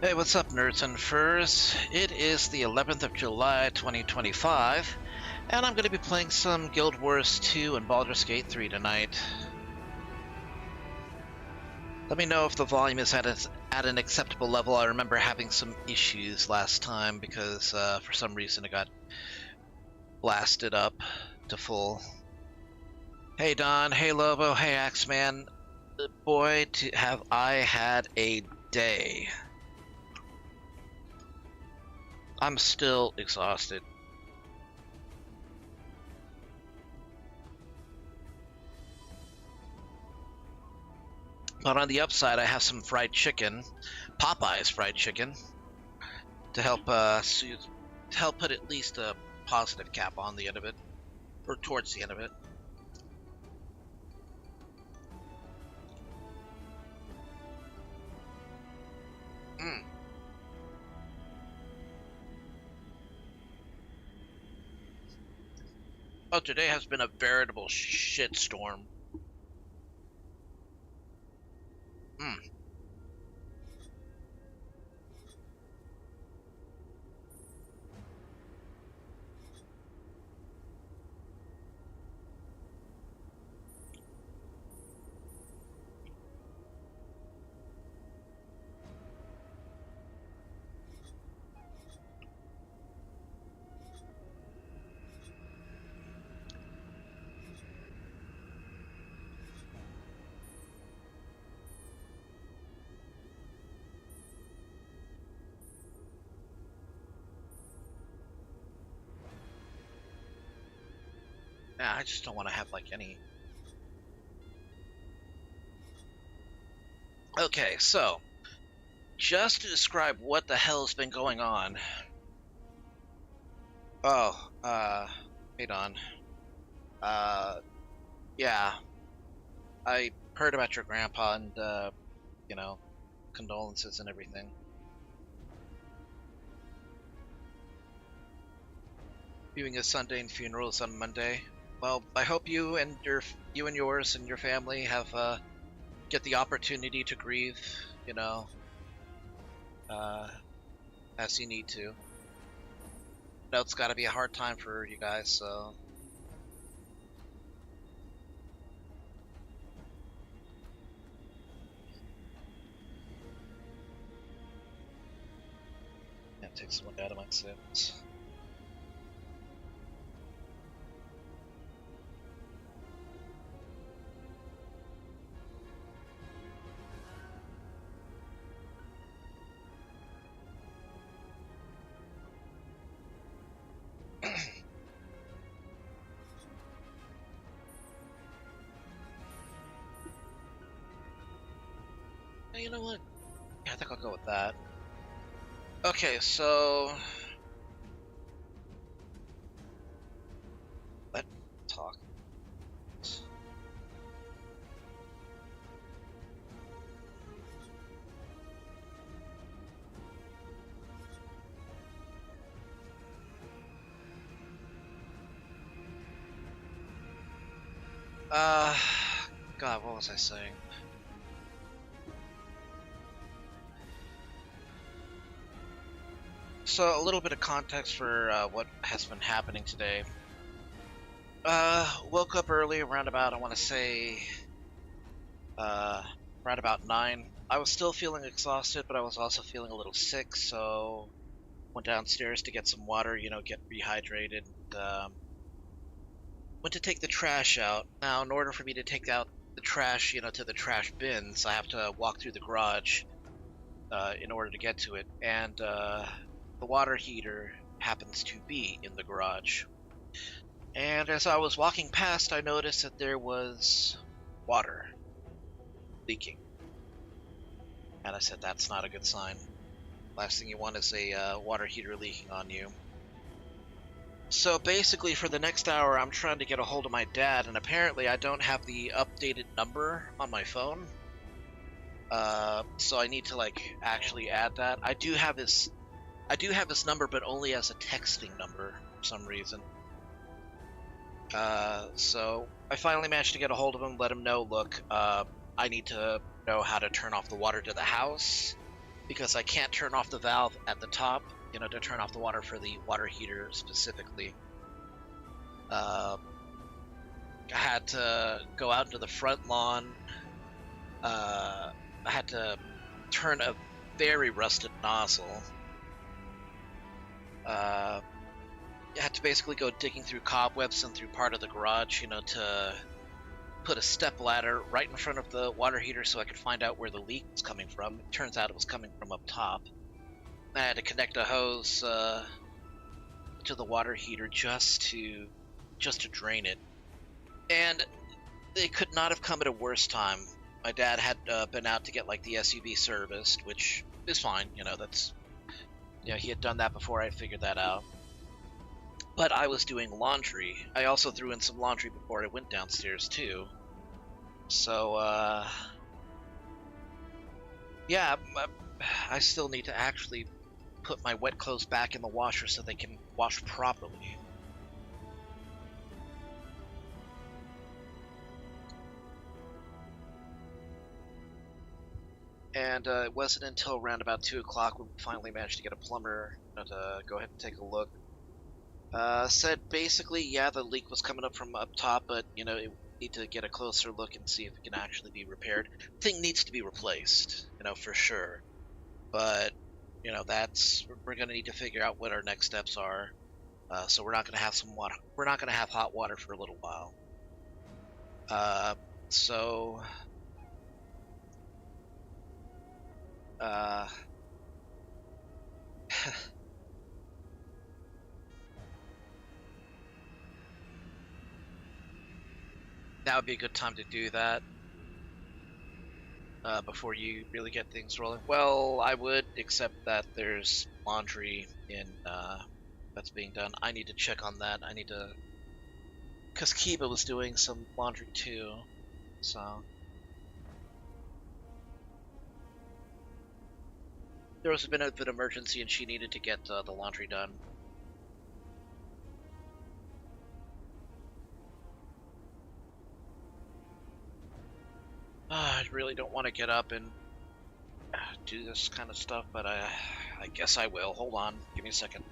Hey, what's up, nerds and furs? It is the 11th of July, 2025, and I'm going to be playing some Guild Wars 2 and Baldur's Gate 3 tonight. Let me know if the volume is at an acceptable level. I remember having some issues last time because for some reason it got blasted up to full. Hey Don, hey Lobo, hey Axeman. Boy, have I had a day. I'm still exhausted. But on the upside, I have some fried chicken, Popeye's fried chicken, to help put at least a positive cap on the end of it, or towards the end of it. Mm. Oh, today has been a veritable shitstorm. Mm. Yeah, I just don't want to have like any. Okay, so just to describe what the hell's been going on. Oh, hey Don. Yeah, I heard about your grandpa and you know, condolences and everything. Viewing his Sunday and funerals on Monday. Well, I hope you and yours and your family have get the opportunity to grieve, you know, uh, as you need to. I know it's got to be a hard time for you guys, so. Yeah, take someone out of my sins. You know what? Yeah, I think I'll go with that. Okay, so let's talk. God, what was I saying? So a little bit of context for what has been happening today. Woke up early around about, I want to say, around about 9. I was still feeling exhausted, but I was also feeling a little sick, so went downstairs to get some water, you know, get rehydrated. Went to take the trash out. Now, in order for me to take out the trash, you know, to the trash bins, I have to walk through the garage in order to get to it. And the water heater happens to be in the garage. And as I was walking past, I noticed that there was water leaking. And I said, that's not a good sign. Last thing you want is a water heater leaking on you. So basically, for the next hour, I'm trying to get a hold of my dad, and apparently I don't have the updated number on my phone. So I need to like actually add that. I do have his number, but only as a texting number for some reason. So I finally managed to get a hold of him, let him know, look, I need to know how to turn off the water to the house, because I can't turn off the valve at the top, to turn off the water for the water heater specifically. I had to go out into the front lawn. I had to turn a very rusted nozzle. I had to basically go digging through cobwebs and through part of the garage, to put a step ladder right in front of the water heater so I could find out where the leak was coming from. It turns out it was coming from up top. I had to connect a hose to the water heater just to drain it. And it could not have come at a worse time. My dad had been out to get like the SUV serviced, which is fine. That's he had done that before I figured that out. But I was doing laundry. I also threw in some laundry before I went downstairs too. So yeah, I still need to actually put my wet clothes back in the washer so they can wash properly. And it wasn't until around about 2 o'clock when we finally managed to get a plumber to go ahead and take a look. Said basically, yeah, the leak was coming up from up top, but it need to get a closer look and see if it can actually be repaired. Thing needs to be replaced, for sure. But we're gonna need to figure out what our next steps are. So we're not gonna have some water. We're not gonna have hot water for a little while. So. That would be a good time to do that before you really get things rolling. Well, I would, except that there's laundry in that's being done. I need to check on that. I need to, because Kiba was doing some laundry too, so. There was a bit of an emergency and she needed to get the laundry done. I really don't want to get up and do this kind of stuff, but I guess I will. Hold on, give me a second.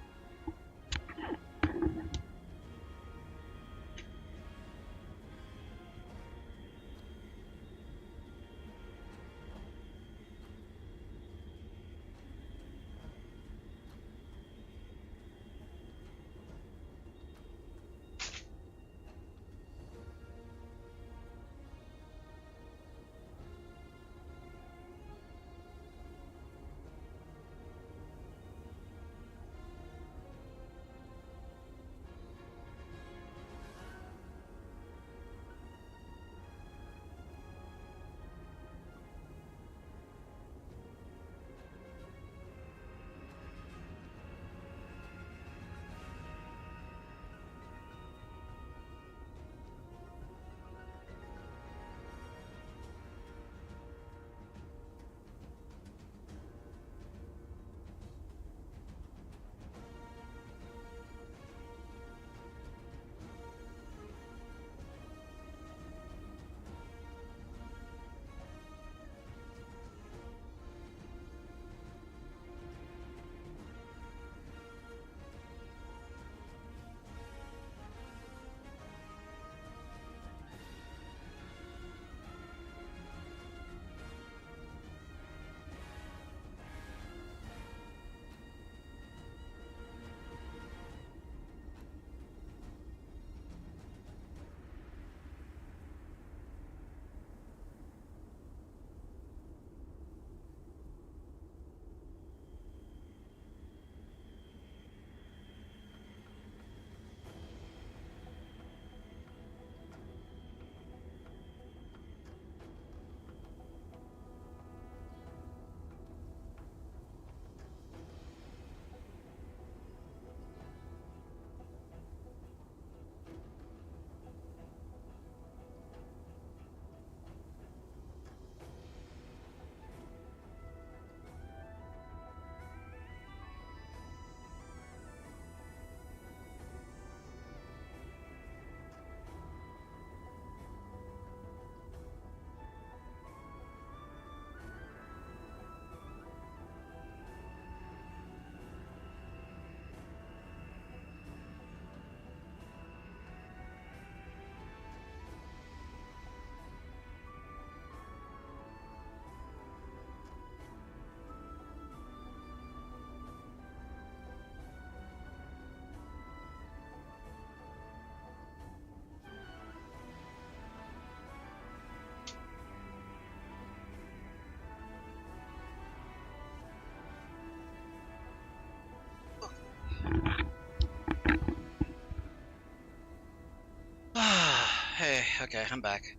Hey, okay, I'm back.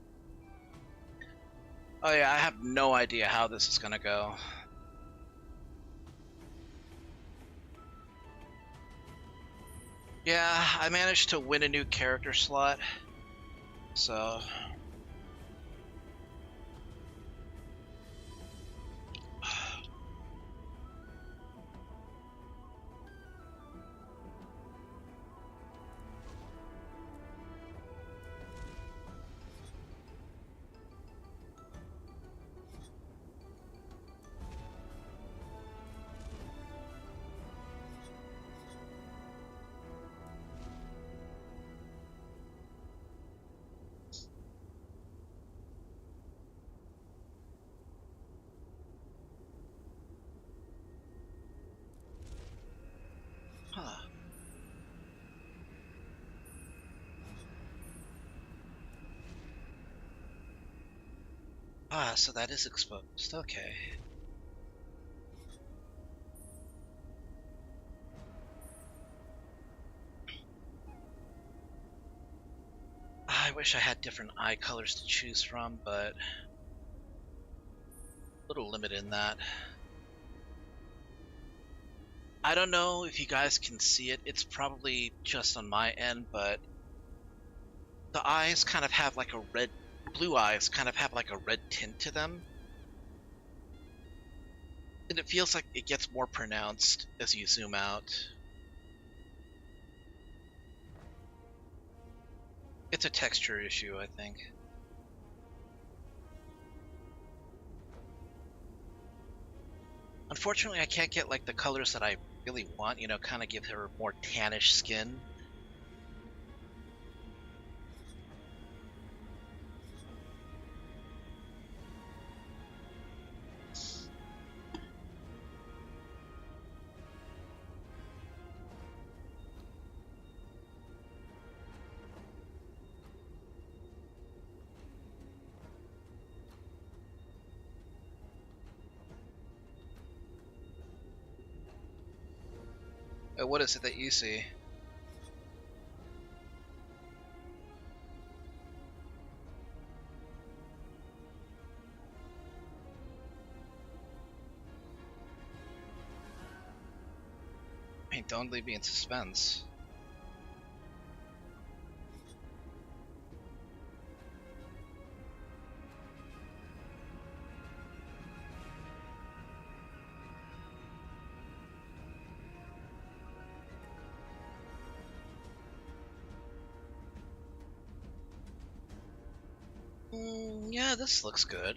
Oh yeah, I have no idea how this is gonna go. Yeah, I managed to win a new character slot, so... Huh. Ah, so that is exposed, okay. I wish I had different eye colors to choose from, but... a little limited in that. I don't know if you guys can see it, it's probably just on my end, but... the eyes kind of have like a red... blue eyes kind of have like a red tint to them. And it feels like it gets more pronounced as you zoom out. It's a texture issue, I think. Unfortunately, I can't get like the colors that I really want, you know, kind of give her more tannish skin. What is it that you see? I mean, don't leave me in suspense. Yeah, this looks good.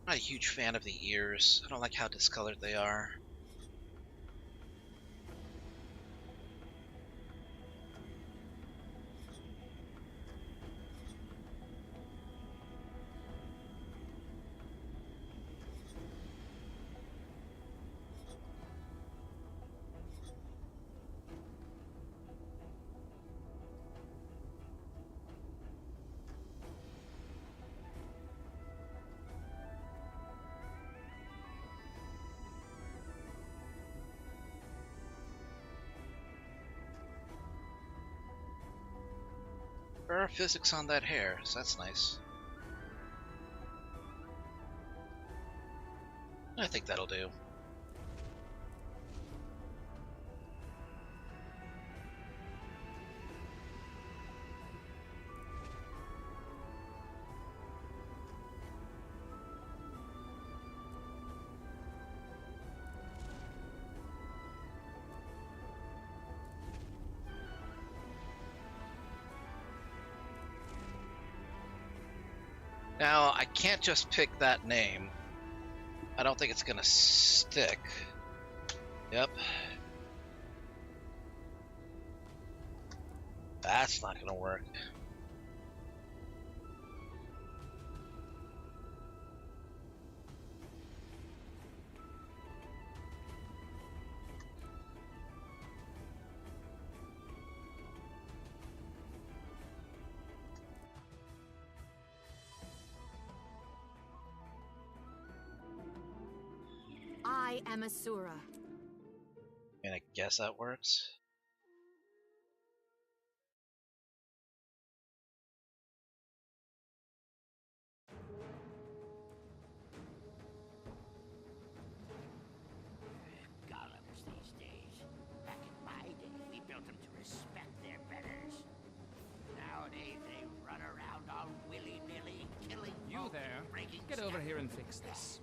I'm not a huge fan of the ears. I don't like how discolored they are. There are physics on that hair, so that's nice. I think that'll do. Now, I can't just pick that name. I don't think it's gonna stick. Yep. That's not gonna work. I am Asura. And I guess that works. Golems these days. Back in my day, we built them to respect their betters. Nowadays, they run around all willy-nilly, killing You folks, there. breaking Get over stuff. here and fix this.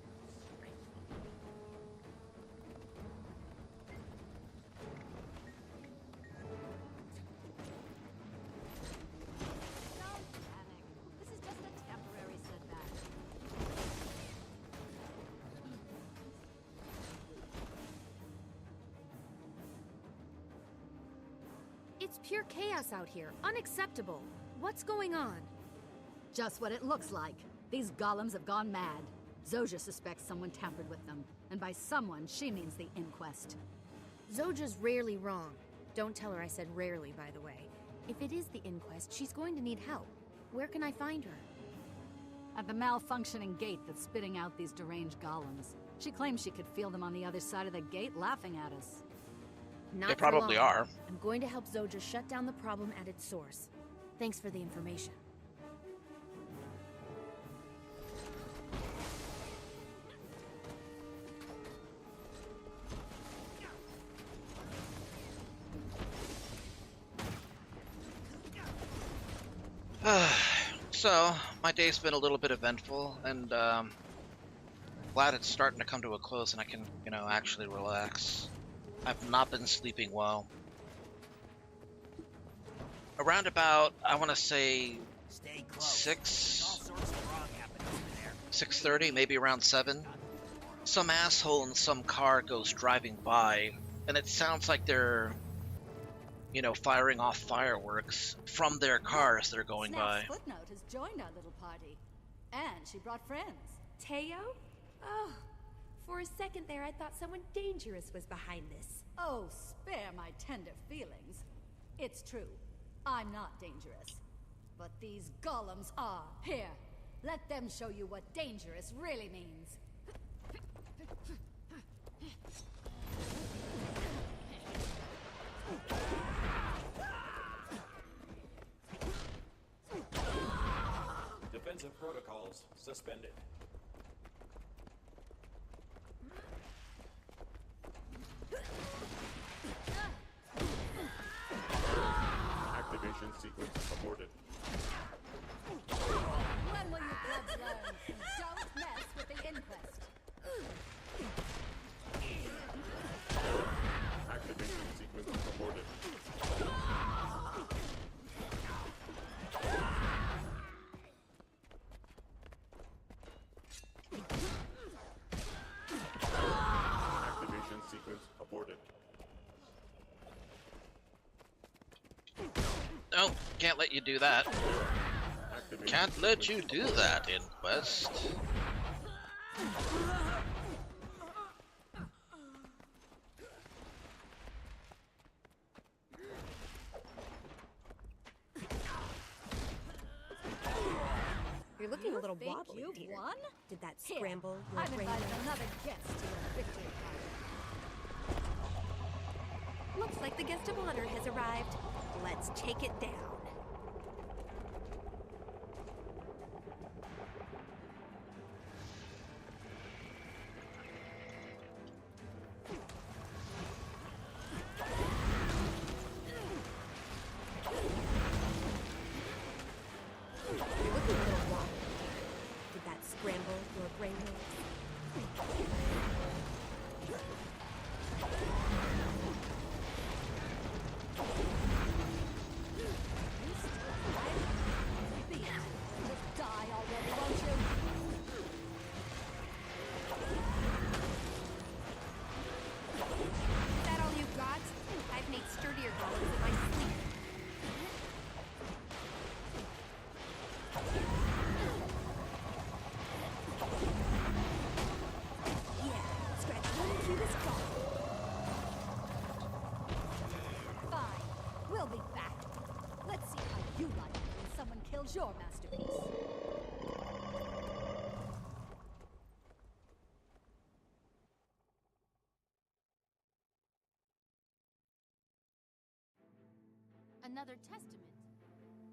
Don't panic. This is just a temporary setback. It's pure chaos out here. Unacceptable. What's going on? Just what it looks like. These golems have gone mad. Zojja suspects someone tampered with them. And by someone, she means the Inquest. Zojja's rarely wrong. Don't tell her I said rarely, by the way. If it is the Inquest, she's going to need help. Where can I find her? At the malfunctioning gate that's spitting out these deranged golems. She claims she could feel them on the other side of the gate laughing at us. Not They for probably long. are. I'm going to help Zojja shut down the problem at its source. Thanks for the information. So, my day's been a little bit eventful, and glad it's starting to come to a close and I can, actually relax. I've not been sleeping well. Around about, I want to say, Stay close. There's all 6, sorts of wrong happening over there. 6:30, maybe around 7. Some asshole in some car goes driving by, and it sounds like they're, firing off fireworks from their car as they're going by. Snap's Footnote has joined our little party. And she brought friends. Teo? Oh, for a second there I thought someone dangerous was behind this. Oh, spare my tender feelings. It's true. I'm not dangerous. But these golems are. Here, let them show you what dangerous really means. Defensive protocols suspended. Activation sequence aborted. When will you clubs learn? Don't mess with the Inquest. Activation sequence aborted. Activation sequence aborted. No, can't let you do that. Activation Can't let you sequence do that, Inquest. You're looking a little Think wobbly, you've dear. won? Did that Here, scramble your I'm brain? inviting another guest to your victory party. Looks like the guest of honor has arrived. Let's take it down. You're looking a little wobbly. Did that scramble your brain? What's your masterpiece? Another testament.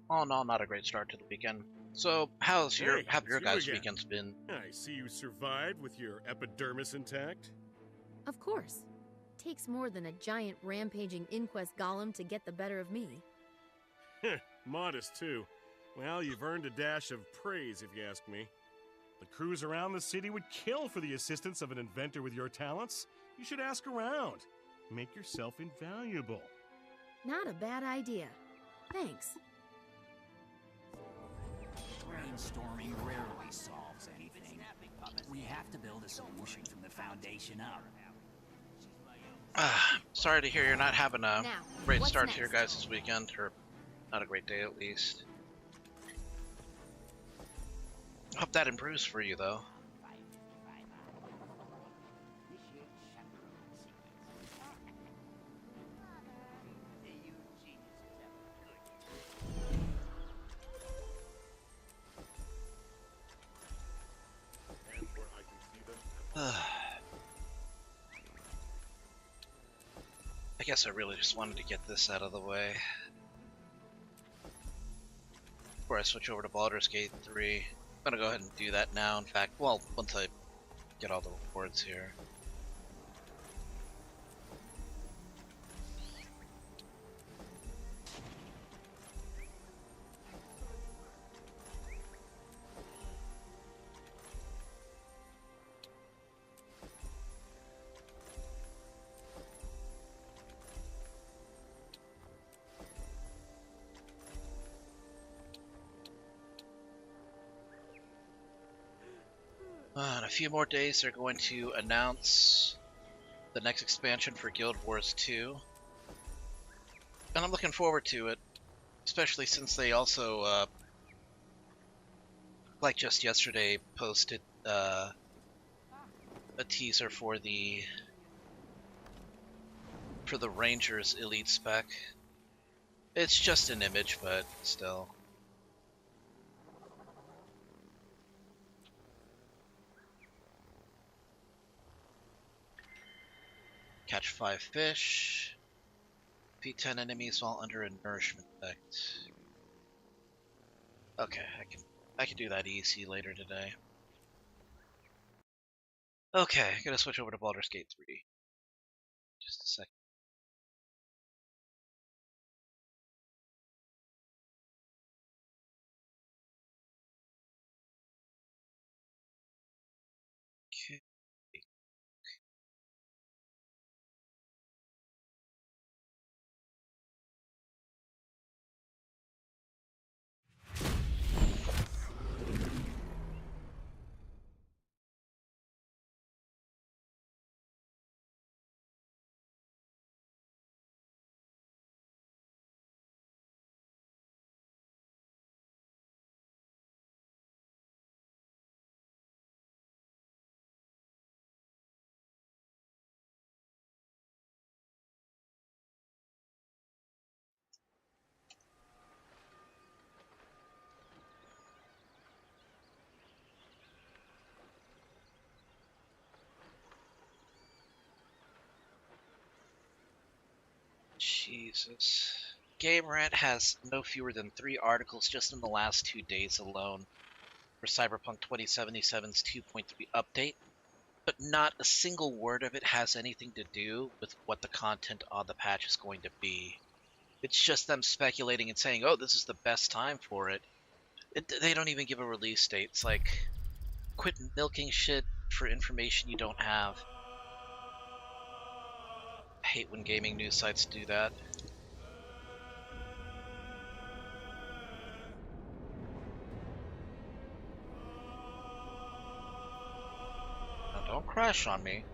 All in all, not a great start to the weekend. So, have your It's you guys' again. weekends been? I see you survived with your epidermis intact. Of course. Takes more than a giant rampaging inquest golem to get the better of me. Modest, too. Well, you've earned a dash of praise, if you ask me. The crews around the city would kill for the assistance of an inventor with your talents. You should ask around. Make yourself invaluable. Not a bad idea. Thanks. Brainstorming rarely solves anything. We have to build a solution from the foundation up. Sorry to hear you're not having a Now, great what's start to your next? guys' weekend, or not a great day at least. Hope that improves for you, though. And where I can see them. I guess I really just wanted to get this out of the way before I switch over to Baldur's Gate 3. I'm gonna go ahead and do that now. In fact, well, once I get all the rewards here. In a few more days, they're going to announce the next expansion for Guild Wars 2. And I'm looking forward to it, especially since they also, like just yesterday, posted a teaser for the Rangers Elite spec. It's just an image, but still. Catch 5 fish. Defeat 10 enemies while under a nourishment effect. Okay, I can do that easy later today. Okay, gonna switch over to Baldur's Gate 3. Just a second. Okay. Jesus. Game Rant has no fewer than 3 articles just in the last 2 days alone for Cyberpunk 2077's 2.3 update, but not a single word of it has anything to do with what the content on the patch is going to be. It's just them speculating and saying, oh, this is the best time for it. They don't even give a release date. It's like, quit milking shit for information you don't have. I hate when gaming news sites do that. Now, don't crash on me.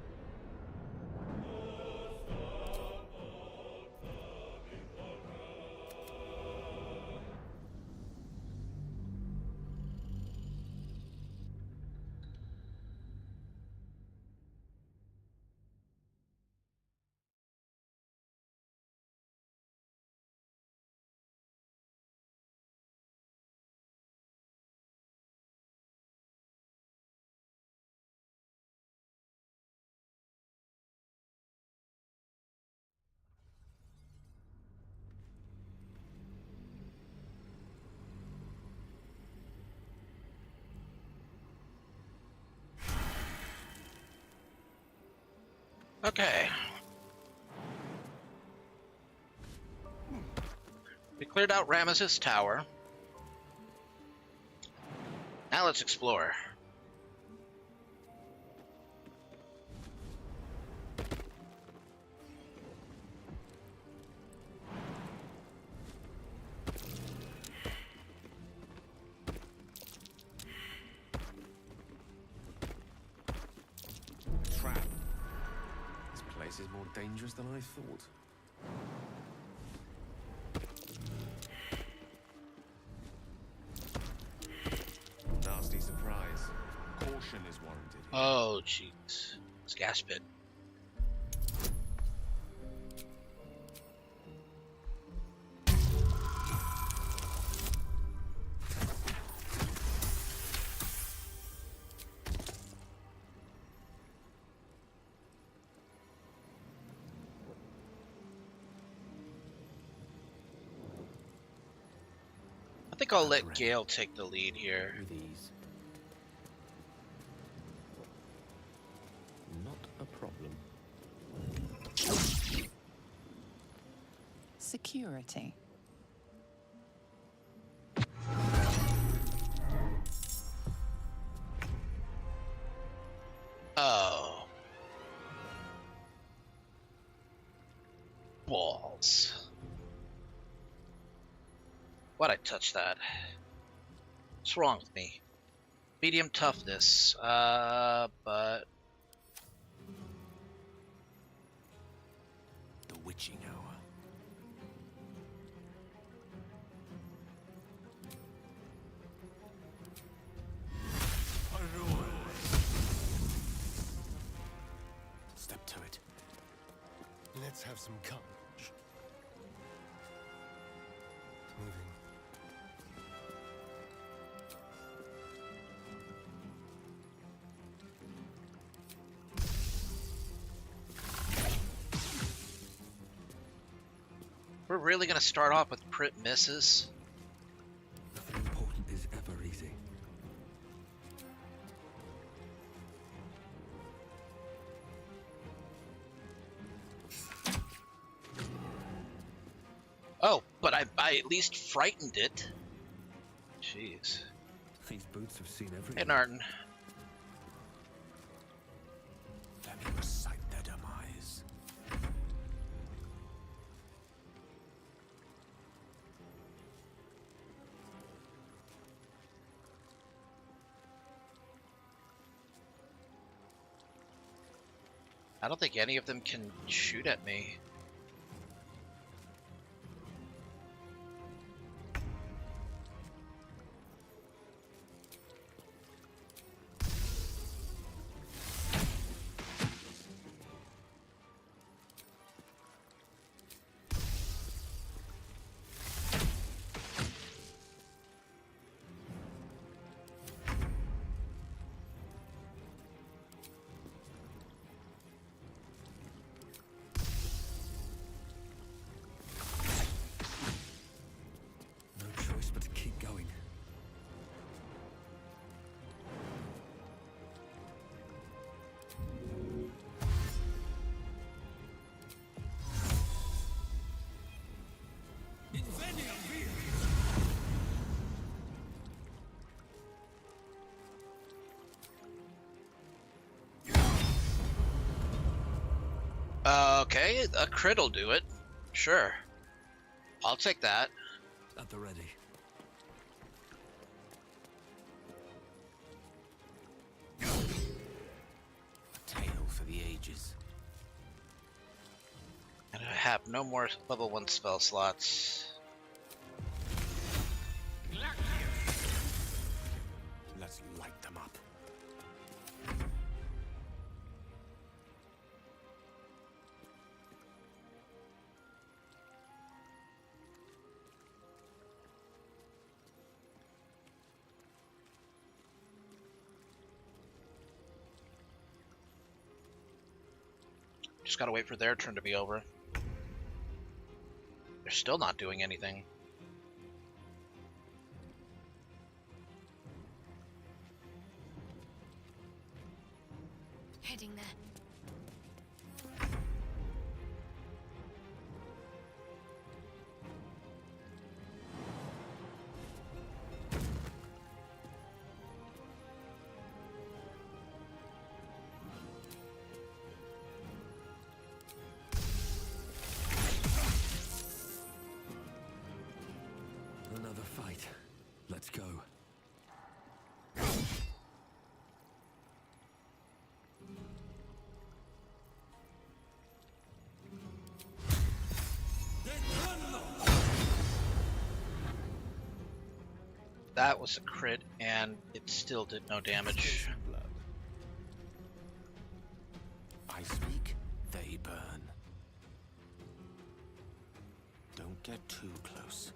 Okay. We cleared out Ramesses Tower. Now let's explore. Trap. This place is more dangerous than I thought. Nasty surprise. Caution is warranted. Oh, jeez. It's gas pit. I think I'll let Gale take the lead here. With ease. Not a problem. Security. Oh. Walls. Why'd I touch that? What's wrong with me? Medium toughness, but... The witching hour. Step to it. Let's have some courage. Moving. We're really gonna start off with crit misses? Nothing important is ever easy. Oh, but I at least frightened it. Jeez. These boots have seen Hey, everything. Narton. Let me recite their demise. I don't think any of them can shoot at me. No choice but to keep going. Okay, a crit'll do it. Sure. I'll take that. At the ready. A tale for the ages. And I have no more level 1 spell slots. Let's light them up. Just gotta wait for their turn to be over. They're still not doing anything. Heading there. That was a crit, and it still did no damage. Blood. I speak, they burn. Don't get too close.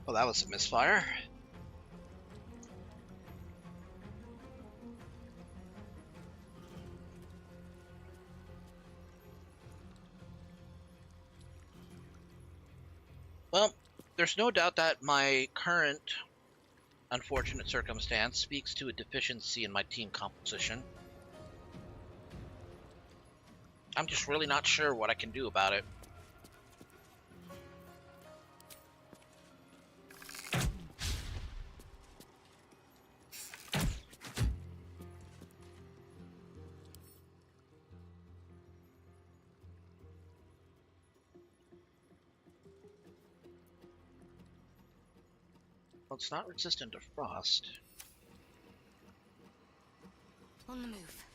Well, that was a misfire. Well, there's no doubt that my current unfortunate circumstance speaks to a deficiency in my team composition. I'm just really not sure what I can do about it. Well, it's not resistant to frost. On the move.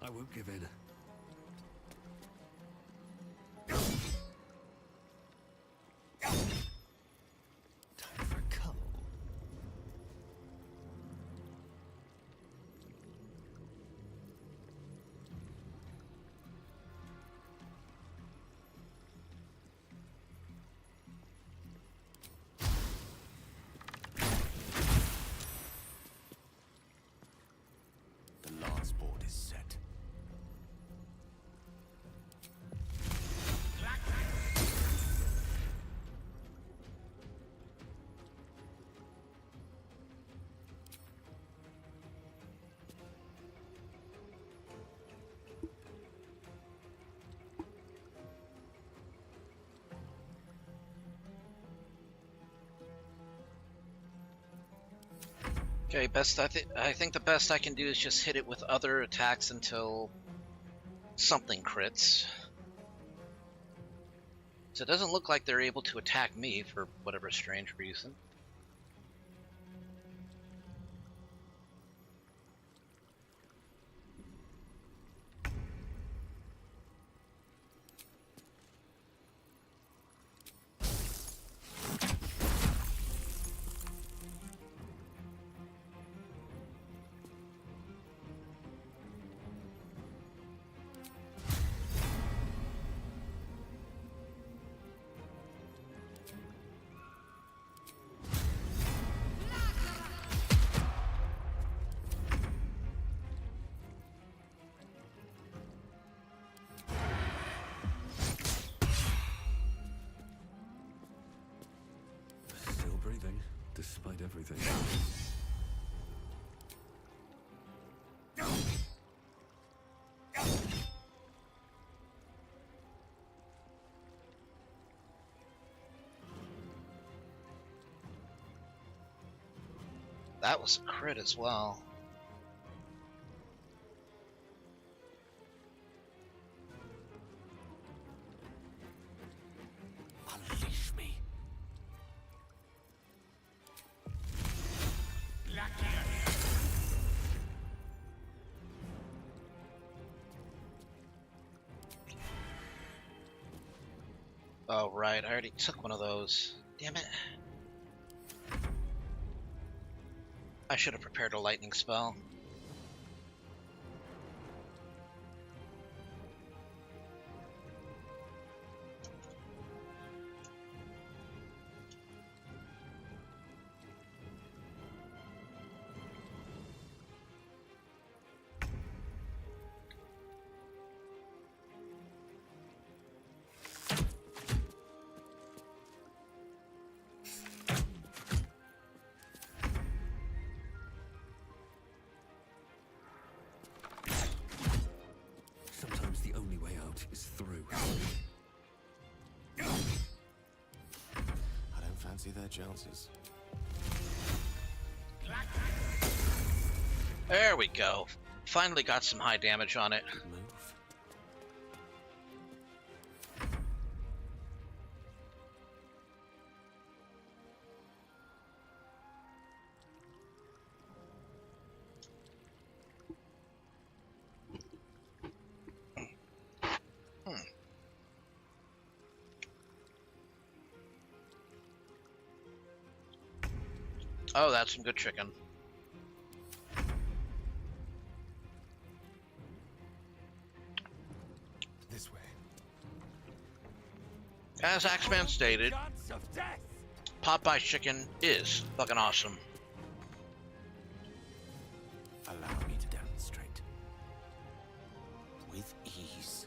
I won't give in. Time for a cuddle. The last board is set. Okay, I think the best I can do is just hit it with other attacks until something crits. So it doesn't look like they're able to attack me for whatever strange reason. Still breathing, despite everything. That was a crit as well. Unleash me. Oh, right, I already took one of those. Damn it. I should have prepared a lightning spell. Sometimes the only way out is through. I don't fancy their chances. There we go. Finally got some high damage on it. Move. Oh, that's some good chicken. This way. As Axeman stated, Popeye's chicken is fucking awesome. Allow me to demonstrate. With ease.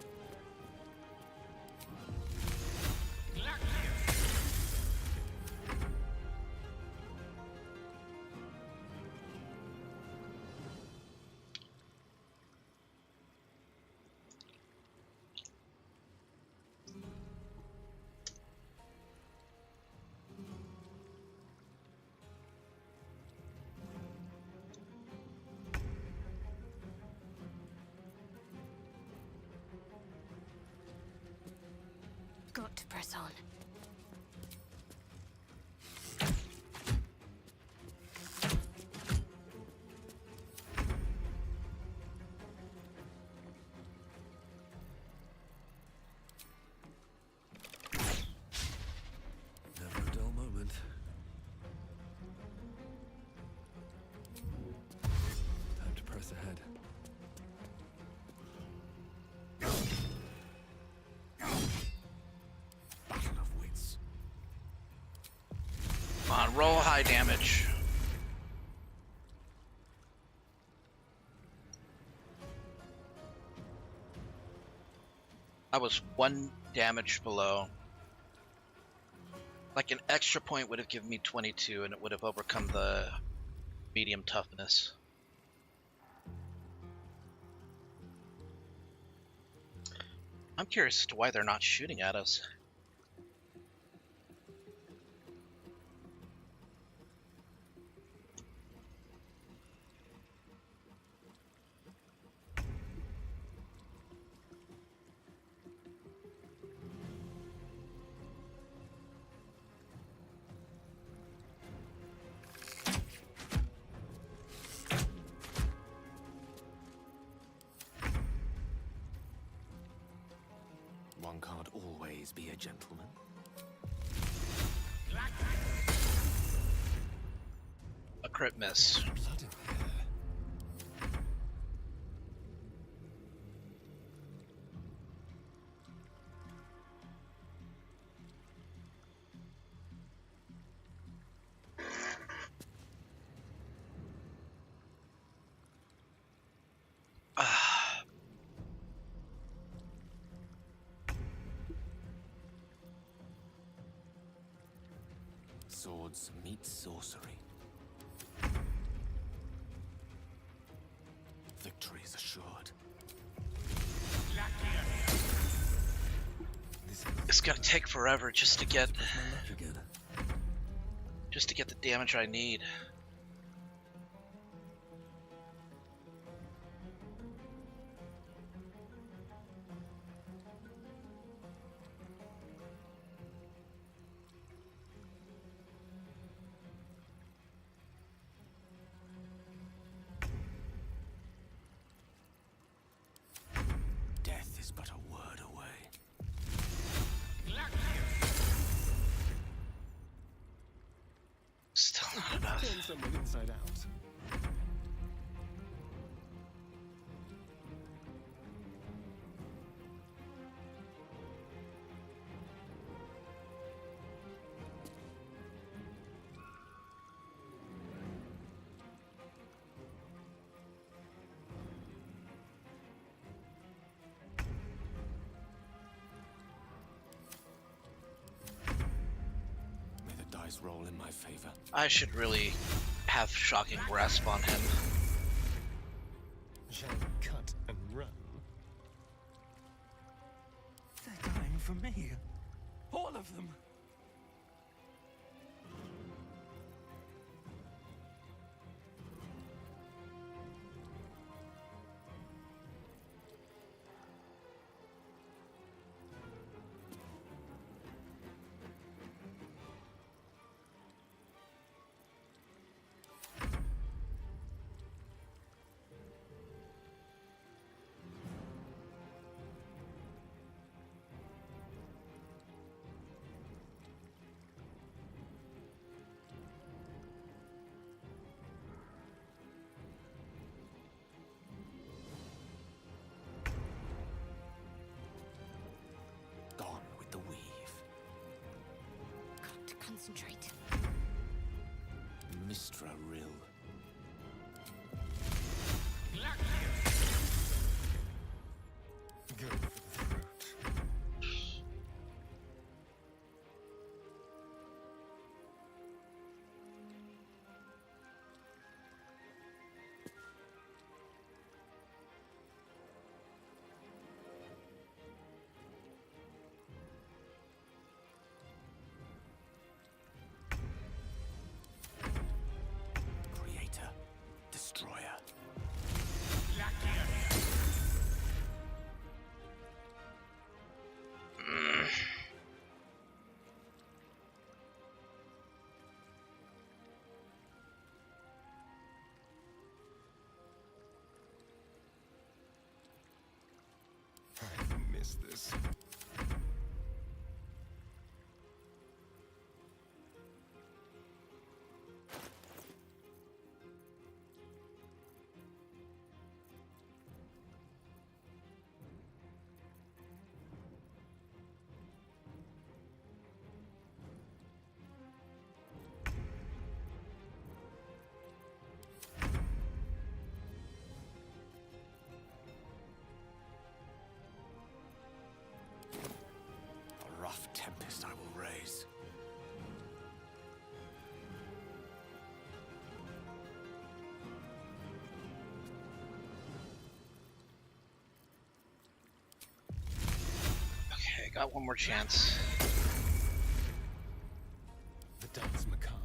Got to press on. Never a dull moment. Time to press ahead. Battle of wits. Come on, roll high damage. I was 1 damage below. Like an extra point would have given me 22 and it would have overcome the medium toughness. I'm curious as to why they're not shooting at us. One can't always be a gentleman. A crit miss. Blood in here. Swords meet sorcery. Victory is assured. It's gonna take forever just to get My luck again. the damage I need. Death is but a word away. Still not enough. Turn someone inside out. May the dice roll in my favor. I should really have shocking grasp on him. Shall we cut and run? They're dying for me. All of them. concentrate. Mistra Rill. Go for the throat. Creator. Destroyer. I've missed this. A rough tempest I will raise. Okay, got one more chance. The dance macabre.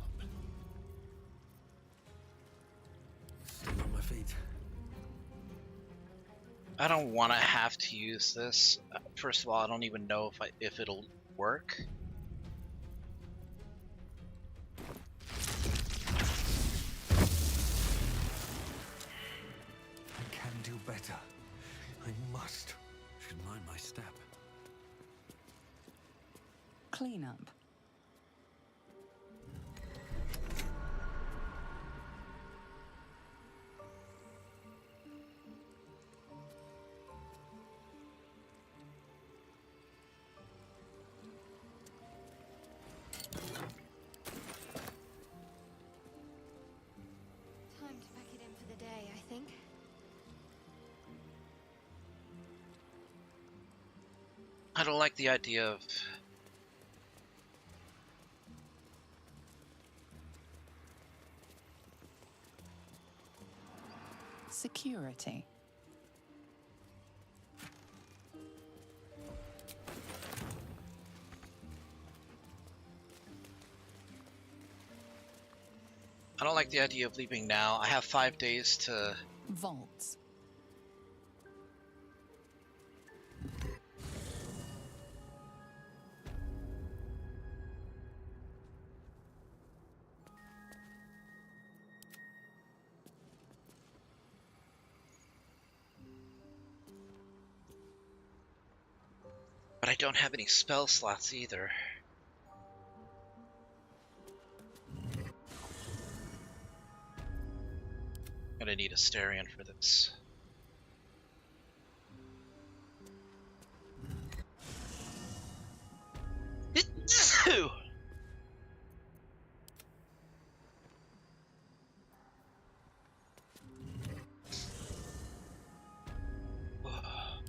Still on my feet. I don't want to have to use this. First of all, I don't even know if it'll work. I can do better. I must. Should mind my step. Clean up. Time to pack it in for the day, I think. I don't like the idea of Security. leaving now. I have 5 days to. Vaults. But I don't have any spell slots either. Gonna need a Starion for this.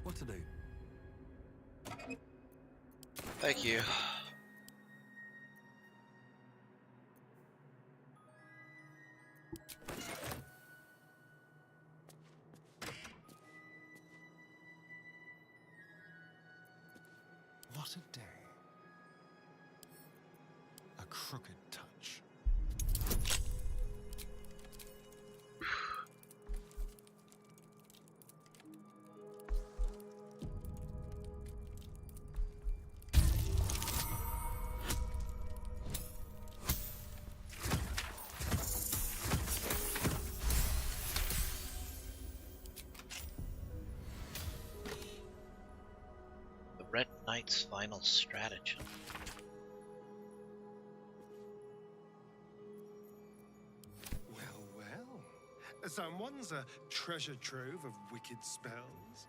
What to do? Thank you. What a day. A crooked touch. The Red Knight's final stratagem. Well, well. Someone's a treasure trove of wicked spells.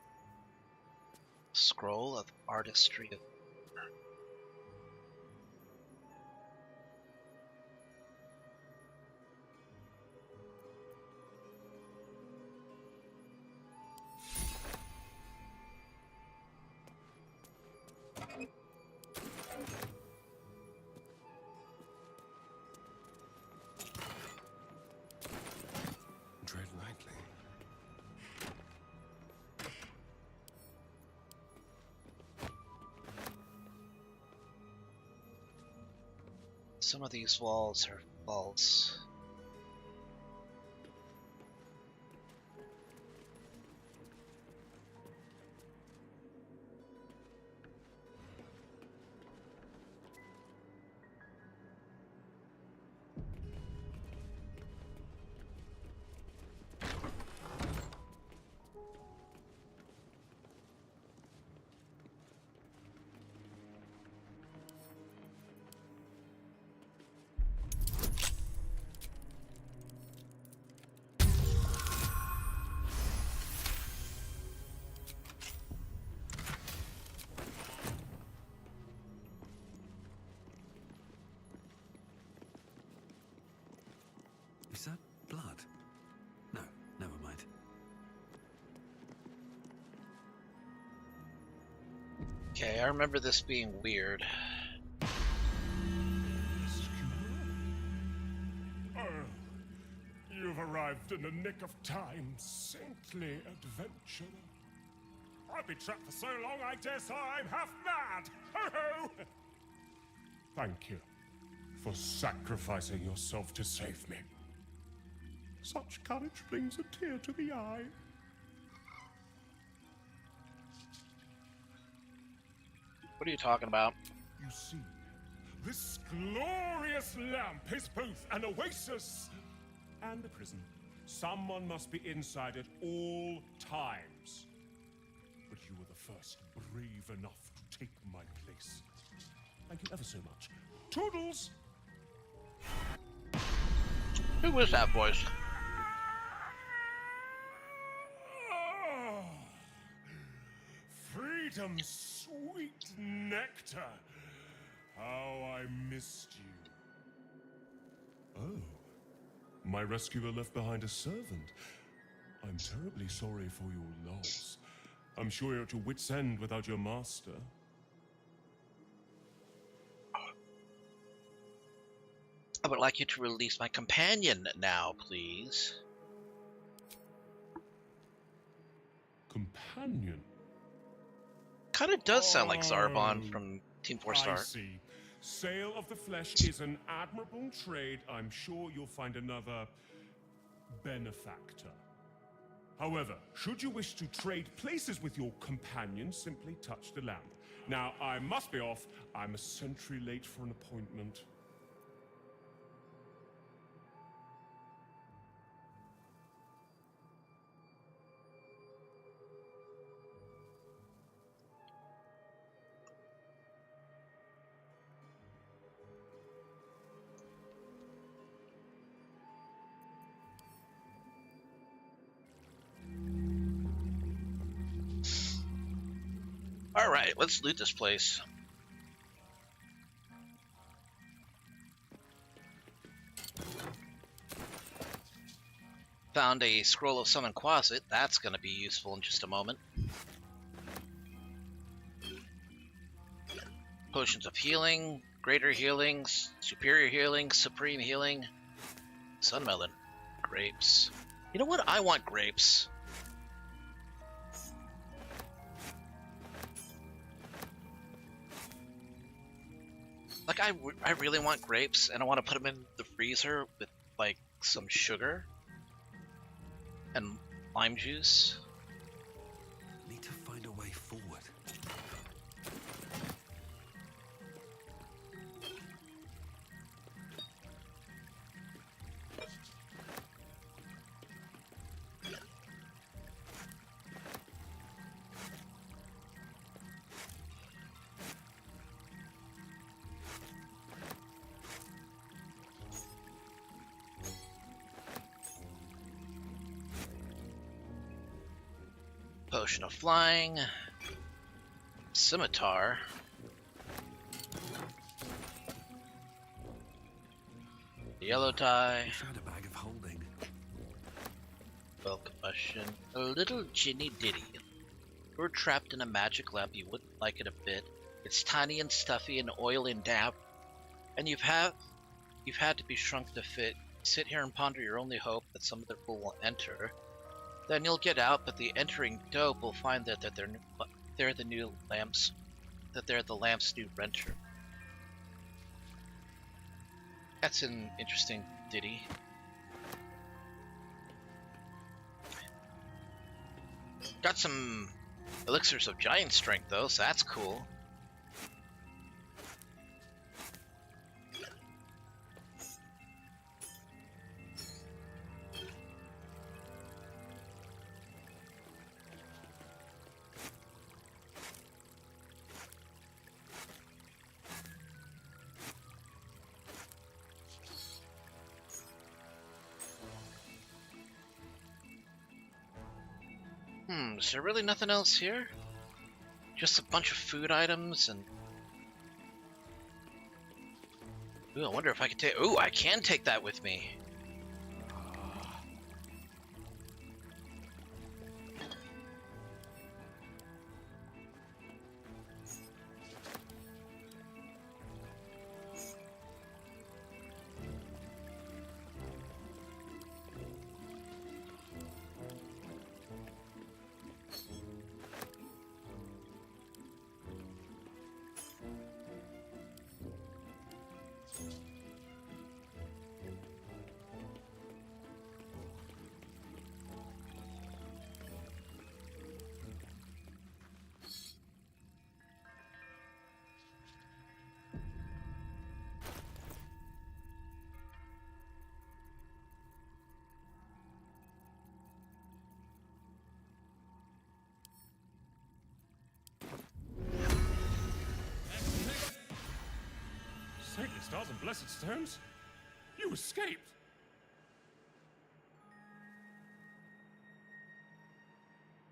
Scroll of Artistry of Some of these walls are false. Is that blood? No, never mind. Okay, I remember this being weird. You've arrived in the nick of time, saintly adventurer. I've been trapped for so long, I dare say I'm half mad! Ho-ho! Thank you for sacrificing yourself to save me. Such courage brings a tear to the eye. What are you talking about? You see, this glorious lamp is both an oasis and a prison. Someone must be inside at all times. But you were the first brave enough to take my place. Thank you ever so much. Toodles! Who was that voice? Oh, freedom's sweet nectar. How I missed you. Oh. My rescuer left behind a servant. I'm terribly sorry for your loss. I'm sure you're at your wit's end without your master. I would like you to release my companion now, please. Companion? Kinda does sound like Zarbon from Team 4 Star. I see. Sale of the flesh is an admirable trade. I'm sure you'll find another benefactor. However, should you wish to trade places with your companion, simply touch the lamp. Now, I must be off. I'm a century late for an appointment. Alright, let's loot this place. Found a scroll of summon Quasit. That's going to be useful in just a moment. Potions of healing, greater healings, superior healing, supreme healing, sunmelon, grapes. You know what? I want grapes. Like, I really want grapes, and I want to put them in the freezer with, like, some sugar and lime juice. Need to find a way forward. Potion of flying, scimitar, yellow tie, We found a bag of holding. well combustion, a little ginny ditty. You're trapped in a magic lamp, you wouldn't like it a bit. It's tiny and stuffy and oily and damp, and you've had to be shrunk to fit. Sit here and ponder your only hope that some other fool will enter. Then you'll get out, but the entering dope will find that they're the new lamps, that they're the lamp's new renter. That's an interesting ditty. Got some elixirs of giant strength though, so that's cool. Is there really nothing else here? Just a bunch of food items and... Ooh, I wonder if I can take... Ooh, I can take that with me. Sacred stars and blessed stones? You escaped!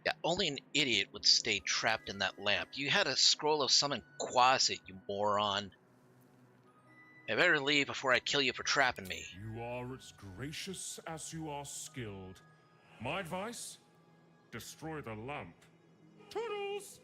Yeah, only an idiot would stay trapped in that lamp. You had a scroll of summon Quasit, you moron. I better leave before I kill you for trapping me. You are as gracious as you are skilled. My advice? Destroy the lamp. Toodles!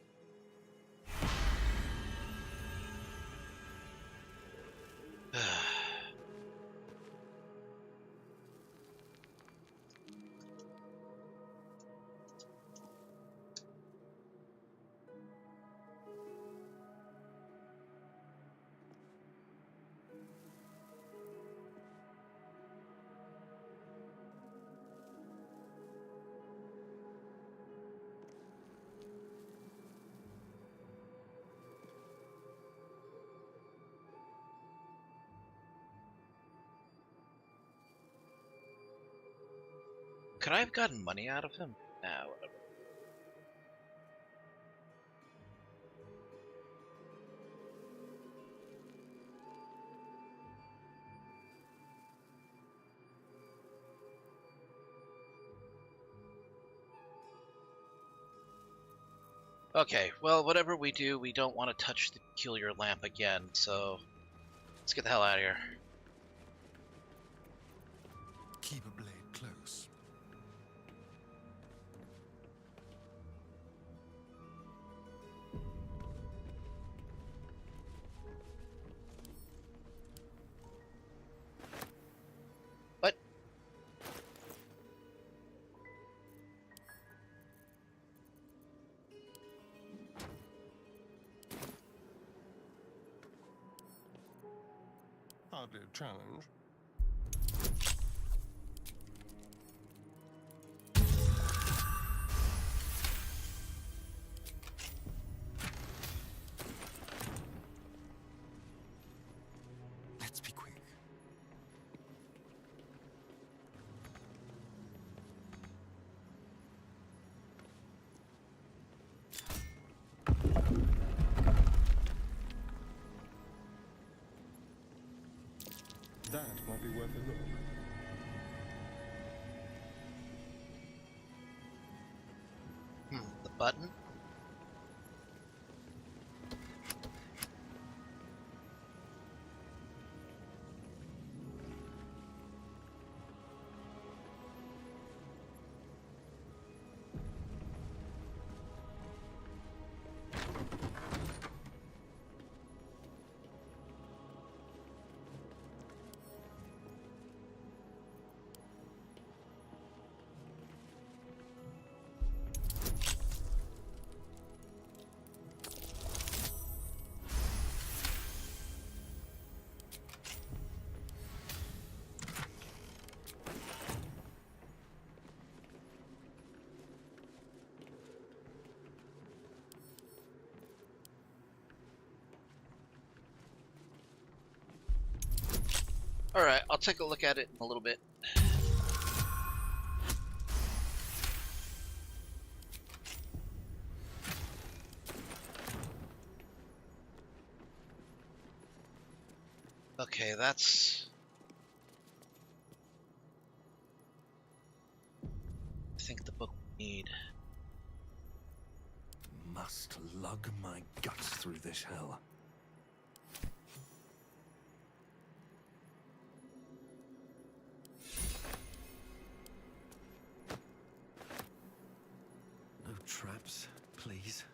Could I have gotten money out of him? Nah, whatever. Okay, well, whatever we do, we don't want to touch the peculiar lamp again, so let's get the hell out of here. Keep a blade close. What? Hardly a challenge. Let's be quick. That might be worth a look. The button? Alright, I'll take a look at it in a little bit. Okay, that's... I think the book we need. Must lug my guts through this hell. No traps, please.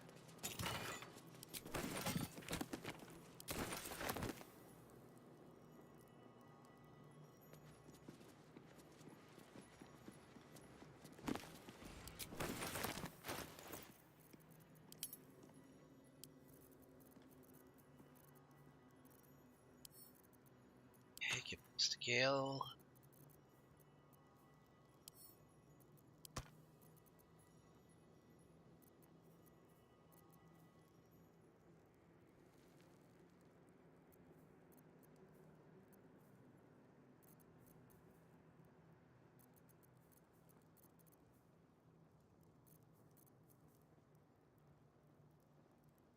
Okay, give this to Gale.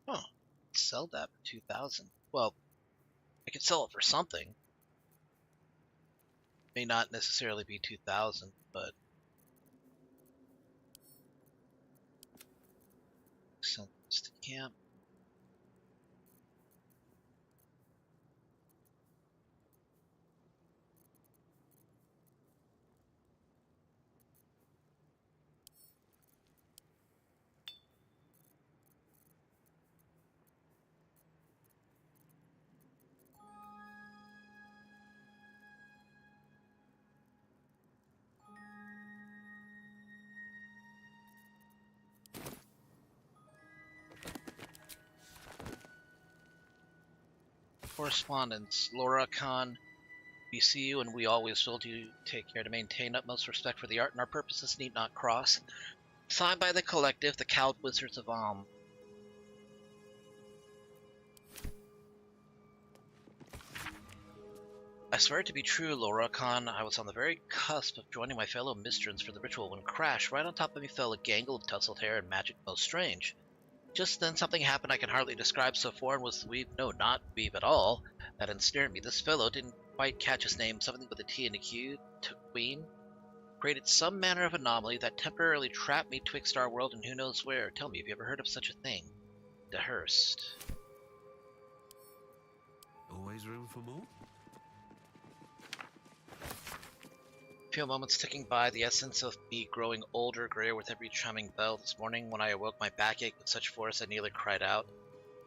Huh. Sell that for 2,000. Well, I could sell it for something. May not necessarily be 2,000, but send this to camp. Correspondence. Laura Khan, we see you and we always will do take care to maintain utmost respect for the art, and our purposes need not cross. Signed by the collective, the Cowed Wizards of Alm. I swear it to be true, Laura Khan. I was on the very cusp of joining my fellow Mistrans for the ritual when crash, right on top of me fell a gangle of tousled hair and magic most strange. Just then something happened I can hardly describe, so foreign was the weave, no, not weave at all, that ensnared me. This fellow didn't quite catch his name, something with a T and a Q, Queen, created some manner of anomaly that temporarily trapped me twixt our world and who knows where. Tell me, have you ever heard of such a thing? Dehurst. Always room for more? Few moments ticking by, the essence of me growing older, grayer with every chiming bell. This morning, when I awoke, my back ached with such force I nearly cried out.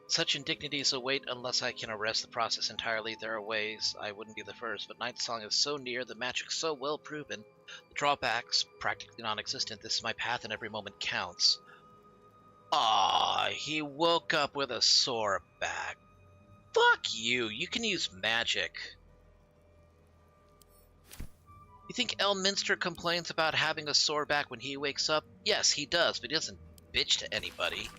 Such indignities await unless I can arrest the process entirely. There are ways, I wouldn't be the first, but Night Song is so near, the magic so well proven, the drawbacks practically non-existent. This is my path and every moment counts. Ah, he woke up with a sore back. Fuck you, you can use magic. You think Elminster complains about having a sore back when he wakes up? Yes, he does, but he doesn't bitch to anybody.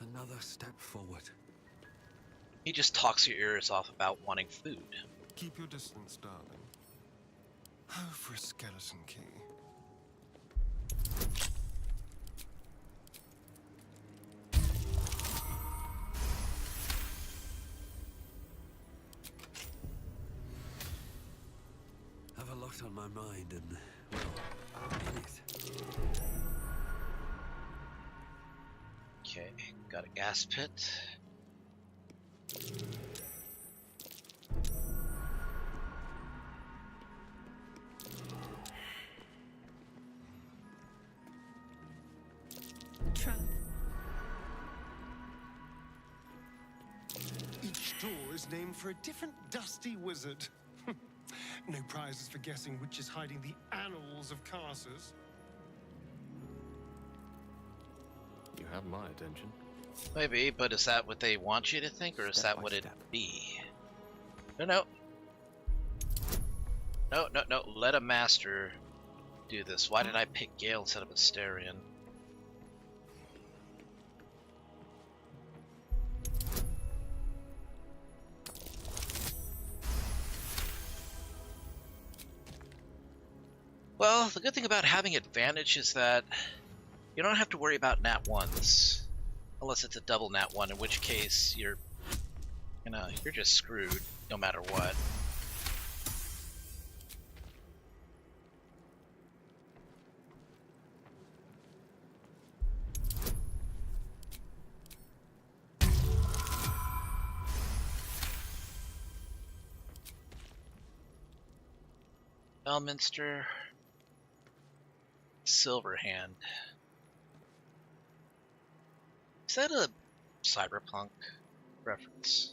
Another step forward. He just talks your ears off about wanting food. Keep your distance, darling. Oh, for a skeleton key. Have a lot on my mind and, well, in it. Okay, got a gas pit. Trump. Each door is named for a different dusty wizard. No prizes for guessing which is hiding the annals of Carsus. You have my attention. Maybe, but is that what they want you to think, or is that what it'd be? No. No, let a master do this? Why did I pick Gale instead of Asterion? Well, the good thing about having advantage is that you don't have to worry about nat 1s. Unless it's a double nat 1, in which case you're just screwed no matter what. Elminster, Silverhand. Is that a cyberpunk reference?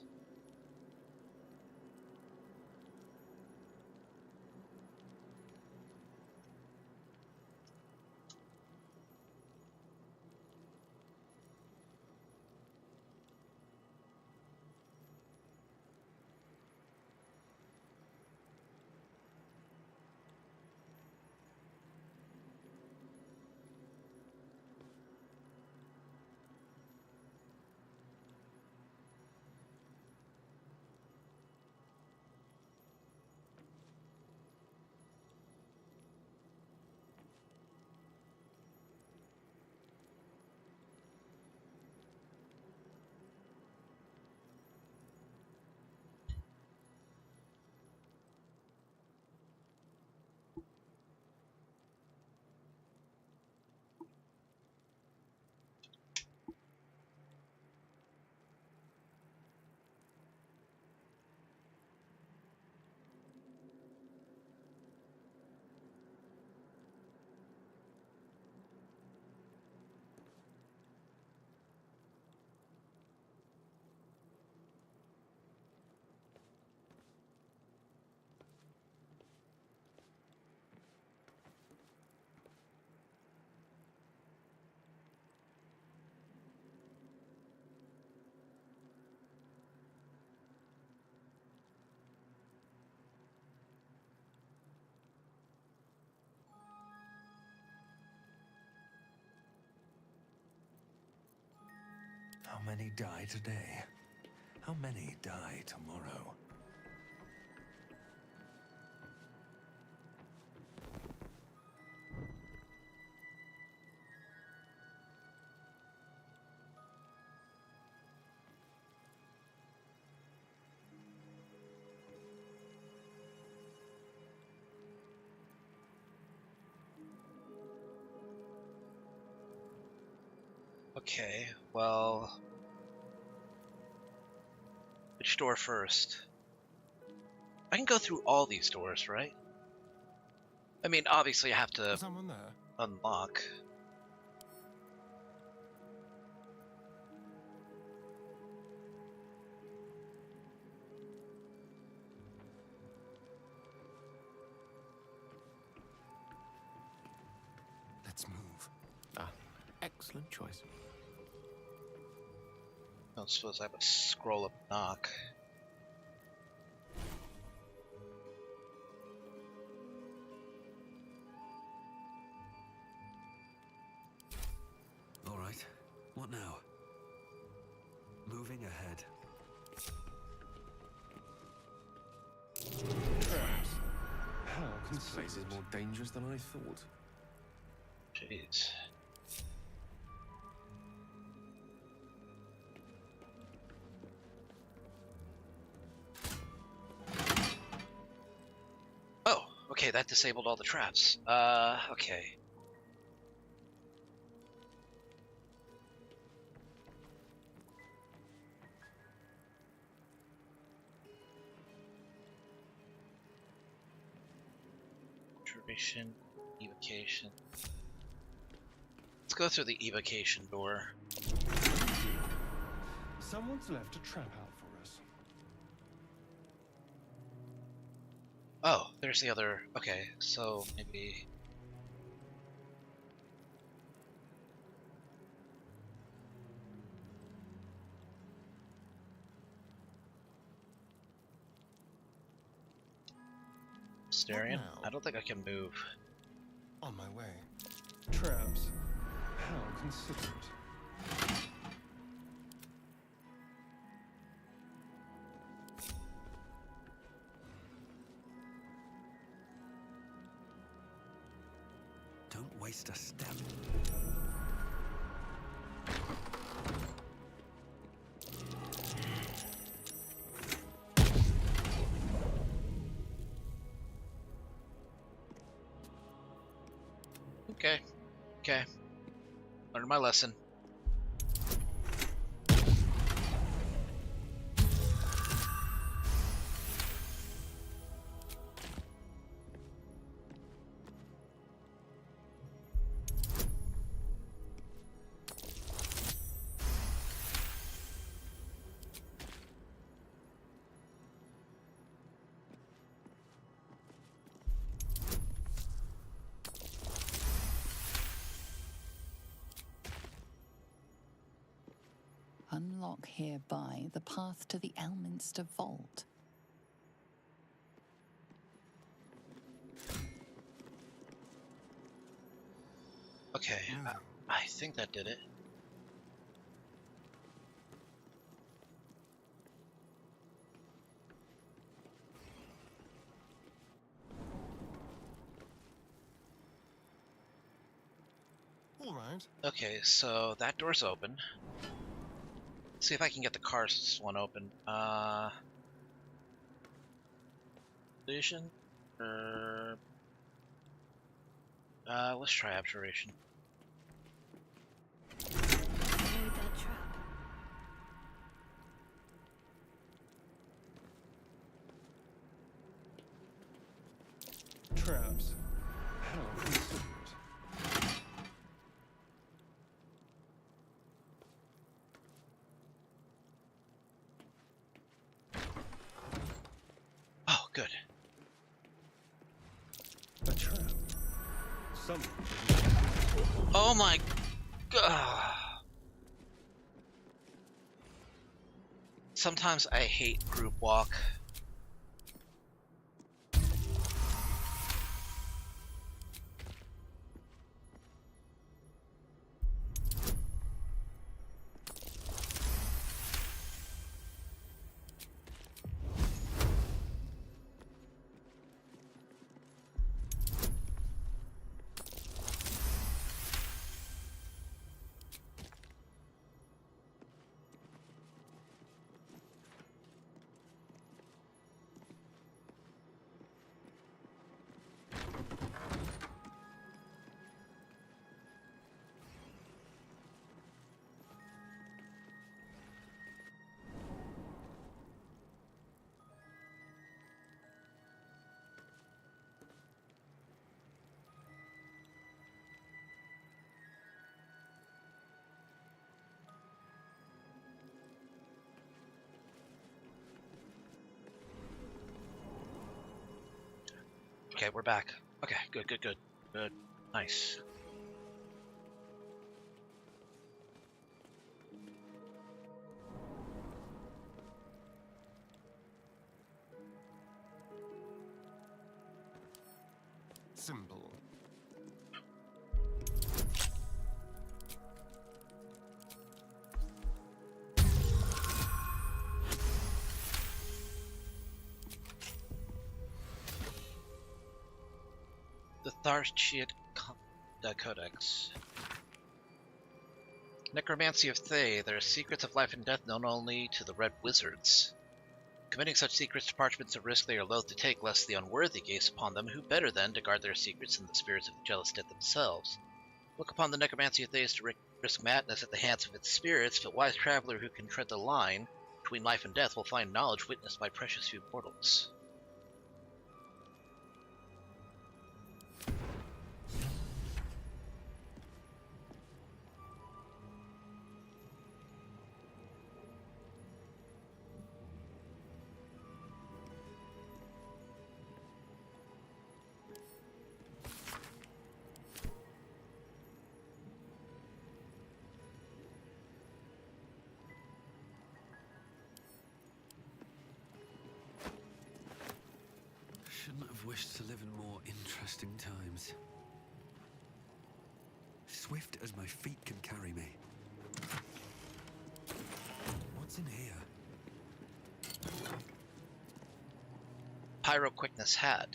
How many die today? How many die tomorrow? Okay, well... Which door first? I can go through all these doors, right? I mean, obviously I have to Someone there? unlock. Let's move. Ah, excellent choice. I don't suppose I have a scroll up knock. All right. What now? Moving ahead. This place is more dangerous than I thought. Jeez. Oh, okay, that disabled all the traps. Okay. Observation, evocation. Let's go through the evocation door. Someone's left a trap out for us. Oh, there's the other. Okay, so maybe. Asterion? I don't think I can move. On my way. Traps. How considerate. Don't waste a step. Okay. Okay. Learned my lesson. Unlock hereby the path to the Elminster Vault. Okay, I think that did it. All right. Okay, so that door's open. Let's see if I can get the karst's one open. Illusion? Let's try abjuration. Very dead trap. Traps. How considerate. Oh, good. A trap. Someone. Oh my god. Sometimes I hate group walk. Okay, we're back. Okay, good, good, good. Good. Nice. Simple. The Tharchiat Codex. Necromancy of Thay. There are secrets of life and death known only to the Red Wizards. Committing such secrets to parchment's a risk they are loath to take, lest the unworthy gaze upon them. Who better, then, to guard their secrets than the spirits of the jealous dead themselves? Look upon the necromancy of Thay as to risk madness at the hands of its spirits, but wise traveler who can tread the line between life and death will find knowledge witnessed by precious few mortals. Shouldn't have wished to live in more interesting times. swift as my feet can carry me. What's in here? Pyro quickness had.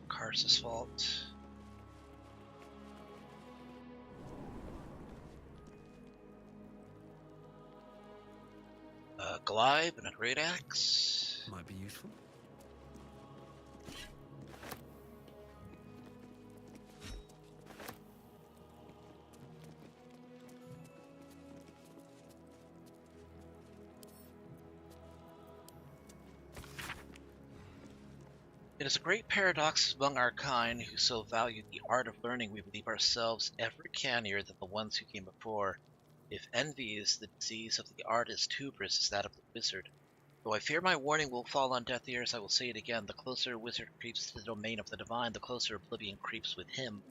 Karsa's fault. Glide and a great axe. Might be useful. It is a great paradox among our kind who so value the art of learning we believe ourselves ever cannier than the ones who came before. If envy is the disease of the artist, hubris is that of the wizard. Though I fear my warning will fall on deaf ears, I will say it again. The closer a wizard creeps to the domain of the divine, the closer oblivion creeps with him.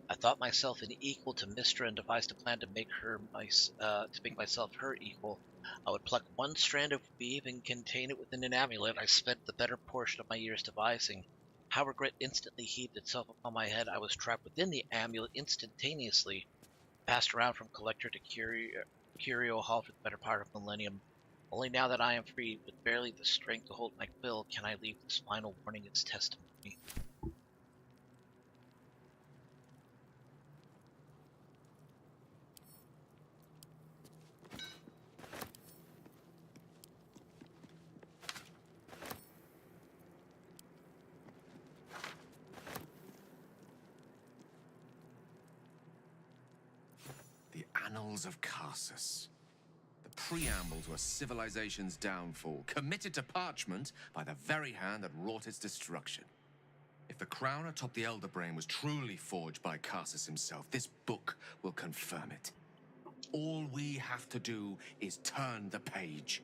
I thought myself an equal to Mystra and devised a plan to make myself her equal. I would pluck one strand of weave and contain it within an amulet I spent the better portion of my years devising. How regret instantly heaved itself upon my head. I was trapped within the amulet instantaneously, passed around from collector to curio hall for the better part of a millennium. Only now that I am free, with barely the strength to hold my quill, can I leave this final warning its testimony. The Annals of Karsus. The preamble to a civilization's downfall, committed to parchment by the very hand that wrought its destruction. If the crown atop the Elder Brain was truly forged by Karsus himself, this book will confirm it. All we have to do is turn the page.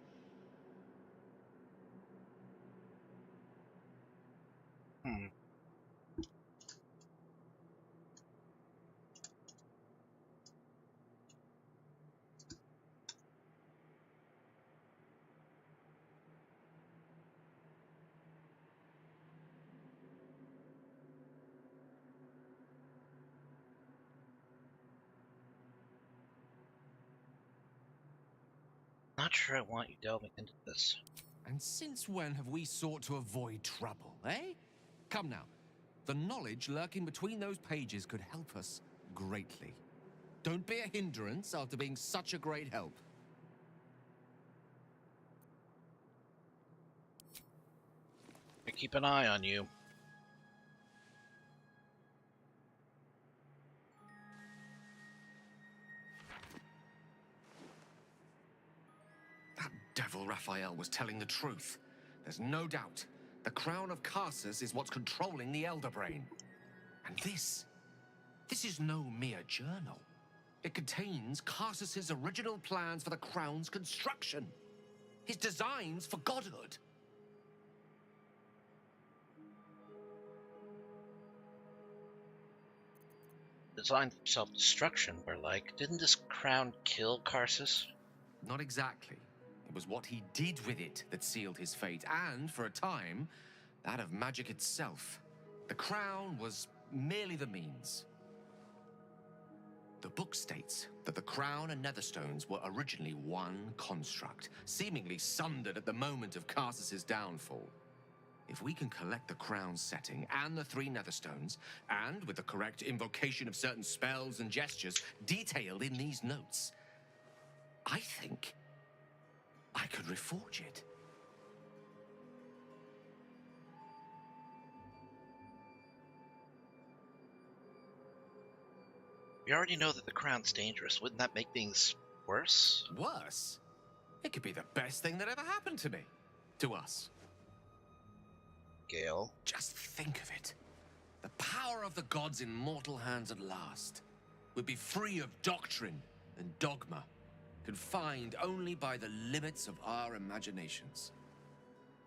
Not sure I want you delving into this. And since when have we sought to avoid trouble, eh? Come now. The knowledge lurking between those pages could help us greatly. Don't be a hindrance after being such a great help. I keep an eye on you. That devil Raphael was telling the truth. There's no doubt. The crown of Karsus is what's controlling the Elder Brain. And this is no mere journal. It contains Karsus's original plans for the crown's construction. His designs for godhood. Designed for self-destruction, we're like. Didn't this crown kill Karsus? Not exactly. It was what he did with it that sealed his fate, and, for a time, that of magic itself. The crown was merely the means. The book states that the crown and netherstones were originally one construct, seemingly sundered at the moment of Karsus's downfall. If we can collect the crown's setting and the 3 netherstones, and with the correct invocation of certain spells and gestures detailed in these notes, I think I could reforge it. We already know that the crown's dangerous. Wouldn't that make things worse? Worse? It could be the best thing that ever happened to me. To us. Gale. Just think of it. The power of the gods in mortal hands at last would be free of doctrine and dogma, confined only by the limits of our imaginations.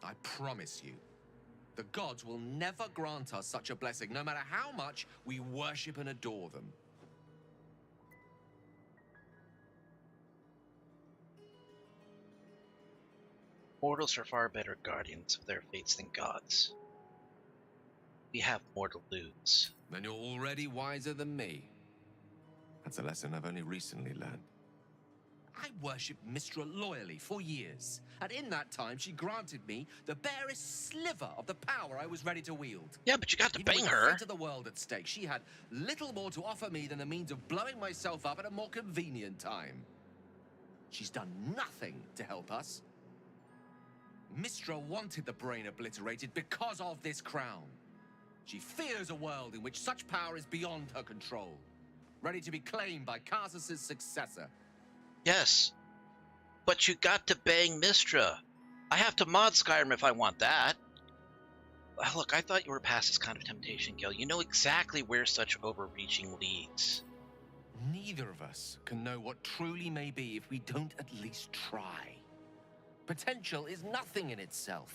I promise you, the gods will never grant us such a blessing, no matter how much we worship and adore them. Mortals are far better guardians of their fates than gods. We have more to lose. Then you're already wiser than me. That's a lesson I've only recently learned. I worshipped Mystra loyally for years, and in that time she granted me the barest sliver of the power I was ready to wield. Yeah, but you got to Even bang with the her. fate of the world at stake, she had little more to offer me than the means of blowing myself up at a more convenient time. She's done nothing to help us. Mystra wanted the brain obliterated because of this crown. She fears a world in which such power is beyond her control, ready to be claimed by Karsus's successor. Yes, but you got to bang Mystra. I have to mod Skyrim if I want that. Look, I thought you were past this kind of temptation, Gil. You know exactly where such overreaching leads. Neither of us can know what truly may be if we don't at least try. Potential is nothing in itself.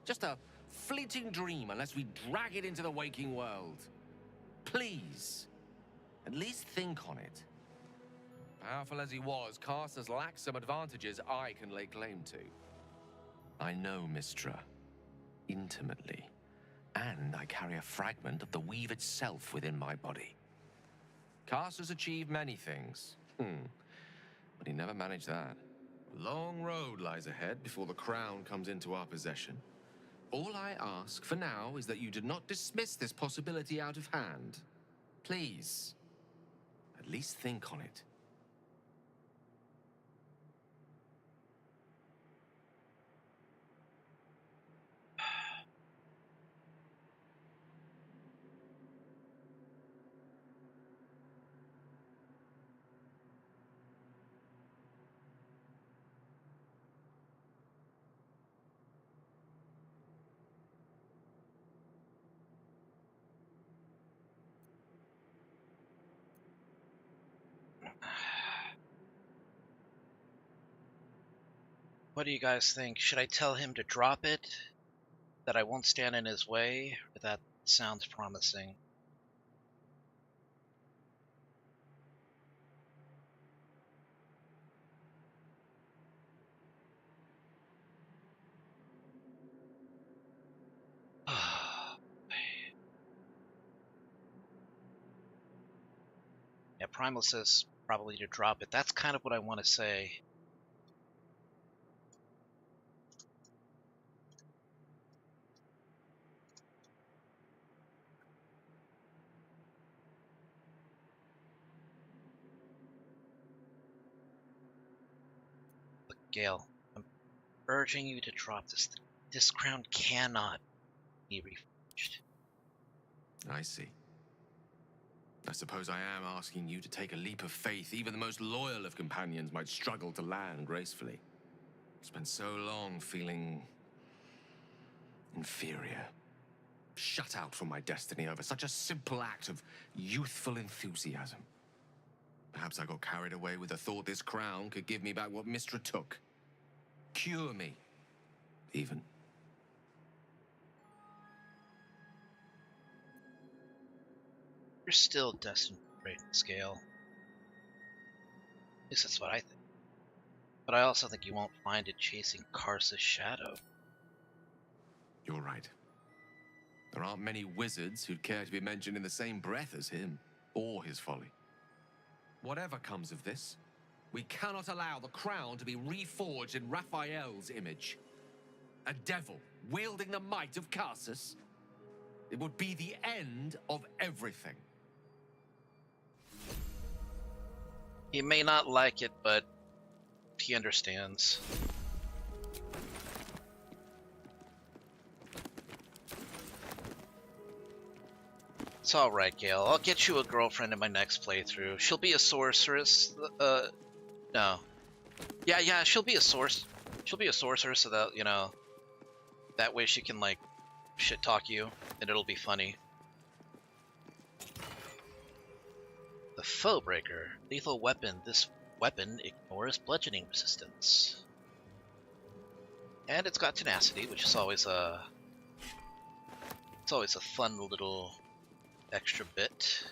Just a fleeting dream unless we drag it into the waking world. Please, at least think on it. Powerful as he was, Karsus lacks some advantages I can lay claim to. I know Mystra intimately, and I carry a fragment of the weave itself within my body. Karsus achieved many things, but he never managed that. A long road lies ahead before the crown comes into our possession. All I ask for now is that you do not dismiss this possibility out of hand. Please, at least think on it. What do you guys think? Should I tell him to drop it? That I won't stand in his way? That sounds promising. Yeah, Primal says probably to drop it. That's kind of what I want to say. Look, Gale, I'm urging you to drop this. This crown cannot be reforged. I see. I suppose I am asking you to take a leap of faith even the most loyal of companions might struggle to land gracefully. Spent so long feeling inferior, shut out from my destiny over such a simple act of youthful enthusiasm. Perhaps I got carried away with the thought this crown could give me back what Mystra took. Cure me, even. You're still destined for greatness, Gale. At least that's what I think. But I also think you won't find it chasing Karsus' shadow. You're right. There aren't many wizards who'd care to be mentioned in the same breath as him, or his folly. Whatever comes of this, we cannot allow the crown to be reforged in Raphael's image. A devil wielding the might of Karsus. It would be the end of everything. He may not like it, but he understands. It's alright, Gale. I'll get you a girlfriend in my next playthrough. She'll be a sorceress. No. Yeah, she'll be a sorceress so that, you know, that way she can, like, shit talk you, and it'll be funny. The Foe Breaker. Lethal weapon. This weapon ignores bludgeoning resistance. And it's got tenacity, which is always a fun little extra bit.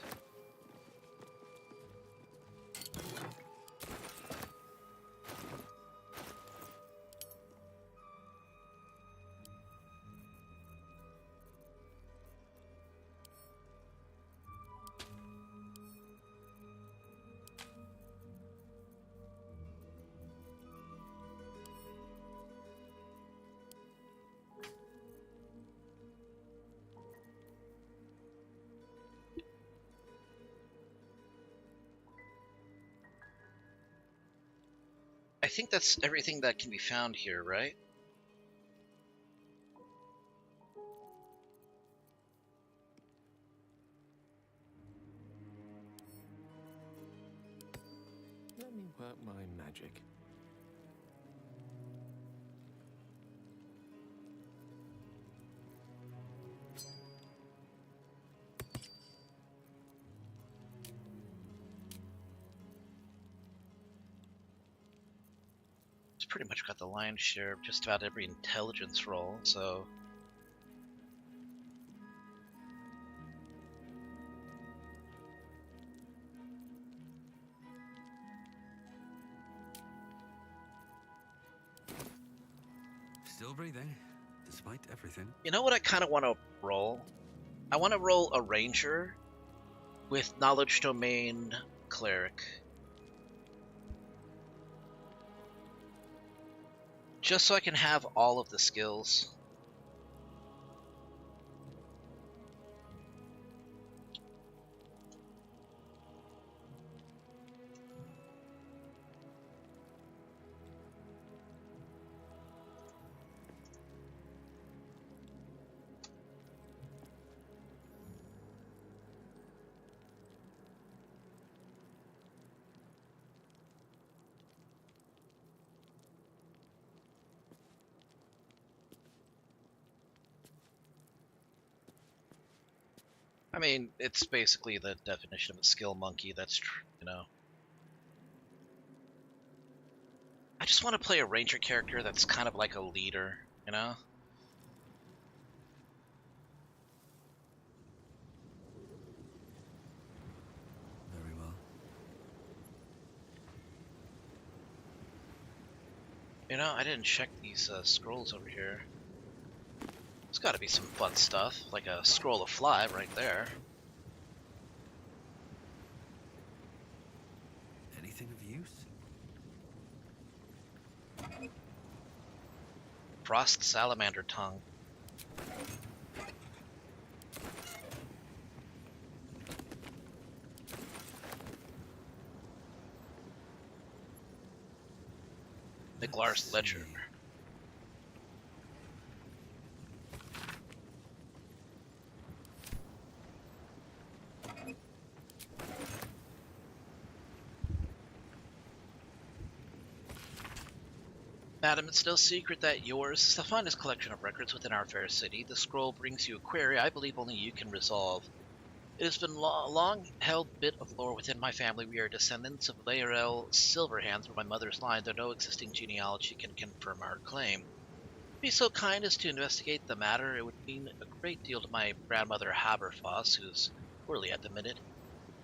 I think that's everything that can be found here, right? Let me work my magic. It's pretty much got the lion's share of just about every intelligence roll, so... Still breathing, despite everything. You know what I kind of want to roll? I want to roll a ranger with knowledge domain cleric. Just so I can have all of the skills. I mean, it's basically the definition of a skill monkey, that's, you know. I just want to play a ranger character that's kind of like a leader, you know? Very well. You know, I didn't check these scrolls over here. There's got to be some fun stuff, like a scroll of fly right there. Anything of use? Frost salamander tongue. Miglar's Ledger. Madam, it's no secret that yours is the finest collection of records within our fair city. The scroll brings you a query I believe only you can resolve. It has been a long-held bit of lore within my family. We are descendants of Laerel Silverhands from my mother's line, though no existing genealogy can confirm our claim. Be so kind as to investigate the matter. It would mean a great deal to my grandmother Haberfoss, who's poorly at the minute.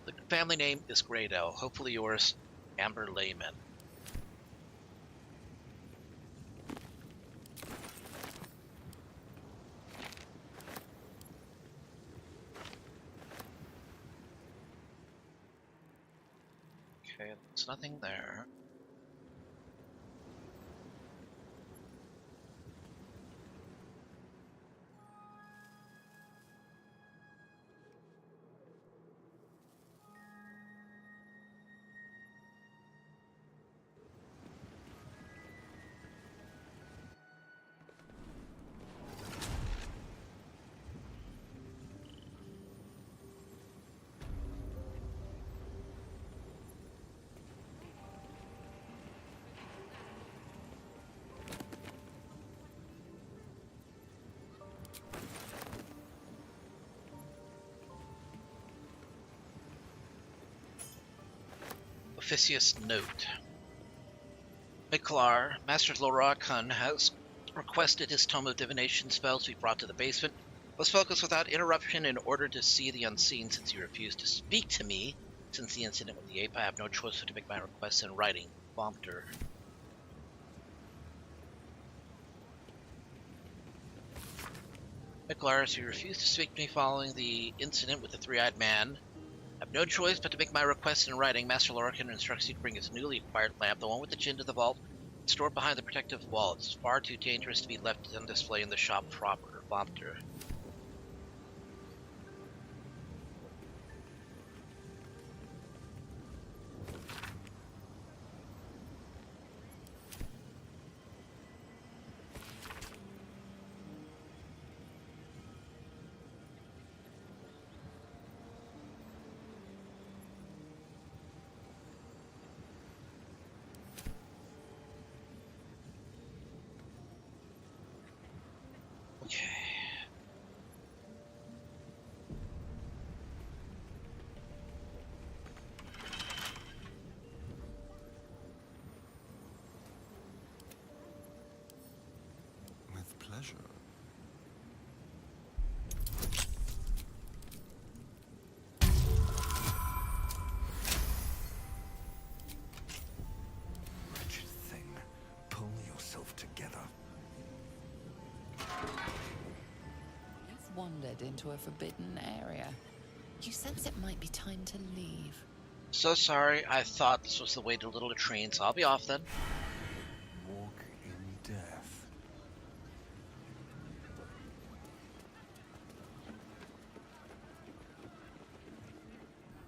The family name is Greydell. Hopefully yours, Amber Layman. Okay, there's nothing there. Officious note. Miklar, Master Lorakun has requested his Tome of Divination spells be brought to the basement. Let's focus without interruption in order to see the unseen since he refused to speak to me. Since the incident with the ape, I have no choice but to make my requests in writing. Baldur. Miklar, as you refused to speak to me following the incident with the three-eyed man, I have no choice but to make my request in writing. Master Lorakun instructs you to bring his newly acquired lamp, the one with the chin to the vault, stored behind the protective wall. It's far too dangerous to be left on display in the shop proper. Baldur. Okay. With pleasure. Wretched thing. Pull yourself together. You've wandered into a forbidden area. You sense it might be time to leave. So sorry, I thought this was the way to Little Latrine, so I'll be off then. Walk in death.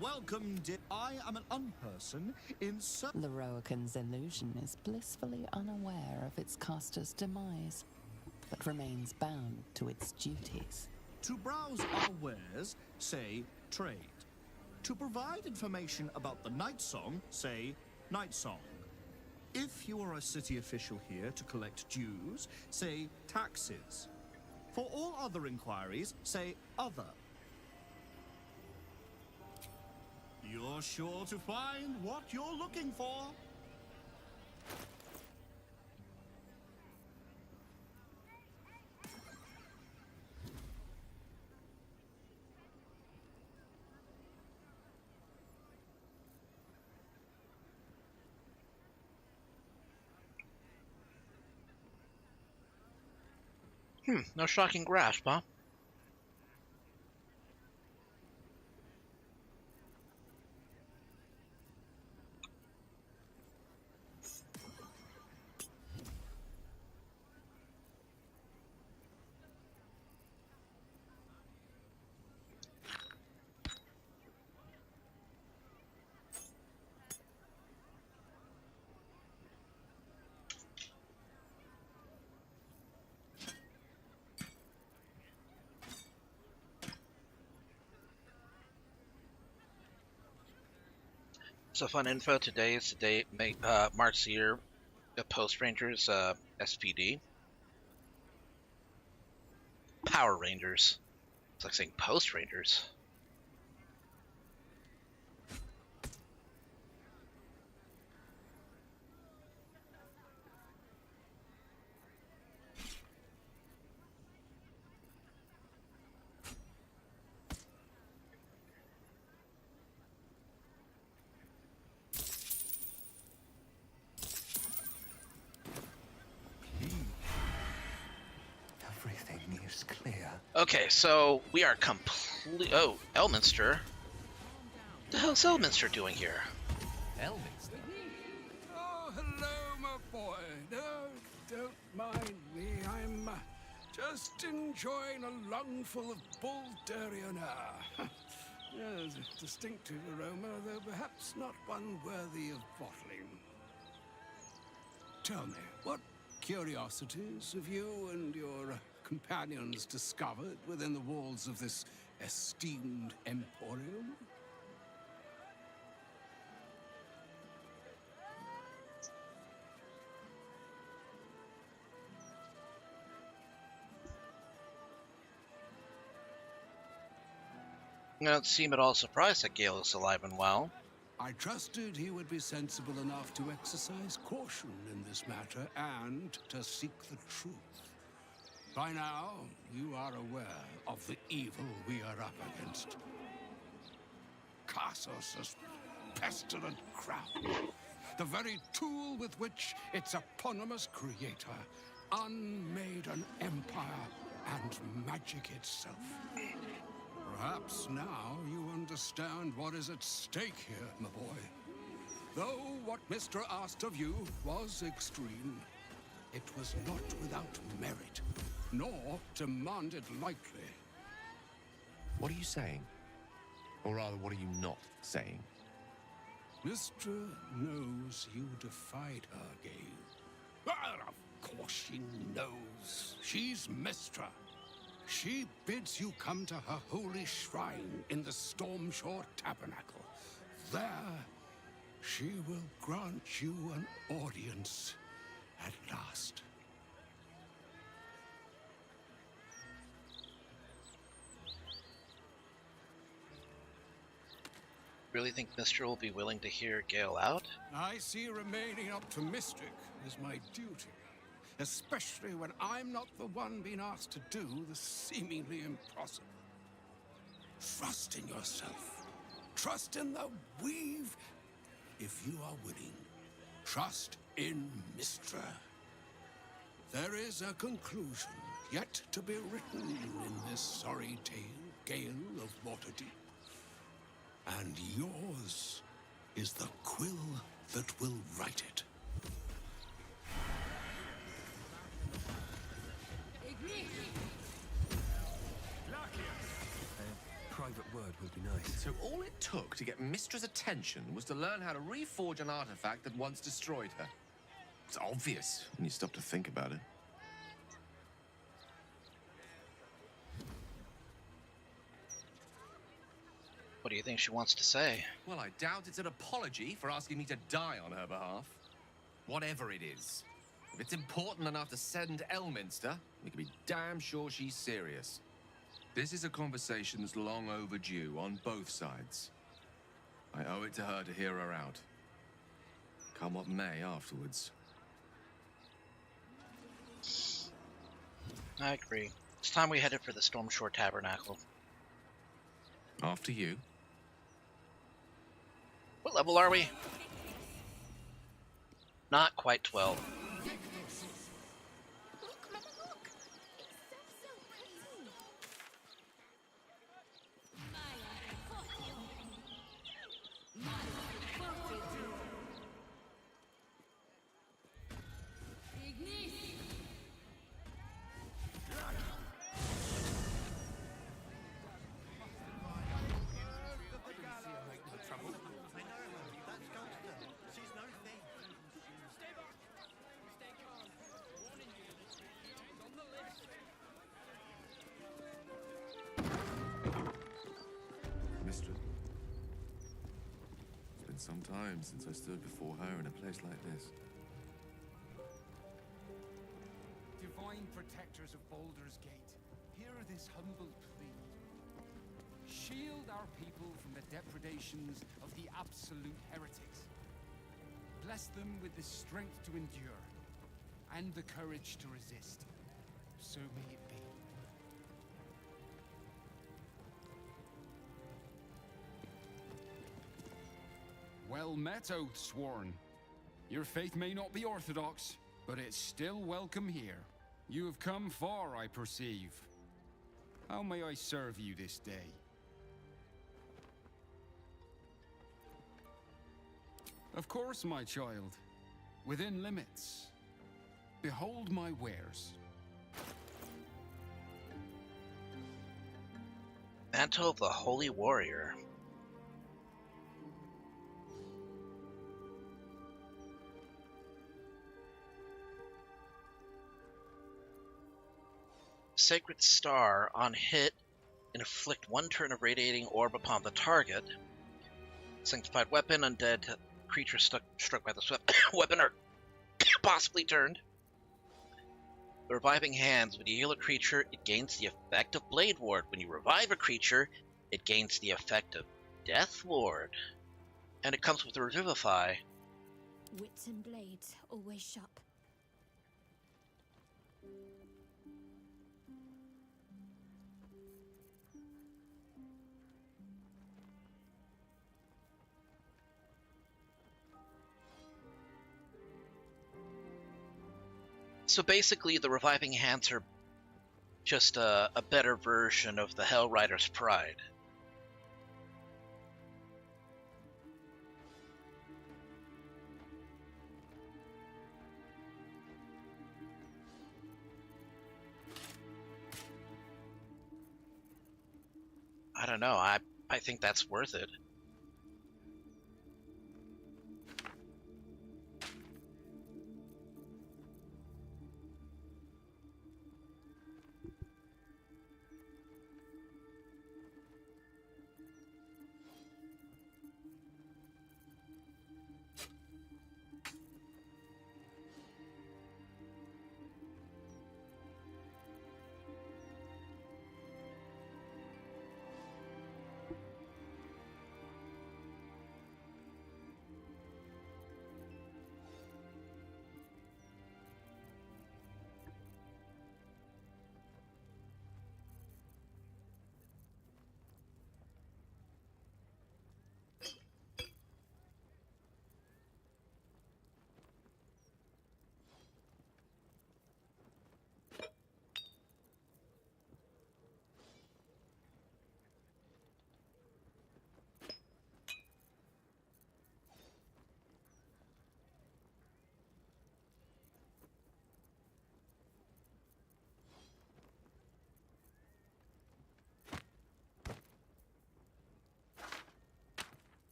Welcome, I am an unperson in Loroakan's illusion is blissfully unaware of its caster's demise, but remains bound to its duties. To browse our wares, say trade. To provide information about the night song, say night song. If you are a city official here to collect dues, say taxes. For all other inquiries, say other. You're sure to find what you're looking for. No shocking grasp, huh? So fun info, today is the day marks the year of Post Rangers SPD. Power Rangers. It's like saying Post Rangers. Everything is clear. Okay, so we are complete. Oh, Elminster. What the hell's Elminster doing here? Elminster? Oh, hello, my boy. No, don't mind me. I'm just enjoying a lungful of Baldurian air. Yes, a distinctive aroma, though perhaps not one worthy of bottling. Tell me, what curiosities have you and your companions discovered within the walls of this esteemed emporium? You don't seem at all surprised that Gale is alive and well. I trusted he would be sensible enough to exercise caution in this matter and to seek the truth. By now, you are aware of the evil we are up against. Cassos' pestilent crown, the very tool with which its eponymous creator unmade an empire and magic itself. Perhaps now you understand what is at stake here, my boy. Though what Mr. asked of you was extreme, it was not without merit, nor demanded lightly. What are you saying? Or rather, what are you not saying? Mystra knows you defied her, Gale. Well, of course she knows. She's Mystra. She bids you come to her holy shrine in the Stormshore Tabernacle. There, she will grant you an audience at last. Really think Mr. will be willing to hear Gale out? I see remaining optimistic is my duty. Especially when I'm not the one being asked to do the seemingly impossible. Trust in yourself. Trust in the weave. If you are willing, trust in Mystra. There is a conclusion yet to be written in this sorry tale, Gale of Waterdeep. And yours is the quill that will write it. A private word would be nice. So all it took to get Mystra's attention was to learn how to reforge an artifact that once destroyed her. It's obvious when you stop to think about it. What do you think she wants to say? Well, I doubt it's an apology for asking me to die on her behalf. Whatever it is. If it's important enough to send Elminster, we can be damn sure she's serious. This is a conversation that's long overdue on both sides. I owe it to her to hear her out. Come what may afterwards. I agree. It's time we headed for the Stormshore Tabernacle. After you. What level are we? Not quite 12. Some time since I stood before her in a place like this. Divine protectors of Baldur's Gate, hear this humble plea. Shield our people from the depredations of the absolute heretics. Bless them with the strength to endure, and the courage to resist. So may it be. Well met, Oathsworn. Your faith may not be orthodox, but it's still welcome here. You have come far, I perceive. How may I serve you this day? Of course, my child. Within limits. Behold my wares. Mantle of the Holy Warrior. Sacred Star. On hit, inflict 1 turn of radiating orb upon the target. Sanctified weapon, undead creature struck by the weapon are possibly turned. The reviving hands. When you heal a creature, it gains the effect of Blade Ward. When you revive a creature, it gains the effect of Death Ward. And it comes with Revivify. Wits and blades, always sharp. So basically, the Reviving Hands are just a better version of the Hell Rider's Pride. I don't know. I think that's worth it.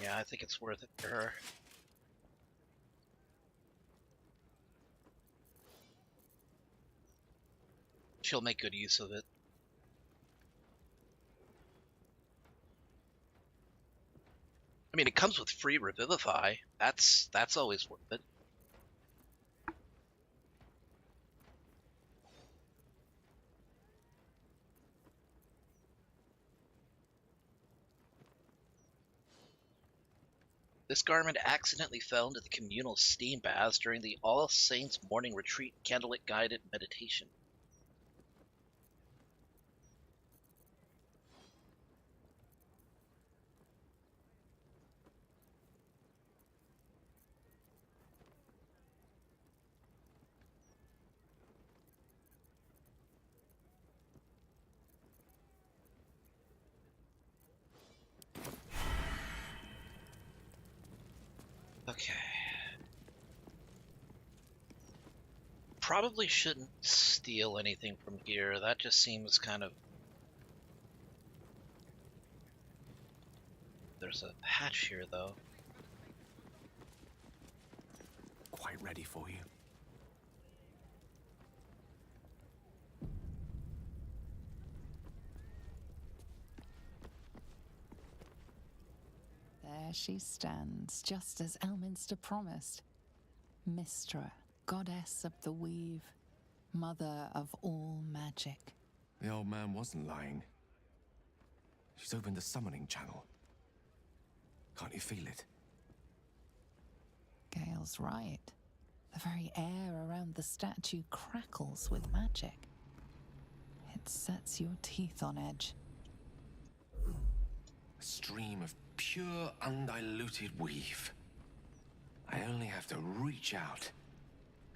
Yeah, I think it's worth it for her. She'll make good use of it. I mean, it comes with free Revivify. That's always worth it. This garment accidentally fell into the communal steam baths during the All Saints morning retreat candlelit guided meditation. Okay. Probably shouldn't steal anything from here. That just seems kind of... There's a hatch here, though. Quite ready for you. There she stands, just as Elminster promised. Mystra, goddess of the weave, mother of all magic. The old man wasn't lying. She's opened the summoning channel. Can't you feel it? Gale's right. The very air around the statue crackles with magic. It sets your teeth on edge. A stream of pure, undiluted weave. I only have to reach out,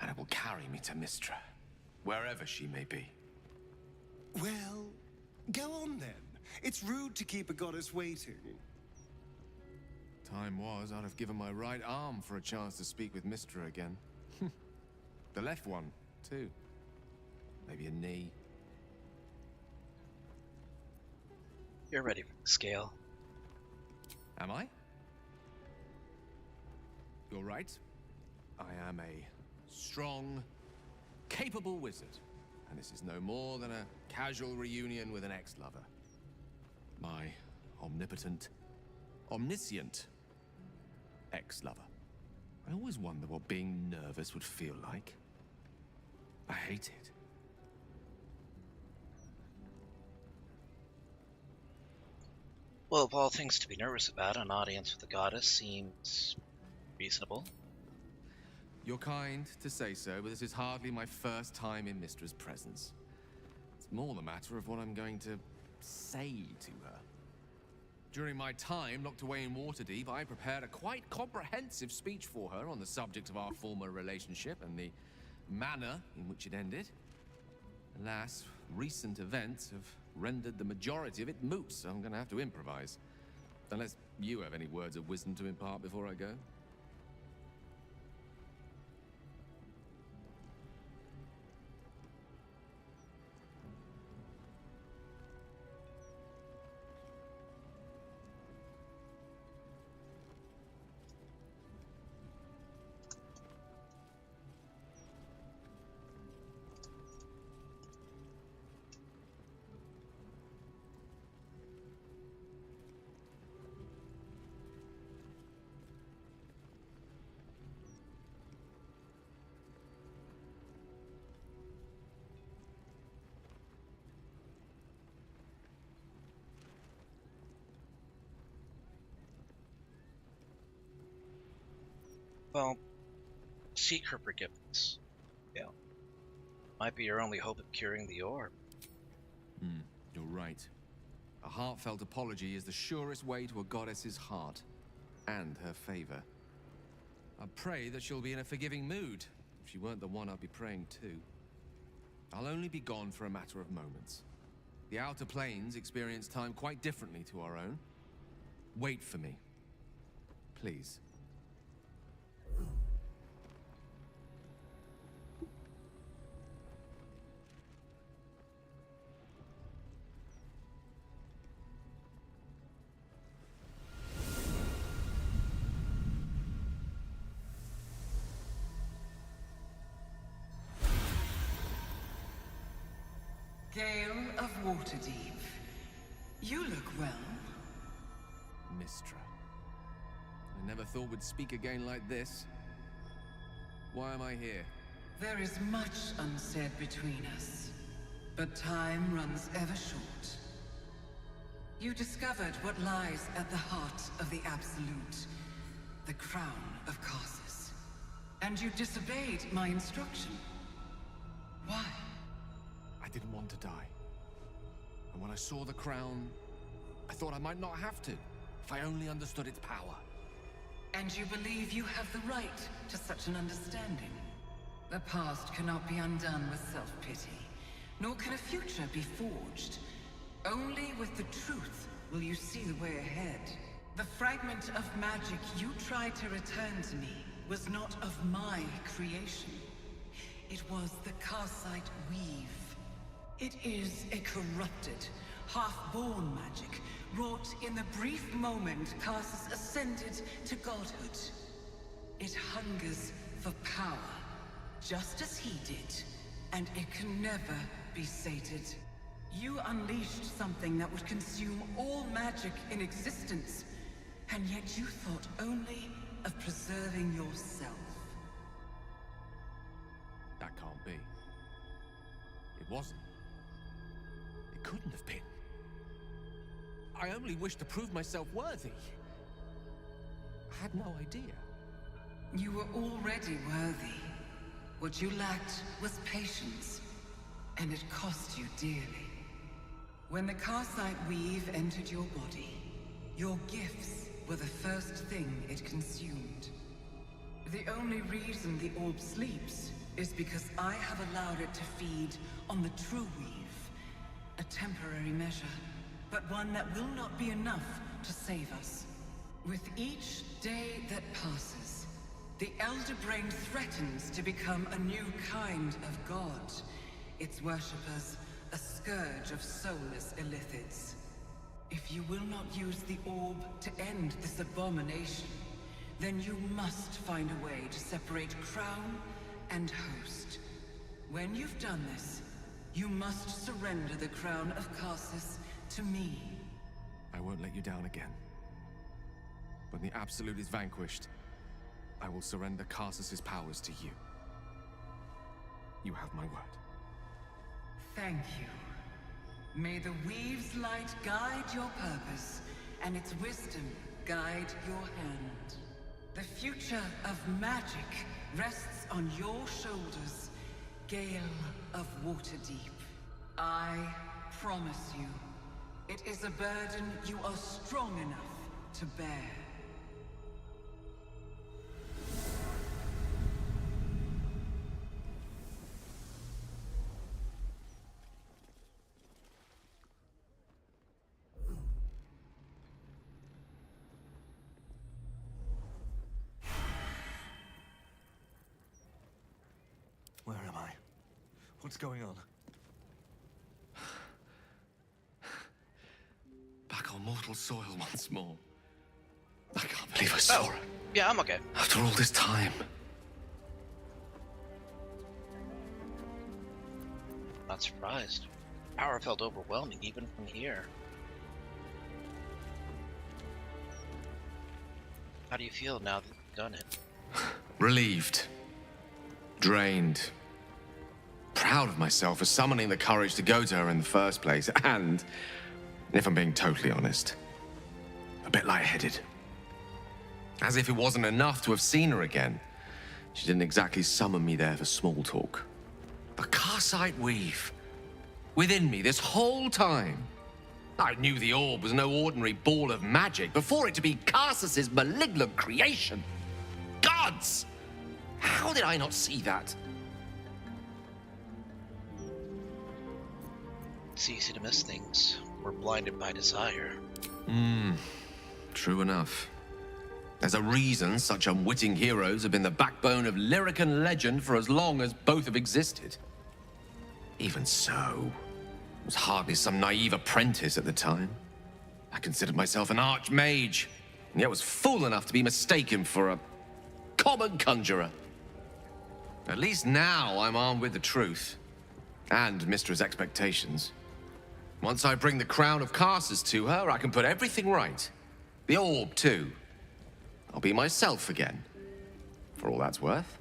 and it will carry me to Mystra, wherever she may be. Well, go on then. It's rude to keep a goddess waiting. Time was, I'd have given my right arm for a chance to speak with Mystra again. The left one, too. Maybe a knee. You're ready for the scale. Am I? You're right. I am a strong, capable wizard. And this is no more than a casual reunion with an ex-lover. My omnipotent, omniscient ex-lover. I always wonder what being nervous would feel like. I hate it. Well, of all things to be nervous about, an audience with the goddess seems reasonable. You're kind to say so, but this is hardly my first time in Mystra's presence. It's more the matter of what I'm going to say to her. During my time locked away in Waterdeep, I prepared a quite comprehensive speech for her on the subject of our former relationship and the manner in which it ended. Alas, recent events have rendered the majority of it moot, so I'm going to have to improvise. Unless you have any words of wisdom to impart before I go. Well, seek her forgiveness. Yeah. Might be your only hope of curing the orb. You're right. A heartfelt apology is the surest way to a goddess's heart and her favor. I pray that she'll be in a forgiving mood. If she weren't the one, I'd be praying too. I'll only be gone for a matter of moments. The Outer Planes experience time quite differently to our own. Wait for me. Please. Gale of Waterdeep. You look well. Mystra. I never thought we'd speak again like this. Why am I here? There is much unsaid between us, but time runs ever short. You discovered what lies at the heart of the Absolute, the crown of Karsus. And you disobeyed my instruction. Why? I didn't want to die. And when I saw the crown, I thought I might not have to, if I only understood its power. And you believe you have the right to such an understanding? The past cannot be undone with self-pity, nor can a future be forged. Only with the truth will you see the way ahead. The fragment of magic you tried to return to me was not of my creation. It was the Karsite Weave. It is a corrupted, half-born magic, wrought in the brief moment Karsus ascended to godhood. It hungers for power, just as he did, and it can never be sated. You unleashed something that would consume all magic in existence, and yet you thought only of preserving yourself. That can't be. It wasn't. It couldn't have been. I only wished to prove myself worthy. I had no idea. You were already worthy. What you lacked was patience, and it cost you dearly. When the Karsite Weave entered your body, your gifts were the first thing it consumed. The only reason the orb sleeps is because I have allowed it to feed on the true weave. A temporary measure, but one that will not be enough to save us. With each day that passes, the Elder Brain threatens to become a new kind of god. Its worshippers, a scourge of soulless illithids. If you will not use the orb to end this abomination, then you must find a way to separate crown and host. When you've done this, you must surrender the crown of Karsus to me. I won't let you down again. When the Absolute is vanquished, I will surrender Karsus's powers to you. You have my word. Thank you. May the Weave's light guide your purpose, and its wisdom guide your hand. The future of magic rests on your shoulders, Gale of Waterdeep. I promise you, it is a burden you are strong enough to bear. Where am I? What's going on? Back on mortal soil once more. I can't believe I saw it. Yeah, I'm okay. After all this time. Not surprised. Power felt overwhelming even from here. How do you feel now that you've done it? Relieved. Drained. Proud of myself for summoning the courage to go to her in the first place, and, if I'm being totally honest, a bit lightheaded. As if it wasn't enough to have seen her again. She didn't exactly summon me there for small talk. The Karsite Weave. Within me this whole time. I knew the orb was no ordinary ball of magic before it to be Karsus's malignant creation. Gods! How did I not see that? It's easy to miss things. We're blinded by desire. True enough. There's a reason such unwitting heroes have been the backbone of lyric and legend for as long as both have existed. Even so, I was hardly some naive apprentice at the time. I considered myself an archmage, and yet was fool enough to be mistaken for a common conjurer. At least now I'm armed with the truth, and Mistra's expectations. Once I bring the crown of Karsus to her, I can put everything right. The orb, too. I'll be myself again, for all that's worth.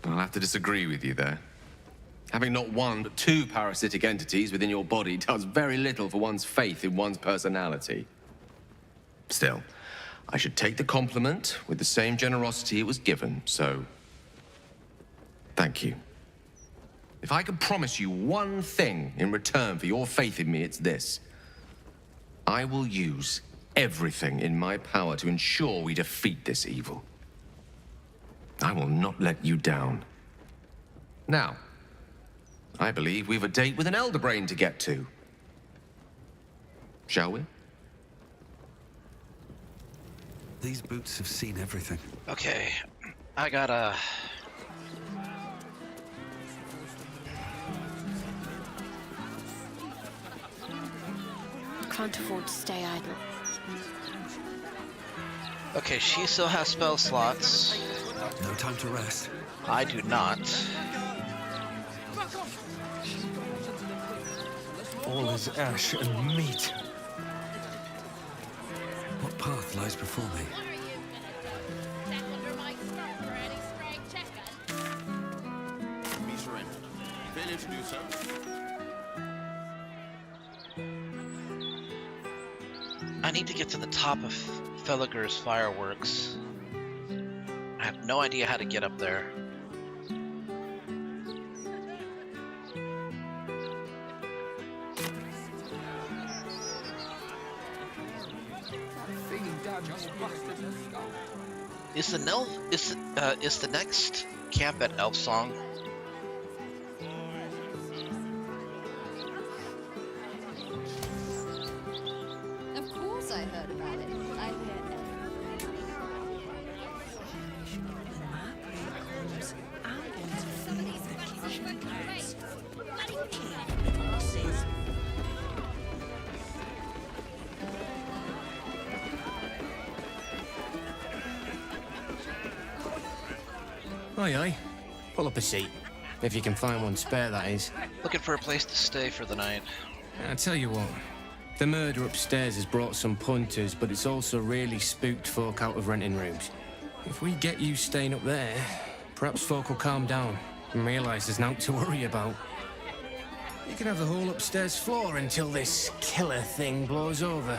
I'll have to disagree with you there. Having not one, but two parasitic entities within your body does very little for one's faith in one's personality. Still, I should take the compliment with the same generosity it was given, so... thank you. If I could promise you one thing in return for your faith in me, it's this. I will use everything in my power to ensure we defeat this evil. I will not let you down. Now, I believe we've a date with an Elder Brain to get to. Shall we? These boots have seen everything. Okay, I gotta... can't afford to stay idle. Okay, she still has spell slots. No time to rest. I do not. All is ash and meat. What path lies before me? Failure to do so. I need to get to the top of Felagur's fireworks. I have no idea how to get up there. Is the next camp at Elf Song? Of course I heard about it. I heard Aye, aye. Pull up a seat. If you can find one spare, that is. Looking for a place to stay for the night. I'll tell you what. The murder upstairs has brought some punters, but it's also really spooked folk out of renting rooms. If we get you staying up there, perhaps folk will calm down and realise there's naught to worry about. You can have the whole upstairs floor until this killer thing blows over.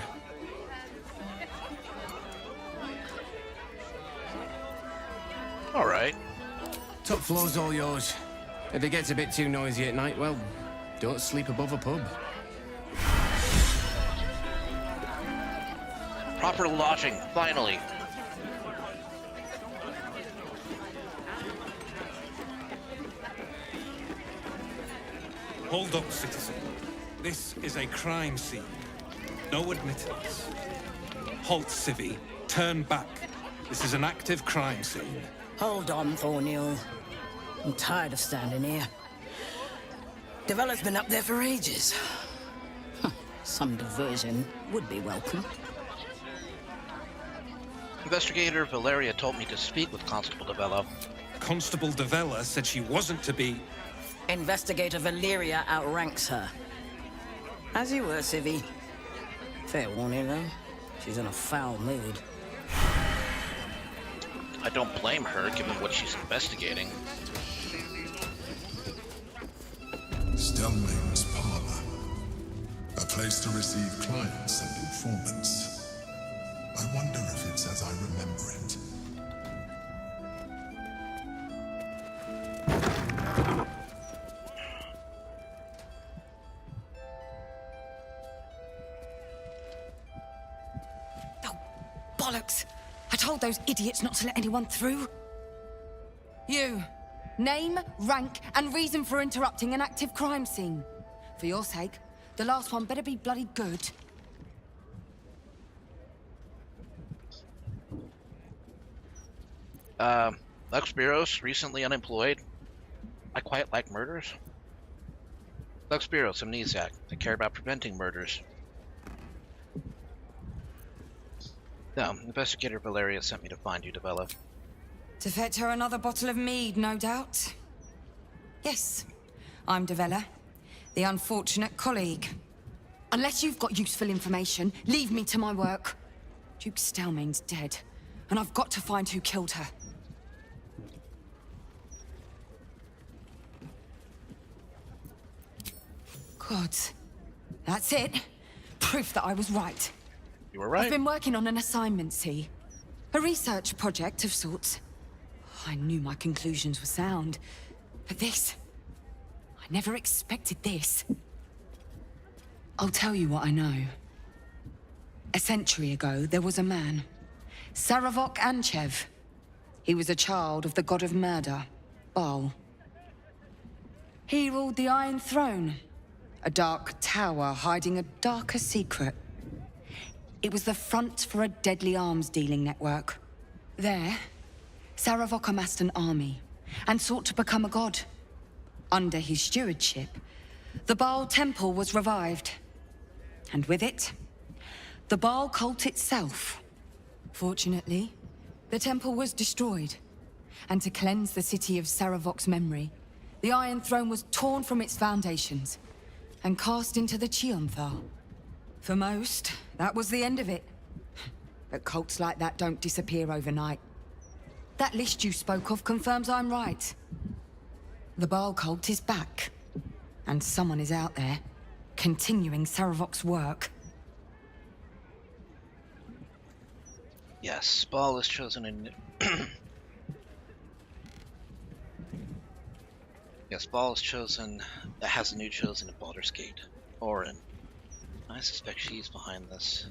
All right. Top floor's all yours. If it gets a bit too noisy at night, well, don't sleep above a pub. Proper lodging, finally. Hold up, citizen. This is a crime scene. No admittance. Halt, civvy. Turn back. This is an active crime scene. Hold on, Thornhill. I'm tired of standing here. Devella's been up there for ages. Some diversion would be welcome. Investigator Valeria told me to speak with Constable Devella. Constable Devella said she wasn't to be... Investigator Valeria outranks her. As you were, Civvy. Fair warning, though. She's in a foul mood. I don't blame her, given what she's investigating. Stelmane's parlor. A place to receive clients and informants. I wonder if it's as I remember it. Oh, bollocks! I told those idiots not to let anyone through. You. Name, rank, and reason for interrupting an active crime scene. For your sake, the last one better be bloody good. Lux Spiros, recently unemployed. I quite like murders. Lux Spiros, amnesiac. I care about preventing murders. No, Investigator Valeria sent me to find you, Devella. To fetch her another bottle of mead, no doubt. Yes, I'm Devella, the unfortunate colleague. Unless you've got useful information, leave me to my work. Duke Stelmane's dead, and I've got to find who killed her. Gods. That's it. Proof that I was right. You were right. I've been working on an assignment, see? A research project of sorts. I knew my conclusions were sound. But this... I never expected this. I'll tell you what I know. A century ago, there was a man. Saravok Anchev. He was a child of the god of murder, Baal. He ruled the Iron Throne. A dark tower hiding a darker secret. It was the front for a deadly arms-dealing network. There, Saravok amassed an army and sought to become a god. Under his stewardship, the Baal Temple was revived. And with it, The Baal cult itself. Fortunately, the temple was destroyed. And to cleanse the city of Saravok's memory, the Iron Throne was torn from its foundations and cast into the Chionthar. For most, that was the end of it. But cults like that don't disappear overnight. That list you spoke of confirms I'm right. The Baal cult is back. And someone is out there, continuing Saravok's work. Yes, Baal is chosen in... Yes, Baal is chosen... has a new chosen in Baldur's Gate. Orin. I suspect she's behind this.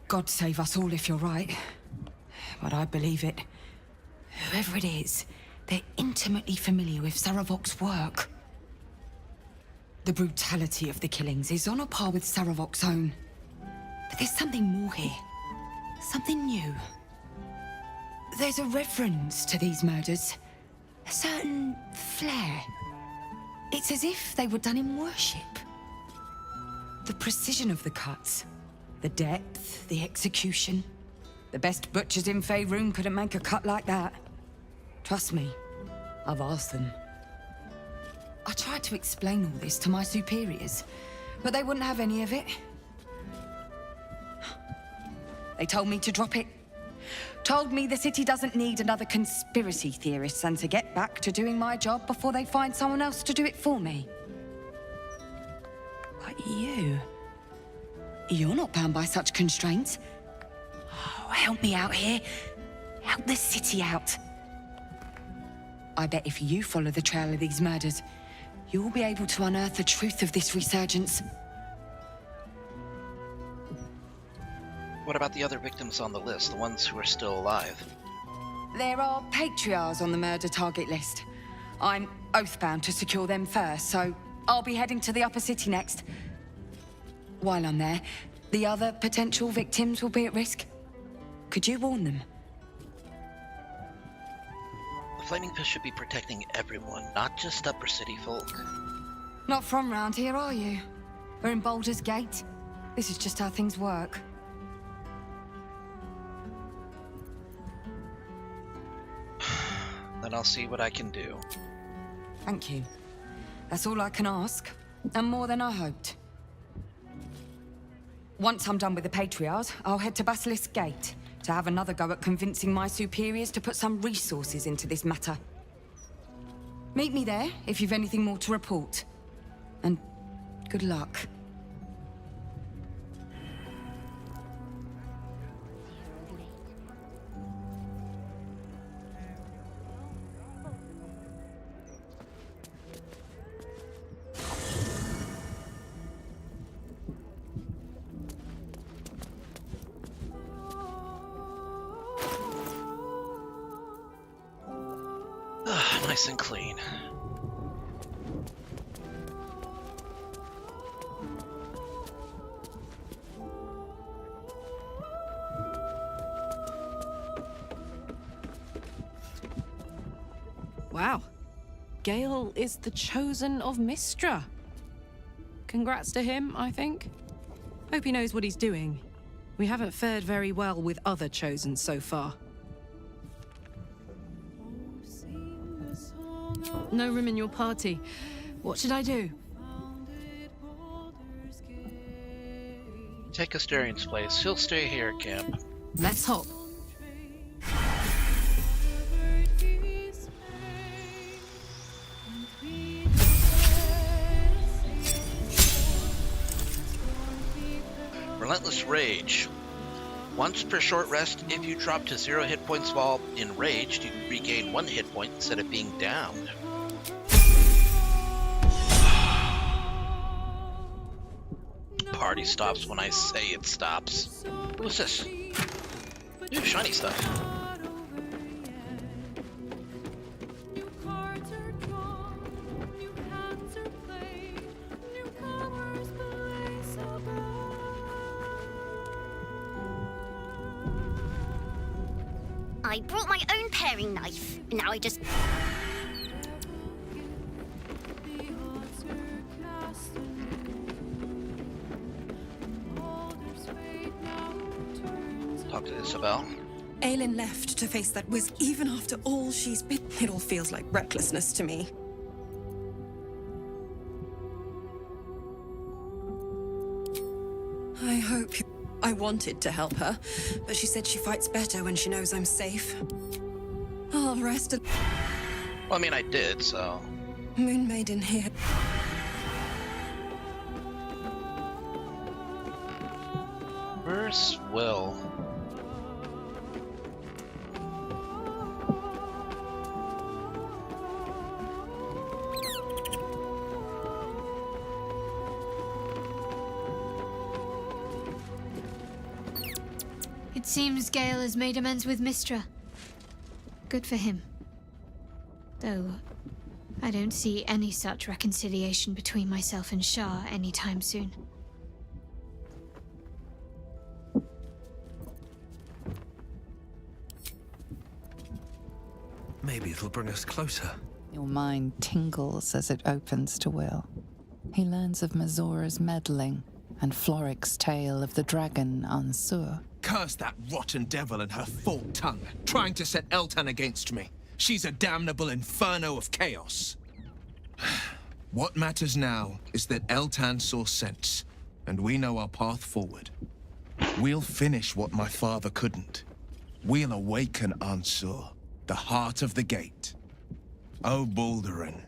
God save us all if you're right. But I believe it. Whoever it is, they're intimately familiar with Saravok's work. The brutality of the killings is on a par with Saravok's own. But there's something more here. Something new. There's a reverence to these murders. A certain flair. It's as if they were done in worship. The precision of the cuts. The depth, the execution. The best butchers in Faerun couldn't make a cut like that. Trust me, I've asked them. I tried to explain all this to my superiors, but they wouldn't have any of it. They told me to drop it. Told me the city doesn't need another conspiracy theorist and to get back to doing my job before they find someone else to do it for me. But you're not bound by such constraints. Oh, help me out here. Help the city out. I bet if you follow the trail of these murders, you'll be able to unearth the truth of this resurgence. What about the other victims on the list, the ones who are still alive? There are patriarchs on the murder target list. I'm oath-bound to secure them first, so I'll be heading to the upper city next. While I'm there, the other potential victims will be at risk. Could you warn them? The Flaming Fist should be protecting everyone, not just upper city folk. Not from round here, are you? We're in Baldur's Gate. This is just how things work. Then I'll see what I can do. Thank you. That's all I can ask, and more than I hoped. Once I'm done with the Patriarchs, I'll head to Basilisk Gate to have another go at convincing my superiors to put some resources into this matter. Meet me there if you've anything more to report. And good luck. Nice and clean. Wow. Gale is the chosen of Mystra. Congrats to him, I think. Hope he knows what he's doing. We haven't fared very well with other chosen so far. No room in your party. What should I do? Take Asterian's place. He'll stay here at camp. Let's hope. Relentless Rage. Once per short rest, if you drop to 0 hit points while enraged, you regain 1 hit point instead of being down. Party stops when I say it stops. What's this? New shiny stuff. I brought my own paring knife, and now I just... talk to Isabel. Aelin left to face that whiz even after all she's been. It all feels like recklessness to me. I hope. I wanted to help her, but she said she fights better when she knows I'm safe. I'll rest a... Well, I mean, I did, so... Moon Maiden here. Where's Will? It seems Gale has made amends with Mystra. Good for him. Though, I don't see any such reconciliation between myself and Shah anytime soon. Maybe it'll bring us closer. Your mind tingles as it opens to Will. He learns of Mazora's meddling and Floric's tale of the dragon Ansur. Curse that rotten devil and her forked tongue, trying to set Eltan against me. She's a damnable inferno of chaos. What matters now is that Eltan saw sense, and we know our path forward. We'll finish what my father couldn't. We'll awaken Ansur, the heart of the gate. O Baldurin,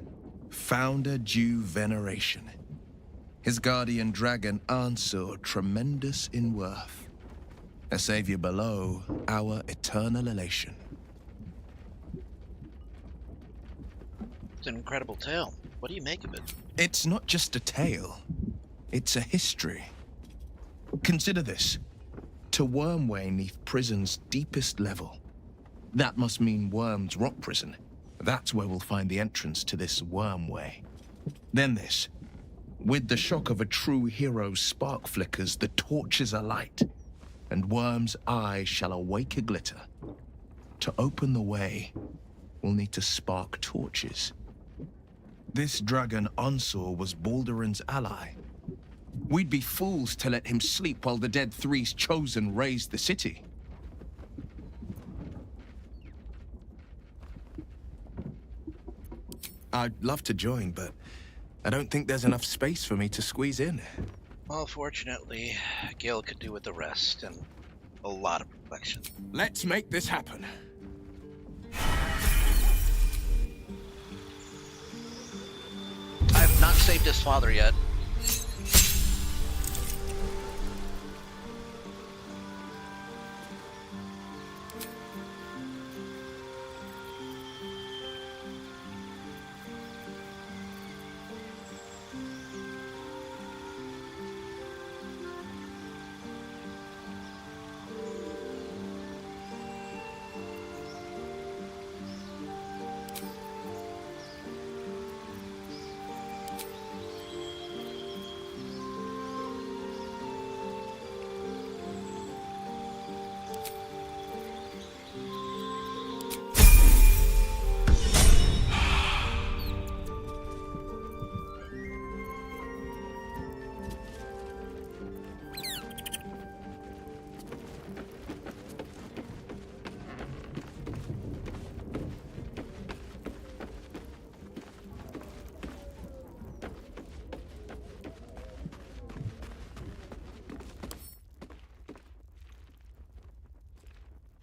founder due veneration. His guardian dragon Ansur tremendous in worth. A savior below, our eternal elation. It's an incredible tale. What do you make of it? It's not just a tale. It's a history. Consider this. To Wormway 'neath prison's deepest level. That must mean Worm's rock prison. That's where we'll find the entrance to this Wormway. Then this. With the shock of a true hero's spark flickers, the torches alight, and Worm's eyes shall awake a glitter. To open the way, we'll need to spark torches. This dragon Ansur was Baldurin's ally. We'd be fools to let him sleep while the Dead Three's chosen raised the city. I'd love to join, but I don't think there's enough space for me to squeeze in. Well, fortunately, Gale could do with the rest and a lot of reflection. Let's make this happen. I have not saved his father yet.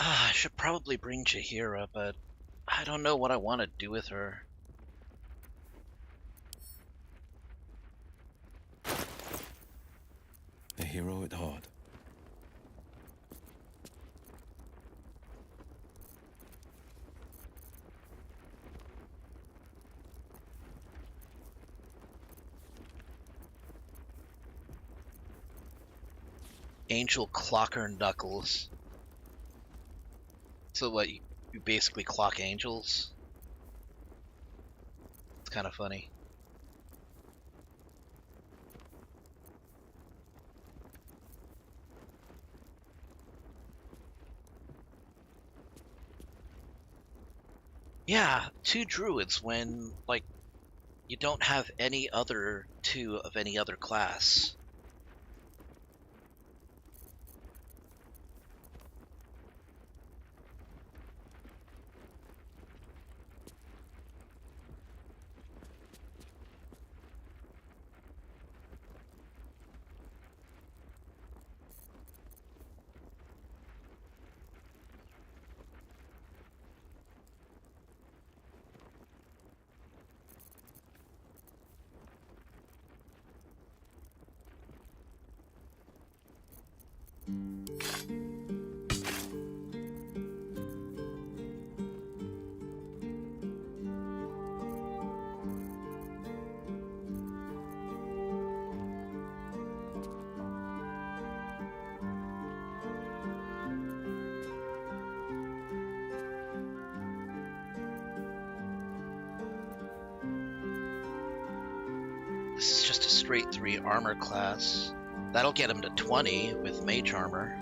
I should probably bring Jaheira, but I don't know what I want to do with her. A hero at heart. Angel Clocker Knuckles. So what, you basically clock angels? It's kind of funny. Yeah, 2 druids when, like, you don't have any other 2 of any other class. This is just a straight 3 armor class. That'll get him to 20 with mage armor.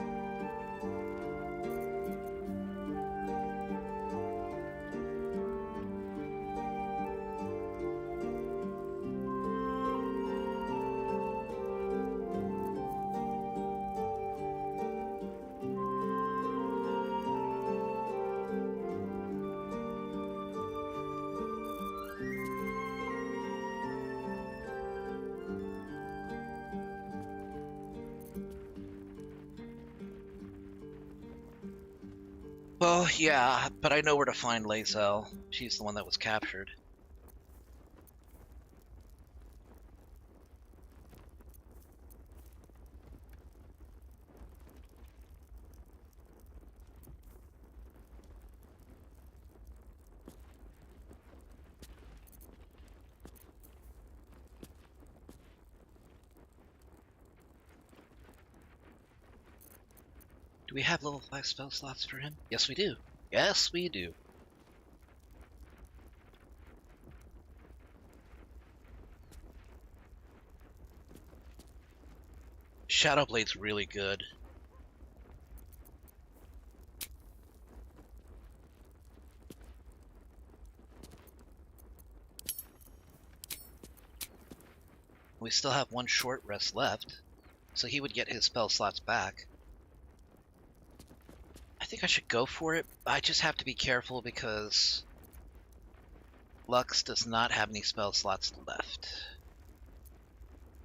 Well, yeah, but I know where to find Lae'zel. She's the one that was captured. Do we have level 5 spell slots for him? Yes, we do. Yes, we do. Shadowblade's really good. We still have 1 short rest left, so he would get his spell slots back. I think I should go for it. I just have to be careful because Lux does not have any spell slots left.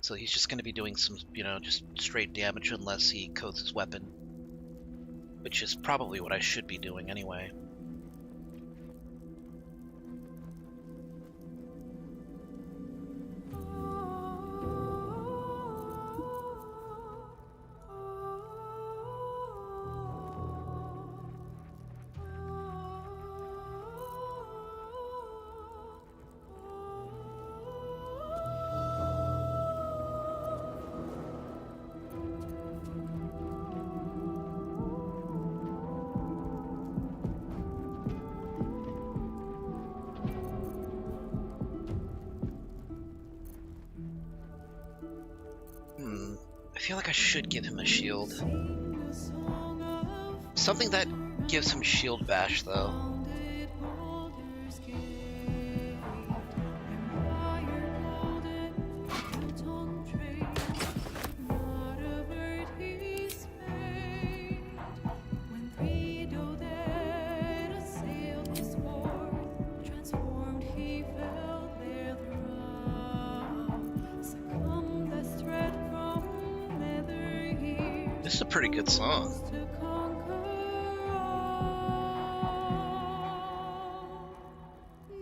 So he's just going to be doing some, just straight damage unless he coats his weapon. Which is probably what I should be doing anyway. I feel like I should give him a shield. Something that gives him shield bash, though. This is a pretty good song.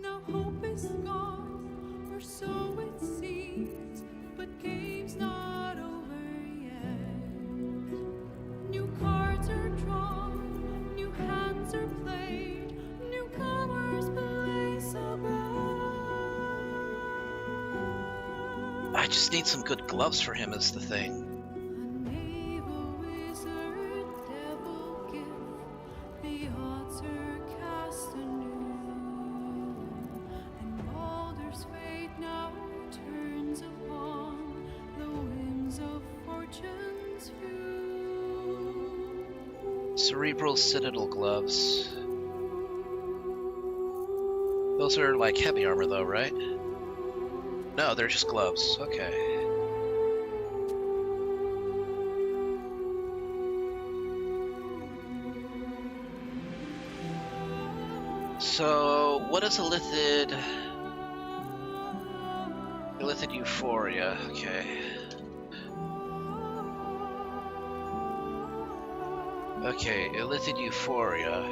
Now hope is gone, or so it seems, but game's not over yet. New cards are drawn, new hands are played, newcomers place above. I just need some good gloves for him is the thing. Cerebral Citadel gloves. Those are like heavy armor though, right? No, they're just gloves. Okay. So, what is Illithid? Illithid Euphoria, okay. Okay, Illithid Euphoria.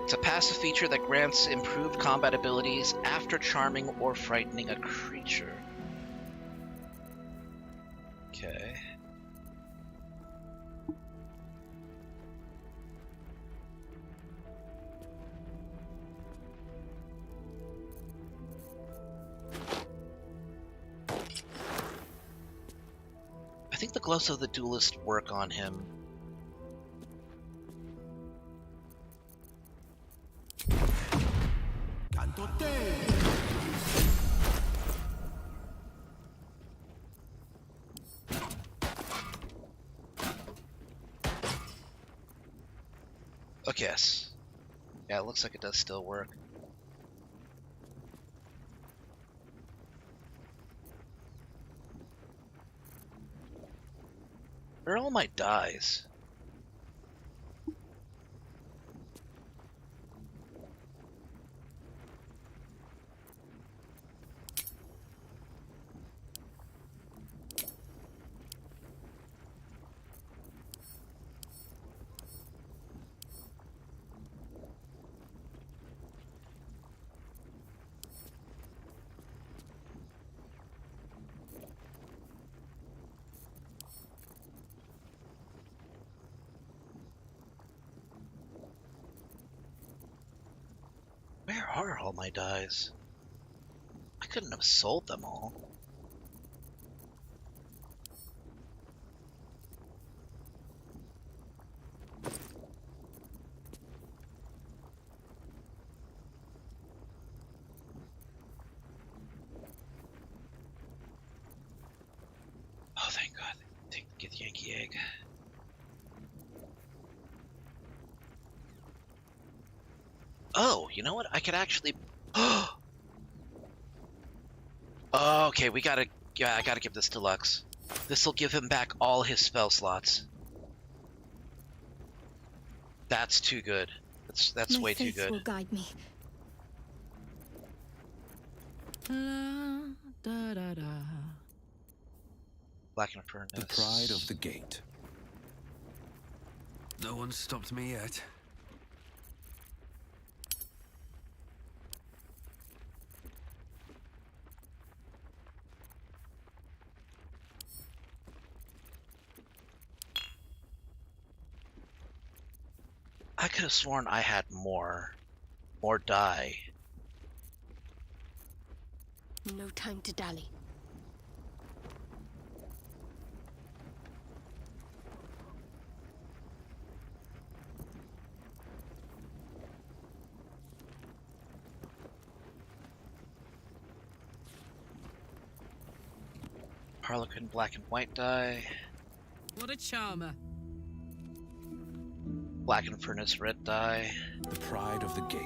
It's a passive feature that grants improved combat abilities after charming or frightening a creature. Okay. I think the gloves of the duelist work on him. Okay, yes. Yeah, it looks like it does still work. Where are all my dyes? Where are all my dyes? I couldn't have sold them all. Oh, thank God. Get the Yankee egg. Oh, you know what? I could actually... Oh, okay, we gotta... Yeah, I gotta give this to Lux. This'll give him back all his spell slots. That's too good. That's way too good. My faith will guide me. Da, da, da. Blackened Furnace. The pride of the gate. No one's stopped me yet. I could have sworn I had more dye. No time to dally. Harlequin black and white dye. What a charmer. Blackened Furnace red dye. The pride of the gate.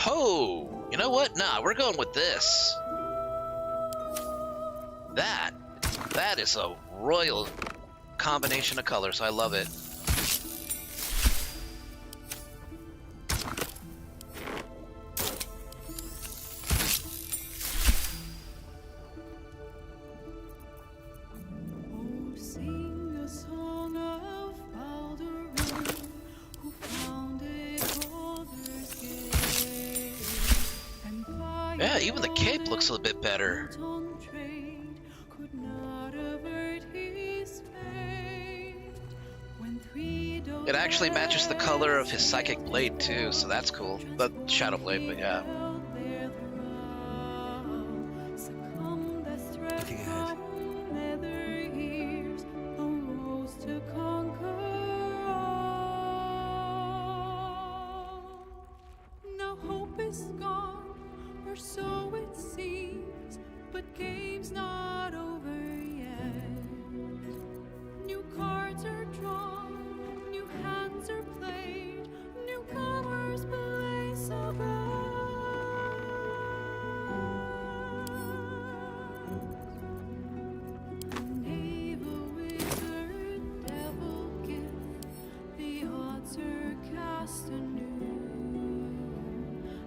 Oh, you know what? Nah, we're going with this. That is a royal combination of colors. I love it. Oh, sing a song of Baldur, who founded Baldur's Gate. Yeah, even the cape looks a little bit better. It actually matches the color of his psychic blade too, so that's cool. The shadow blade, but yeah. Looking ahead. Now hope is gone, or so it seems, but game's not over yet. New cards are drawn, new hands are played, newcomers blaze above. Knave, a wizard, devil gift, the odds are cast anew,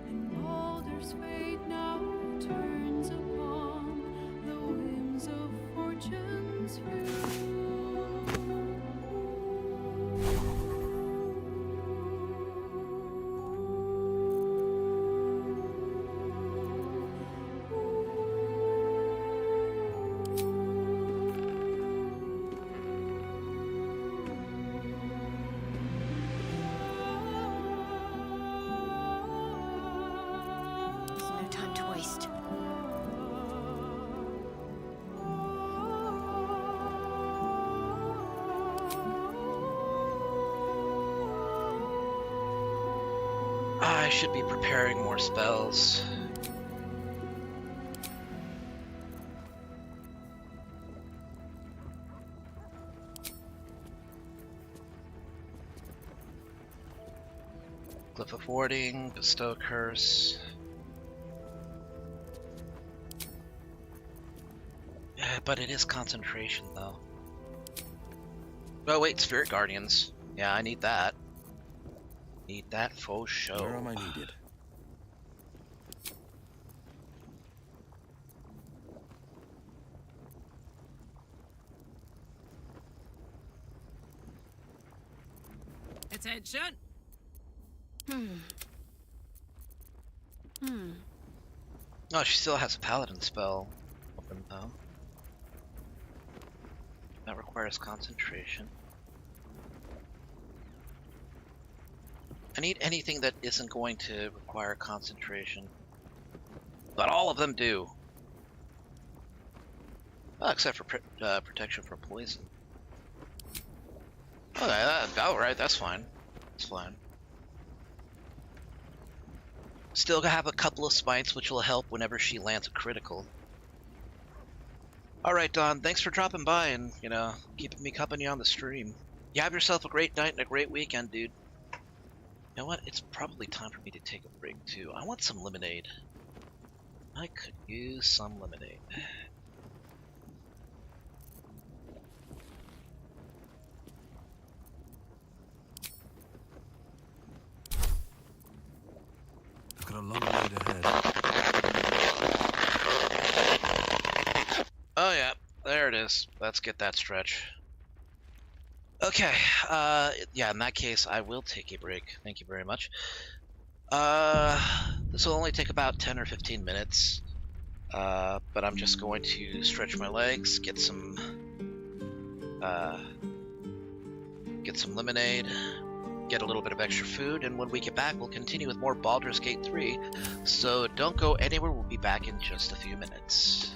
and Baldur's fate now turns upon the whims of fortune's view. There's no time to waste. I should be preparing more spells. Glyph of Warding, Bestow Curse. Yeah, but it is concentration, though. Oh, wait, Spirit Guardians. Yeah, I need that. Need that for show. Where am I needed? Attention! Oh, she still has a Paladin spell open, though. That requires concentration. I need anything that isn't going to require concentration. But all of them do. Oh, except for protection from poison. Okay, alright, that's fine. That's fine. Still have a couple of smites, which will help whenever she lands a critical. Alright, Don, thanks for dropping by and, you know, keeping me company on the stream. You have yourself a great night and a great weekend, dude. You know what? It's probably time for me to take a break, too. I want some lemonade. I could use some lemonade. I've got a long road ahead. Oh yeah, there it is. Let's get that stretch. Okay, yeah, in that case, I will take a break. Thank you very much. This will only take about 10 or 15 minutes. But I'm just going to stretch my legs, get some lemonade, get a little bit of extra food, and when we get back, we'll continue with more Baldur's Gate 3. So don't go anywhere, we'll be back in just a few minutes.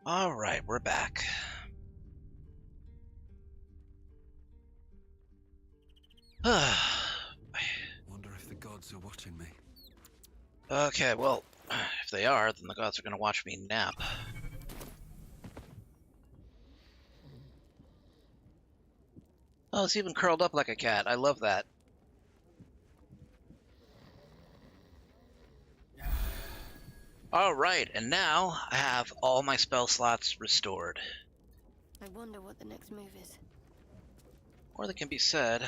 Alright, we're back. Wonder if the gods are watching me. Okay, well, if they are, then the gods are gonna watch me nap. Oh, it's even curled up like a cat. I love that. Alright, and now I have all my spell slots restored. I wonder what the next move is. More that can be said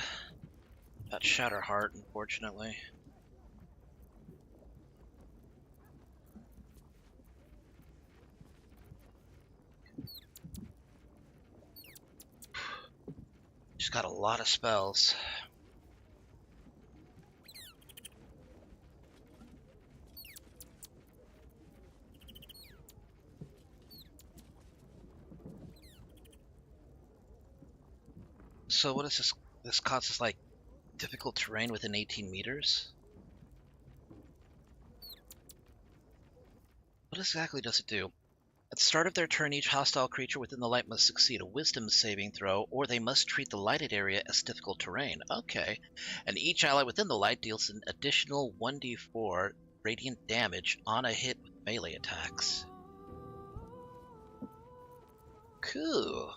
about Shatterheart, unfortunately. She's got a lot of spells. So what is this? This causes like difficult terrain within 18 meters? What exactly does it do? At the start of their turn, each hostile creature within the light must succeed a wisdom saving throw, or they must treat the lighted area as difficult terrain. Okay. And each ally within the light deals an additional 1d4 radiant damage on a hit with melee attacks. Cool.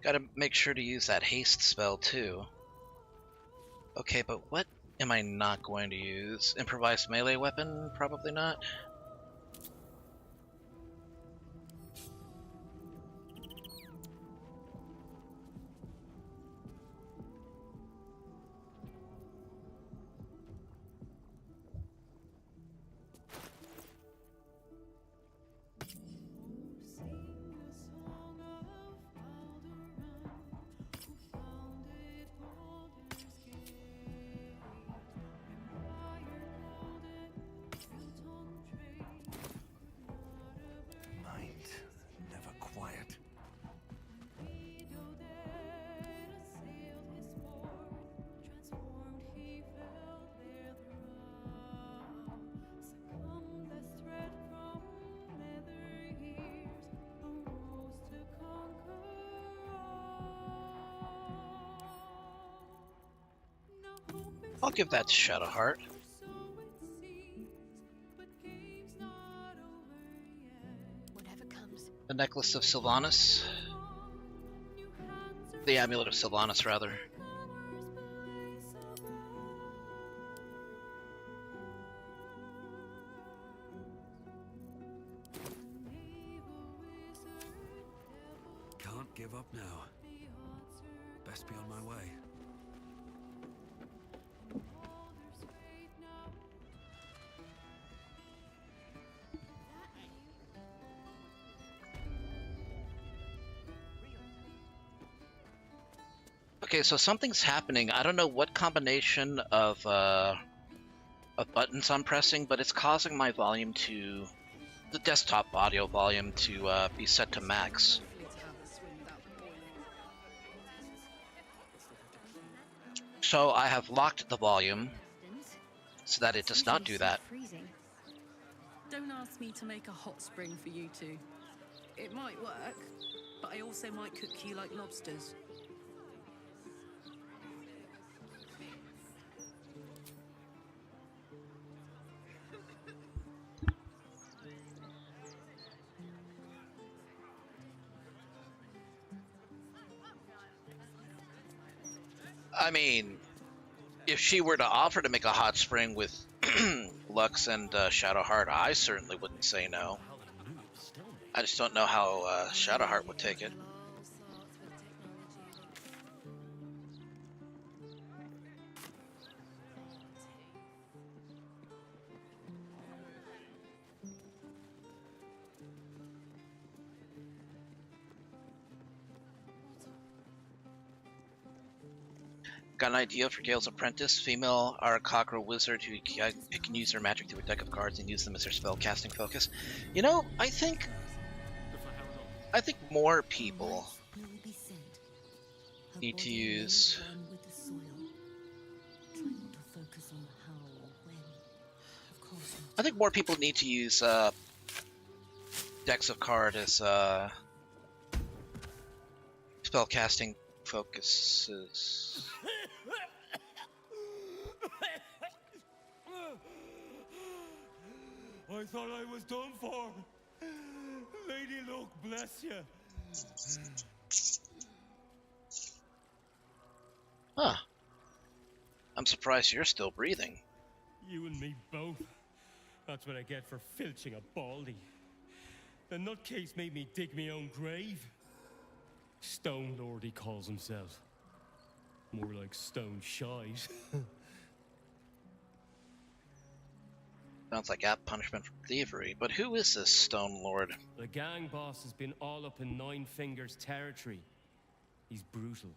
Gotta make sure to use that haste spell too. Okay, but what am I not going to use? Improvised melee weapon? Probably not. I'll give that to Shadowheart. Whatever comes. The Necklace of Sylvanas. The Amulet of Sylvanas, rather. Can't give up now. Best be on my way. Okay, so something's happening. I don't know what combination of buttons I'm pressing, but it's causing my volume to, the desktop audio volume to be set to max. So I have locked the volume so that it does not do that. Don't ask me to make a hot spring for you two. It might work, but I also might cook you like lobsters. I mean, if she were to offer to make a hot spring with Lux and Shadowheart, I certainly wouldn't say no. I just don't know how Shadowheart would take it. Got an idea for Gale's apprentice, female Arakakra wizard who can use their magic through a deck of cards and use them as their spell casting focus. You know, I think more people need to use. I think more people need to use decks of card is spellcasting focuses. I thought I was done for. Lady Luck, bless you. Huh. I'm surprised you're still breathing. You and me both. That's what I get for filching a baldy. The nutcase made me dig my own grave. Stone Lord, he calls himself. More like stone shite. Sounds like apt punishment for thievery, but who is this Stone Lord? The gang boss has been all up in Nine Fingers territory. He's brutal.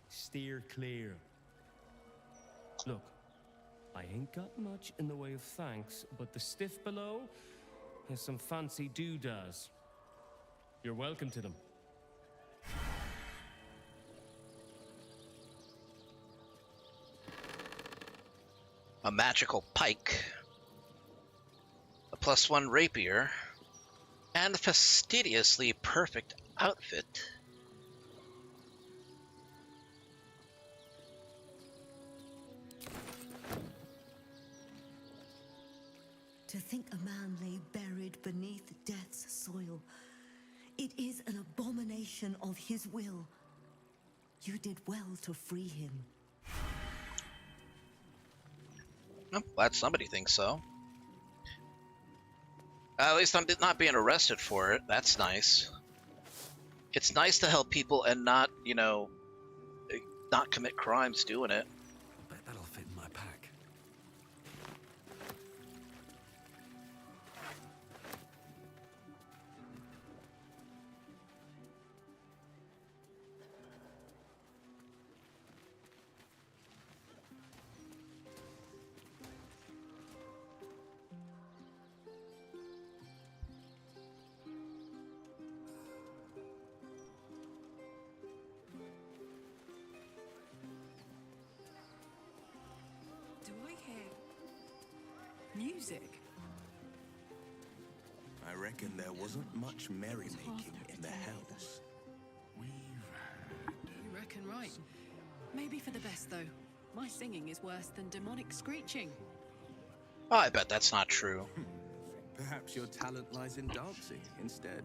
Steer clear. Look, I ain't got much in the way of thanks, but the stiff below has some fancy doodads. You're welcome to them. A magical pike, a +1 rapier, and a fastidiously perfect outfit. To think a man lay buried beneath death's soil. It is an abomination of his will. You did well to free him. I'm glad somebody thinks so. At least I'm not being arrested for it. That's nice. It's nice to help people and not, you know, not commit crimes doing it. I bet that'll fit in my pack. Do I hear music? I reckon there wasn't much merrymaking in the hells. You reckon right. Maybe for the best, though. My singing is worse than demonic screeching. Oh, I bet that's not true. Perhaps your talent lies in dancing instead.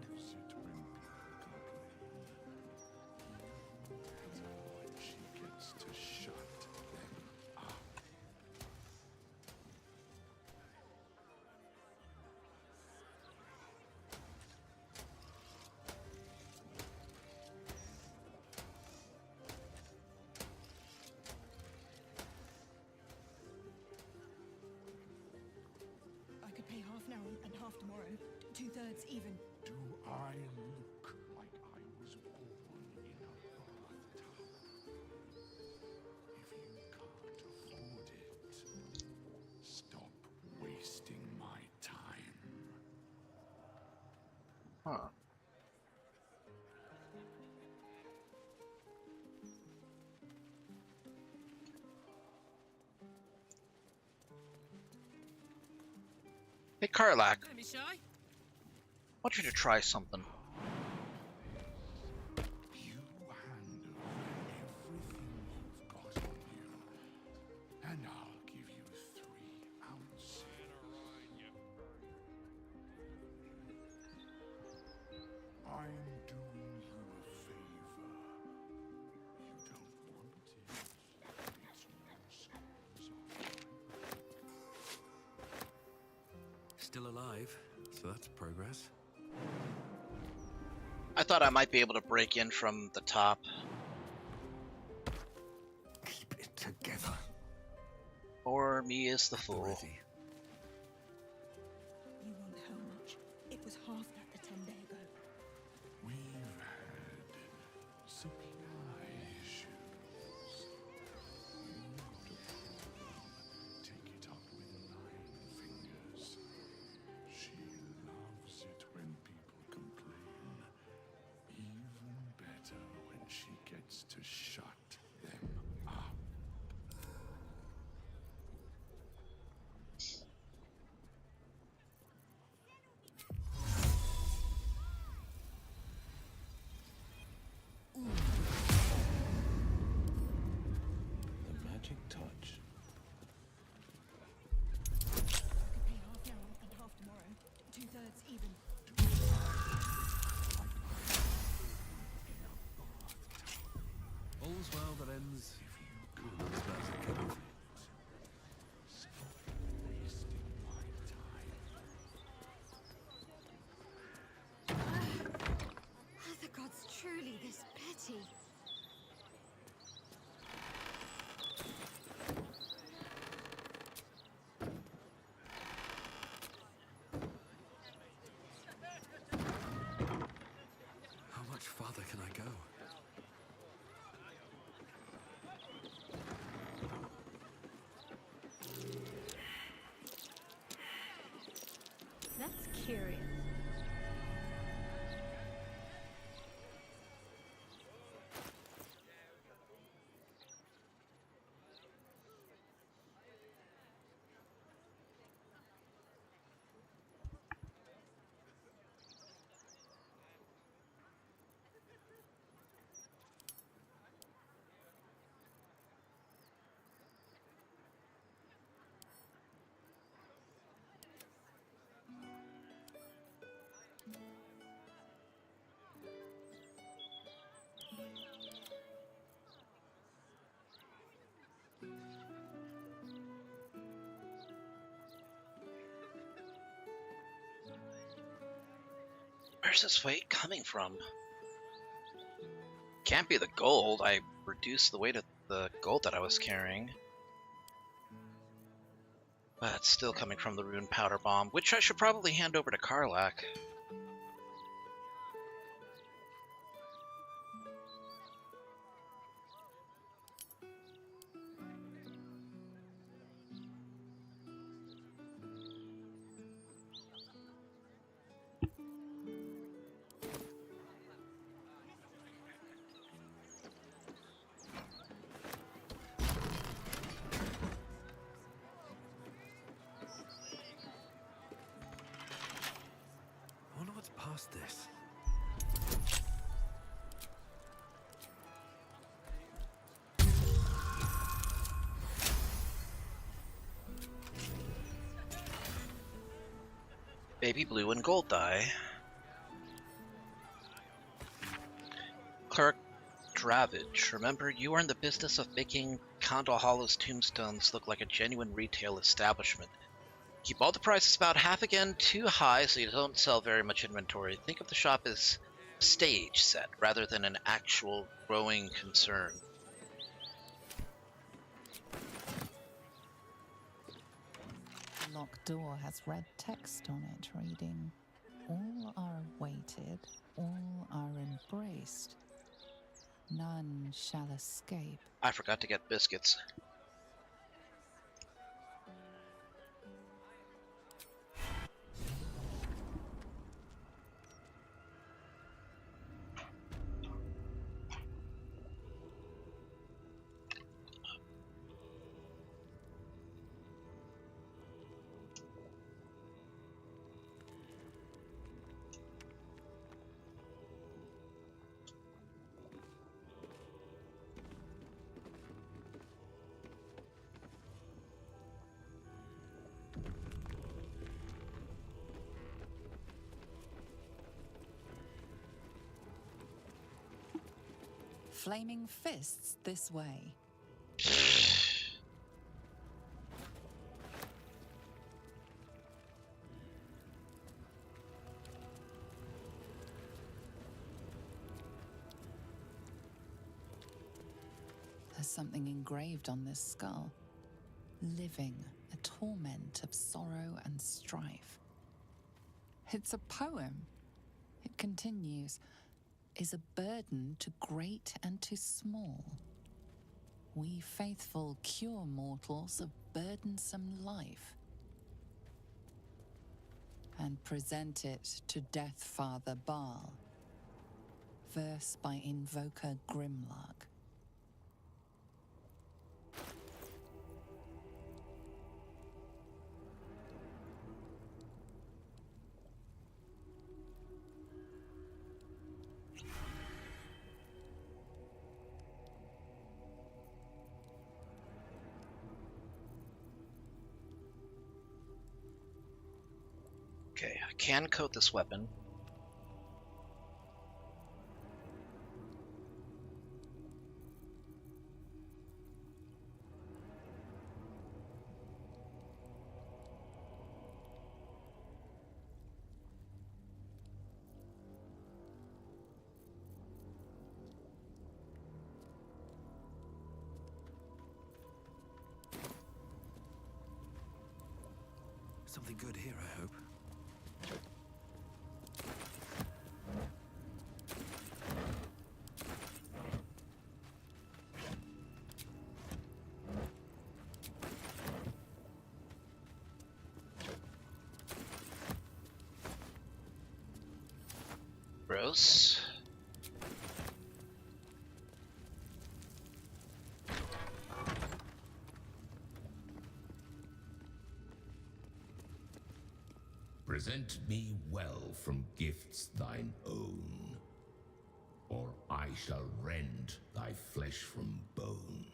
I could pay half now and half tomorrow. 2/3 even. Do I look like I was born in a bathtub? If you can't afford it, stop wasting my time. Huh. Hey, Karlak. Don't be shy. I want you to try something. You hand over everything you've got on you, and I'll give you 3 ounces. I'm doing you a favor. You don't want it. It's your Still alive, so that's progress. I thought I might be able to break in from the top. Keep it together. Or me as the fool. You won't how much. It was half that the 10 day ago. We've had supply issues. You got a problem. Take it up with Nine Fingers. She loves it when people complain. Even better when she gets to shut them up. Where's this weight coming from? Can't be the gold. I reduced the weight of the gold that I was carrying. But it's still coming from the rune powder bomb, which I should probably hand over to Karlach. I wonder what's past this. Baby blue and gold dye. Clerk Dravage, remember, you are in the business of making Condal Hollow's tombstones look like a genuine retail establishment. Keep all the prices about half again too high so you don't sell very much inventory. Think of the shop as stage set rather than an actual growing concern. The locked door has red text on it reading, "All are awaited, all are embraced. None shall escape." I forgot to get biscuits. Flaming fists this way. There's something engraved on this skull. Living, a torment of sorrow and strife. It's a poem. It continues. Is a burden to great and to small. We faithful cure mortals of burdensome life and present it to Death Father Baal. Verse by Invoker Grimlark. Okay, I can coat this weapon. Something good here, I hope. Gross. Present me well from gifts thine own, or I shall rend thy flesh from bone.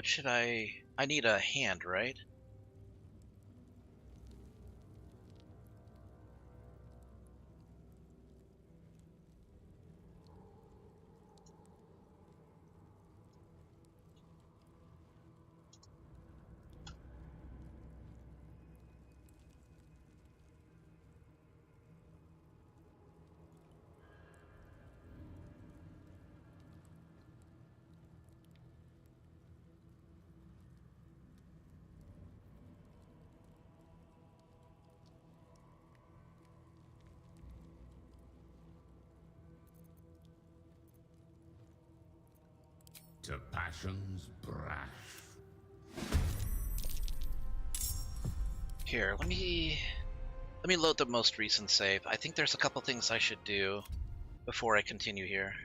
What should I need a hand, right? To passion's brash. Here, let me load the most recent save. I think there's a couple things I should do before I continue here.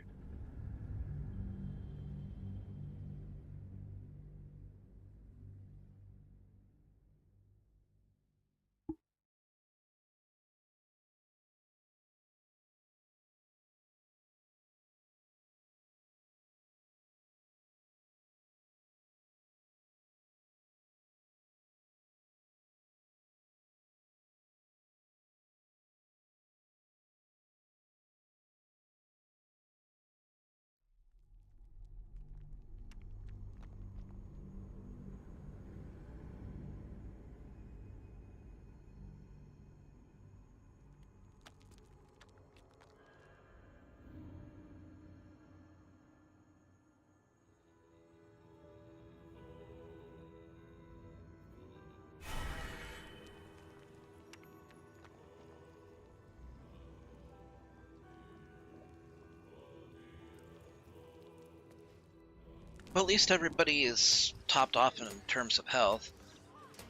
Well, at least everybody is topped off in terms of health,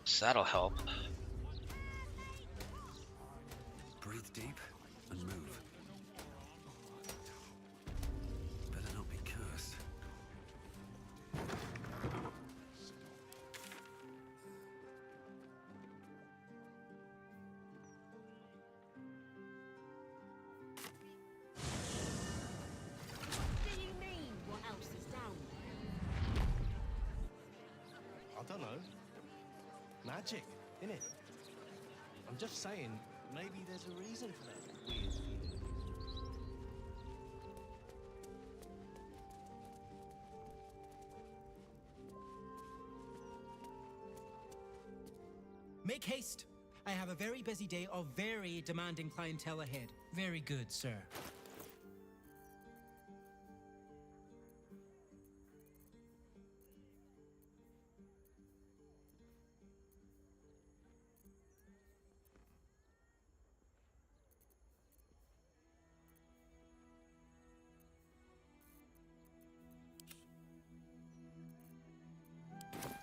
so that'll help. Breathe deep and move. Better not be cursed. I don't know. Magic, innit? I'm just saying, maybe there's a reason for that weird feeling. Make haste! I have a very busy day of very demanding clientele ahead. Very good, sir.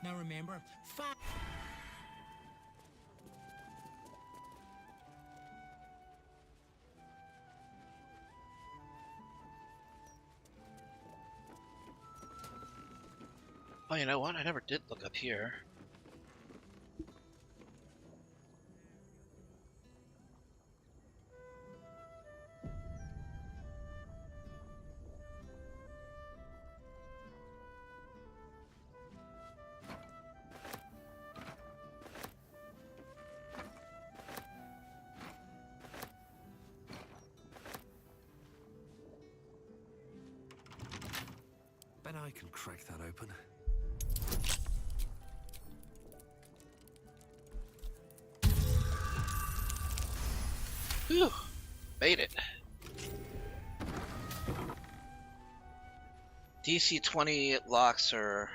Now remember, Oh, you know what? I never did look up here. Bet I can crack that open. Whew, made it. DC 20 locks are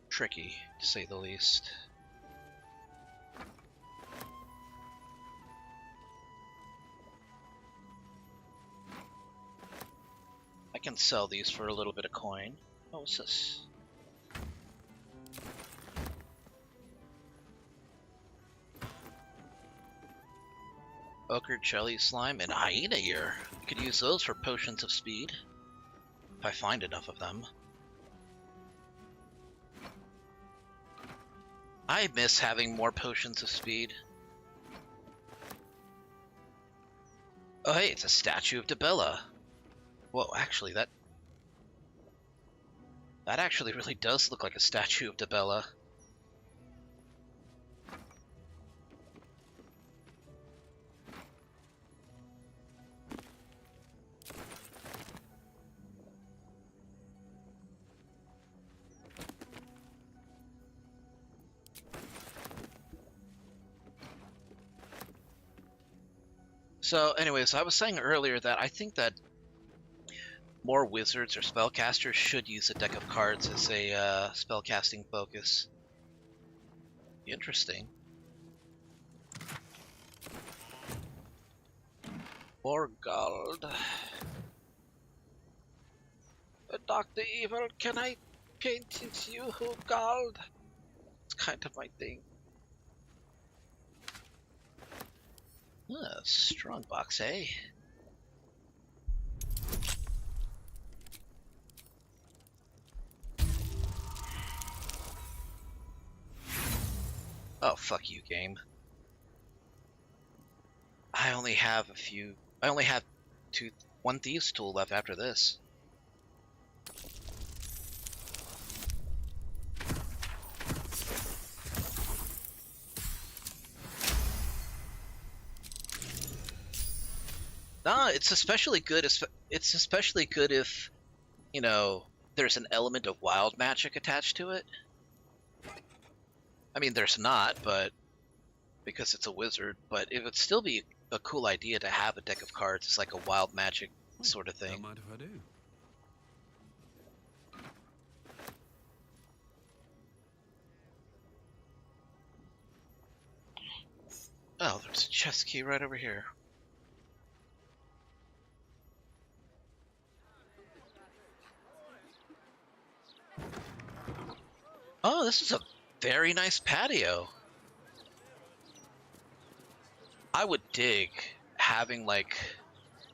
tricky, to say the least. I can sell these for a little bit of coin. Oh, what's this? Ochre, jelly, slime, and hyena ear. I could use those for potions of speed. If I find enough of them. I miss having more potions of speed. Oh hey, it's a statue of Debella. Whoa, actually that That actually really does look like a statue of Debella. So anyways, I was saying earlier that I think that more wizards or spellcasters should use a deck of cards as a spellcasting focus. Interesting. Borgald. Dr. Evil, can I paint into you, Borgald? It's kind of my thing. Strong box, eh? Oh, fuck you, game. I only have one thieves tool left after this. Nah, it's especially good. It's especially good if, you know, there's an element of wild magic attached to it. I mean, there's not, but because it's a wizard. But it would still be a cool idea to have a deck of cards. It's like a wild magic sort of thing. Don't mind if I do. Oh, there's a chest key right over here. Oh, this is a very nice patio. I would dig having, like,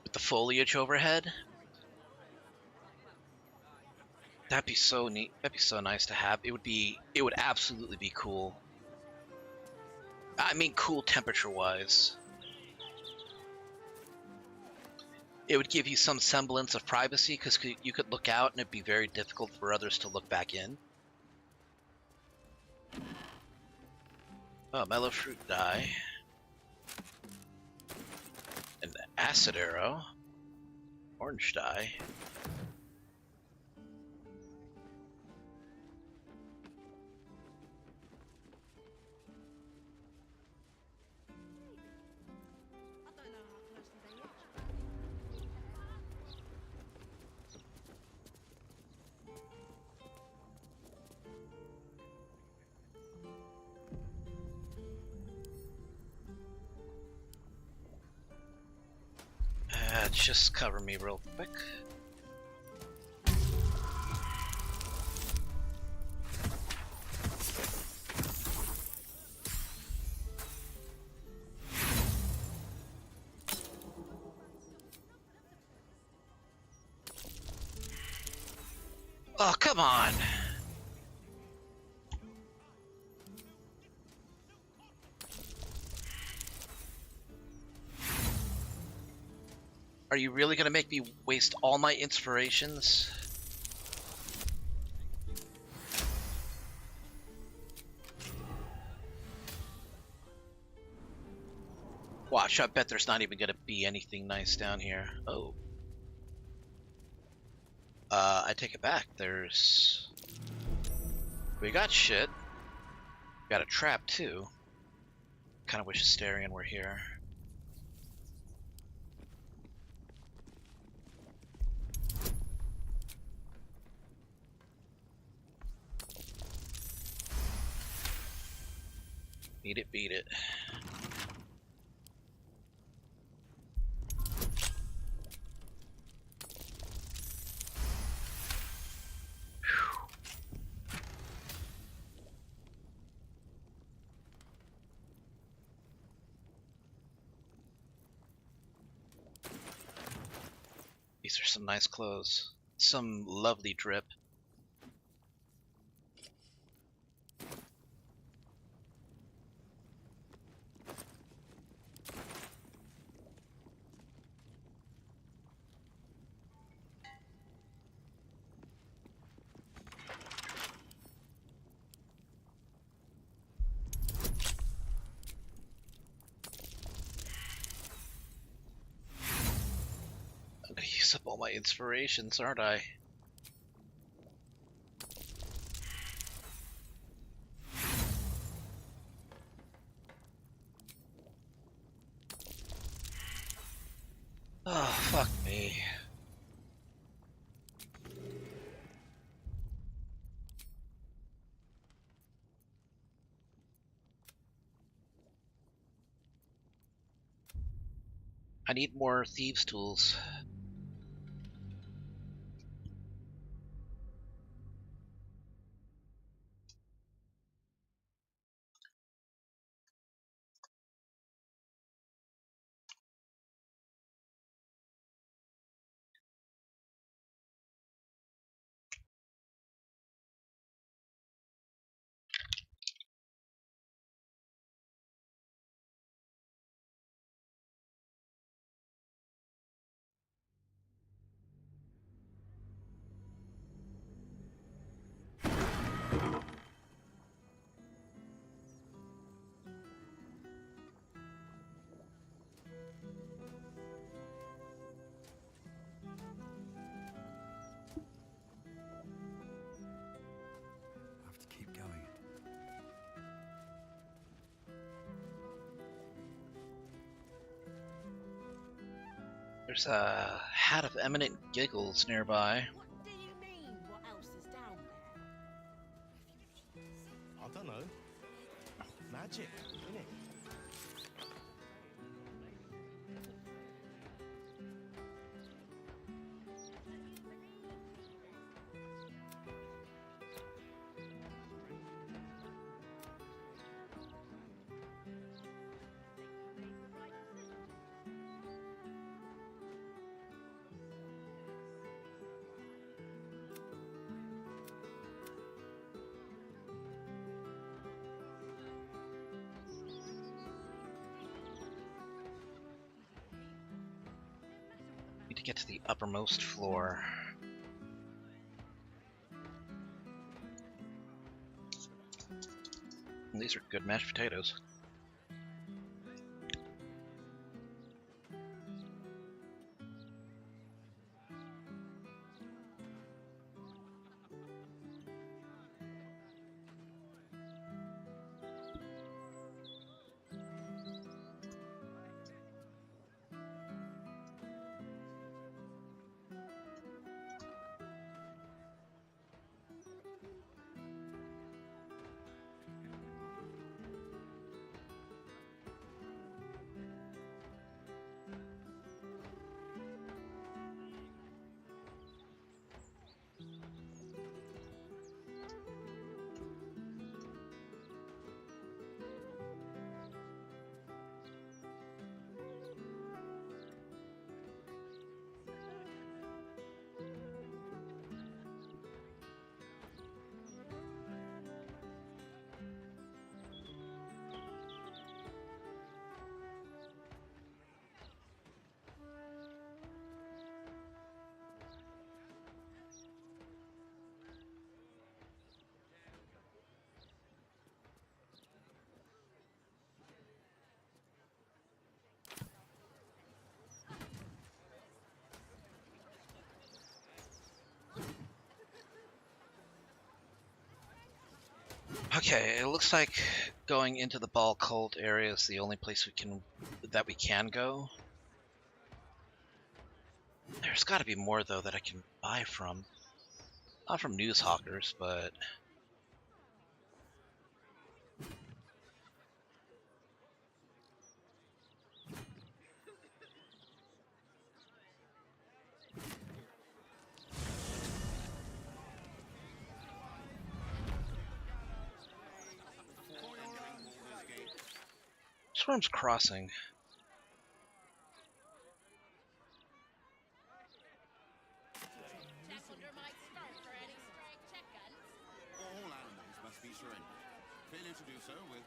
with the foliage overhead. That'd be so neat. That'd be so nice to have. It would absolutely be cool. I mean, cool temperature-wise. It would give you some semblance of privacy, because you could look out and it'd be very difficult for others to look back in. Oh, mellow fruit dye. An acid arrow. Orange dye. Just cover me real quick. Oh, come on! Are you really gonna make me waste all my inspirations? Watch, I bet there's not even gonna be anything nice down here. Oh. I take it back. We got shit. Got a trap too. Kinda wish Asterion were here. Beat it, beat it. These are some nice clothes. Some lovely drip. use up all my inspirations, aren't I? Oh, fuck me. I need more thieves' tools. Have to keep going. There's a hat of eminent giggles nearby. What do you mean? What else is down there? I don't know. Magic, innit? Need to get to the uppermost floor. And these are good mashed potatoes. Okay, it looks like going into the ball cult area is the only place we can go. There's got to be more though that I can buy from. Not from news hawkers, but Storm's Crossing. All animals must be surrendered. Failure to do so will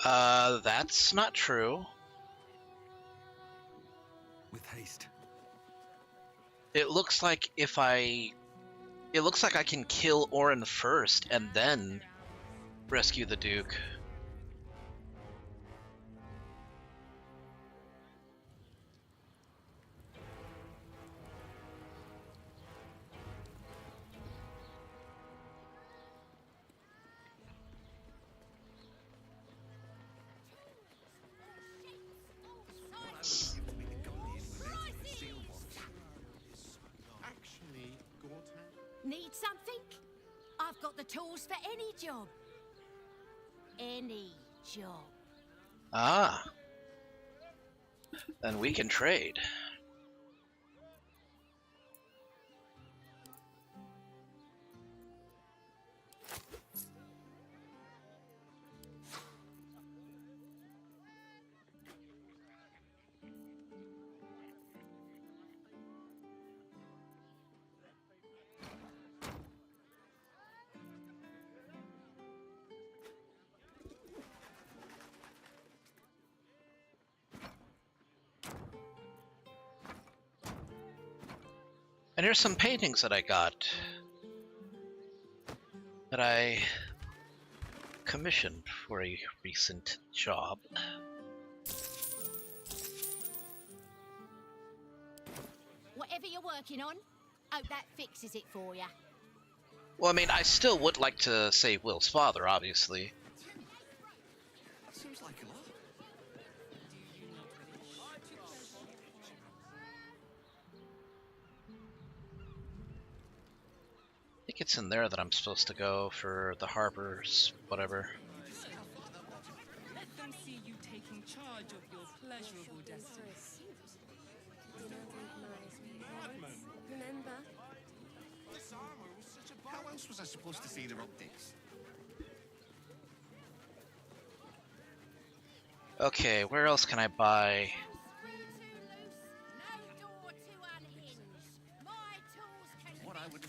That's not true. With haste. It looks like it looks like I can kill Orin first and then rescue the Duke. Need something? I've got the tools for any job. Any job. Ah. Then we can trade. And here's some paintings that I got that I commissioned for a recent job. Whatever you're working on, hope that fixes it for you. Well, I mean, I still would like to save Will's father, obviously. That seems like a lot. I think it's in there that I'm supposed to go for the harbors, whatever. Let them see you taking charge of your pleasurable destiny. Remember? How else was I supposed to see their optics? Okay, where else can I buy? What I would.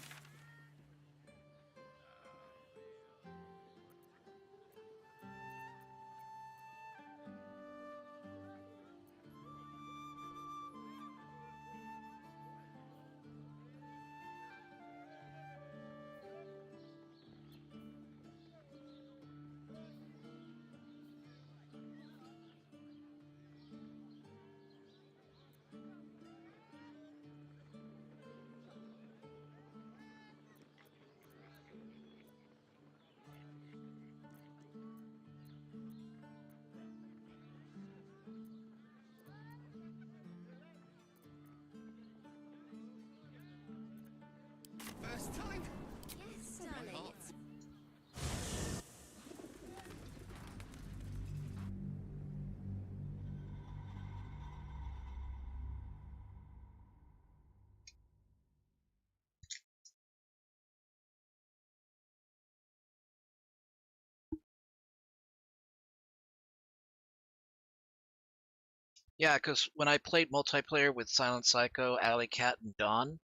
First time. Yes, darling. It's Yeah, because when I played multiplayer with Silent Psycho, Alley Cat, and Dawn,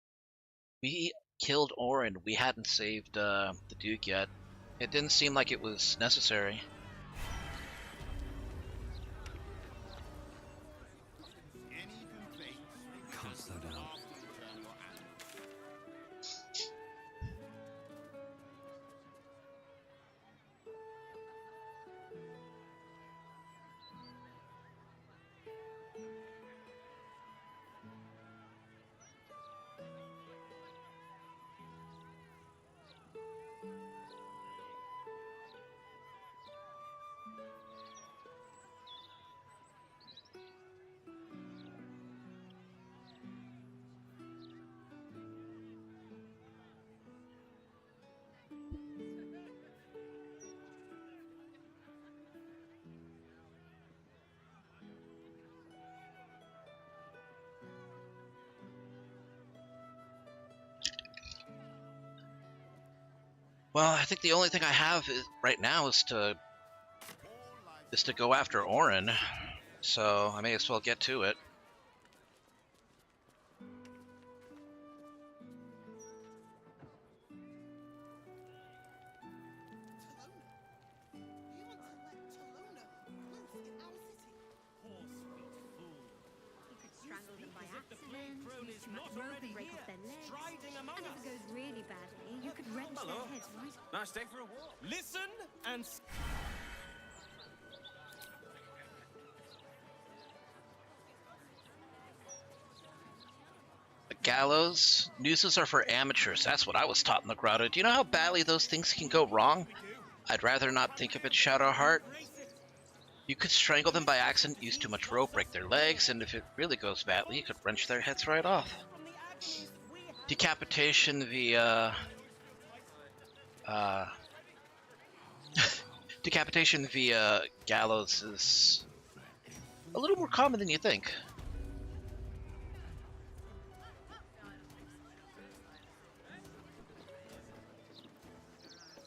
we killed Orin. We hadn't saved the Duke yet. It didn't seem like it was necessary. Can't slow down. Well, I think the only thing I have right now is to go after Orin, so I may as well get to it. by accident, use too much rope and break off their legs. And if it goes really badly, you could wrench their heads right. Nice day for a walk. Listen and... The gallows? Nooses are for amateurs. That's what I was taught in the grotto. Do you know how badly those things can go wrong? I'd rather not think of it, Shadowheart. You could strangle them by accident, use too much rope, break their legs, and if it really goes badly, you could wrench their heads right off. Decapitation via... decapitation via gallows is a little more common than you think.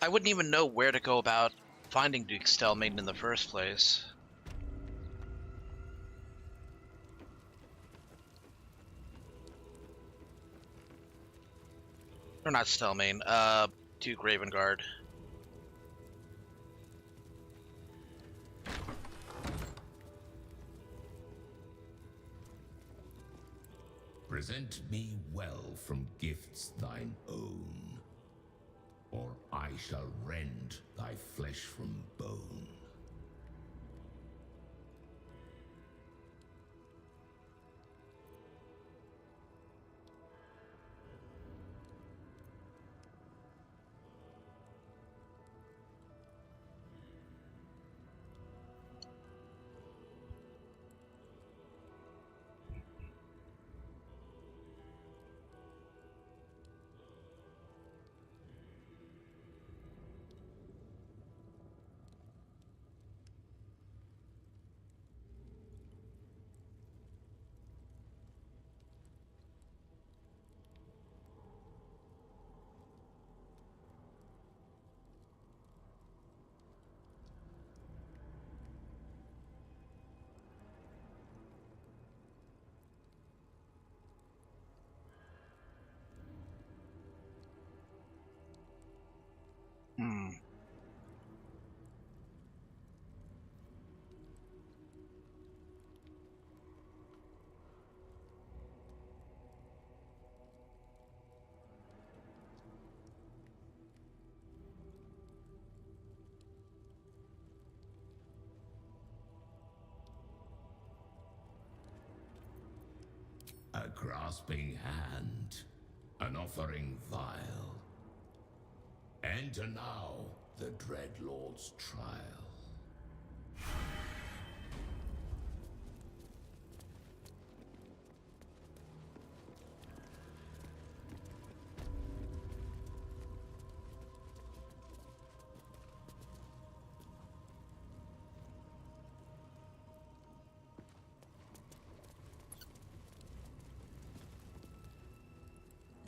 I wouldn't even know where to go about finding Duke Stelmane in the first place. Or not Stelmane, Duke Ravengard. Present me well from gifts thine own, or I shall rend thy flesh from bone. A grasping hand, an offering vile. Enter now the Dreadlord's trial.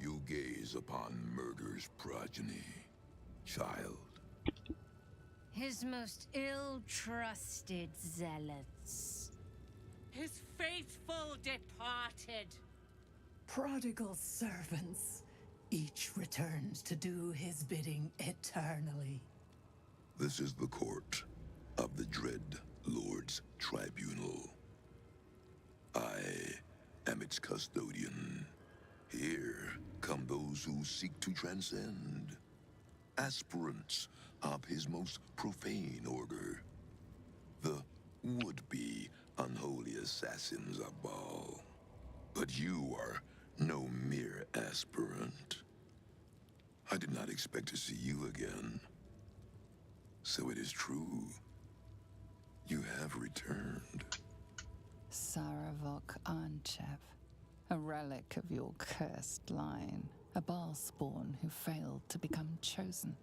You gaze upon murder's progeny, child. His most ill-trusted zealots. His faithful departed. Prodigal servants, each returns to do his bidding eternally. This is the court of the Dread Lord's Tribunal. I am its custodian. Here come those who seek to transcend, aspirants of his most profane order, the would-be unholy assassins of Baal. But you are no mere aspirant. I did not expect to see you again. So it is true. You have returned. Saravok Anchev, a relic of your cursed line, a Baal spawn who failed to become chosen.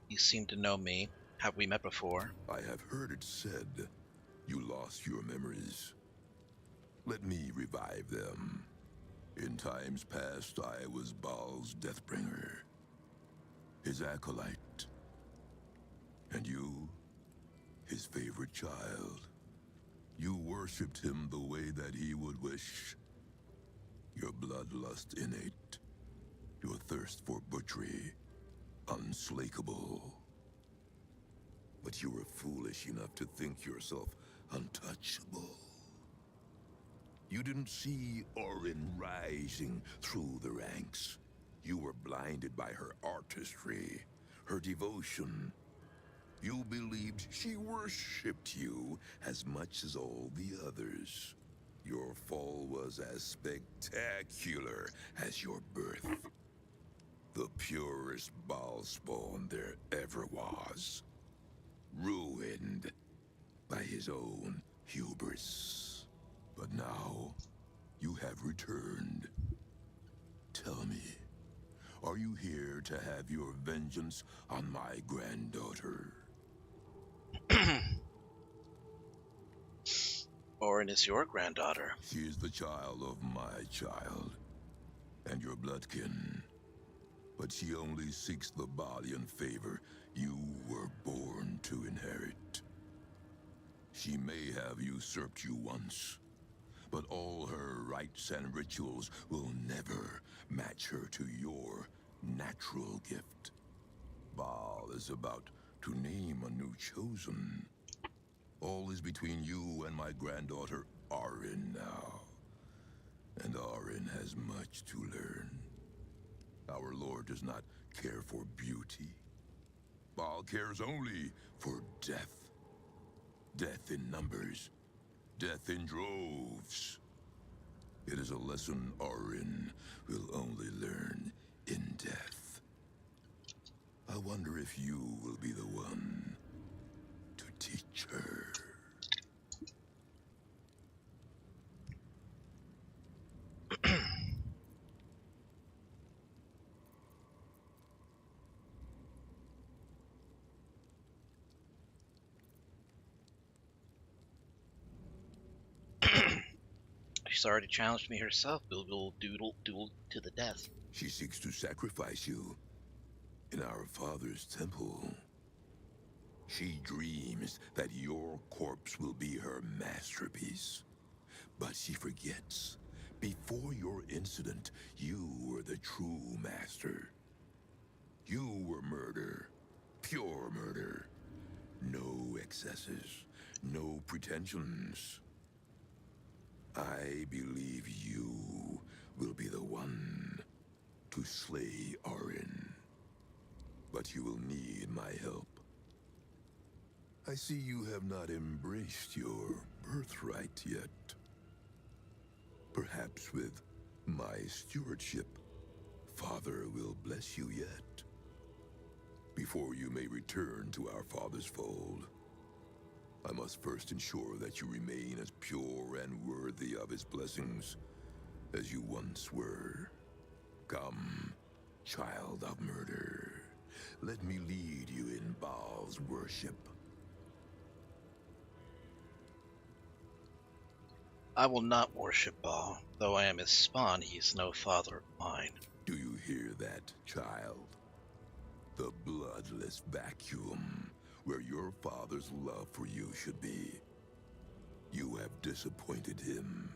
You seem to know me. Have we met before? I have heard it said you lost your memories. Let me revive them. In times past, I was Baal's Deathbringer, his acolyte. And you, his favorite child. You worshipped him the way that he would wish. Your bloodlust innate, your thirst for butchery, unslakable. But you were foolish enough to think yourself untouchable. You didn't see Orin rising through the ranks. You were blinded by her artistry, her devotion. You believed she worshipped you as much as all the others. Your fall was as spectacular as your birth. The purest Baal spawn there ever was. Ruined by his own hubris. But now, you have returned. Tell me, are you here to have your vengeance on my granddaughter? Orin is your granddaughter. She is the child of my child, and your bloodkin. But she only seeks the body and favor you were born to inherit. She may have usurped you once, but all her rites and rituals will never match her to your natural gift. Baal is about to name a new chosen. All is between you and my granddaughter, Orin, now. And Orin has much to learn. Our Lord does not care for beauty. Baal cares only for death. Death in numbers. Death in droves. It is a lesson Orin will only learn in death. I wonder if you will be the one to teach her. She's already challenged me herself. We'll duel to the death. She seeks to sacrifice you in our father's temple. She dreams that your corpse will be her masterpiece. But she forgets, before your incident, you were the true master. You were murder, pure murder. No excesses, no pretensions. I believe you will be the one to slay Orin. But you will need my help. I see you have not embraced your birthright yet. Perhaps with my stewardship, Father will bless you yet. Before you may return to our Father's fold, I must first ensure that you remain as pure and worthy of his blessings as you once were. Come, child of murder. Let me lead you in Baal's worship. I will not worship Baal. Though I am his spawn, he is no father of mine. Do you hear that, child? The bloodless vacuum where your father's love for you should be. You have disappointed him.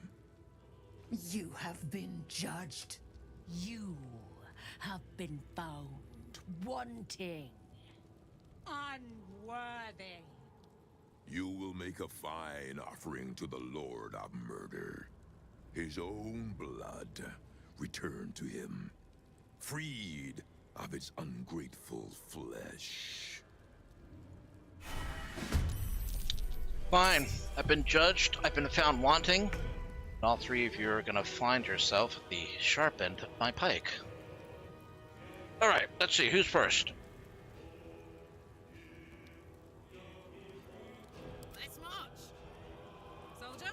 You have been judged. You have been found wanting, unworthy. You will make a fine offering to the Lord of Murder. His own blood returned to him, freed of its ungrateful flesh. Fine. I've been judged. I've been found wanting. All three of you are gonna find yourself at the sharp end of my pike. Alright, let's see. Who's first? Let's march. Soldier?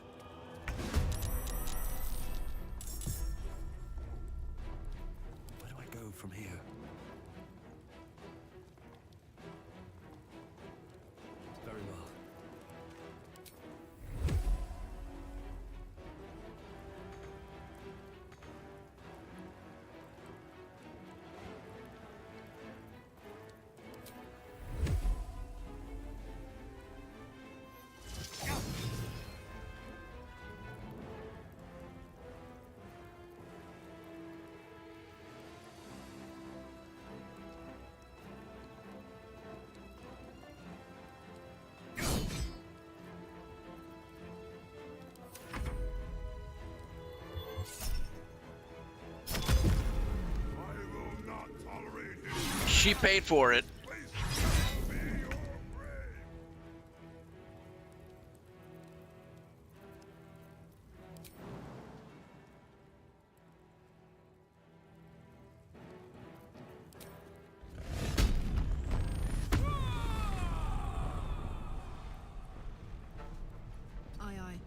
Where do I go from here? Very well. She paid for it. Aye, aye.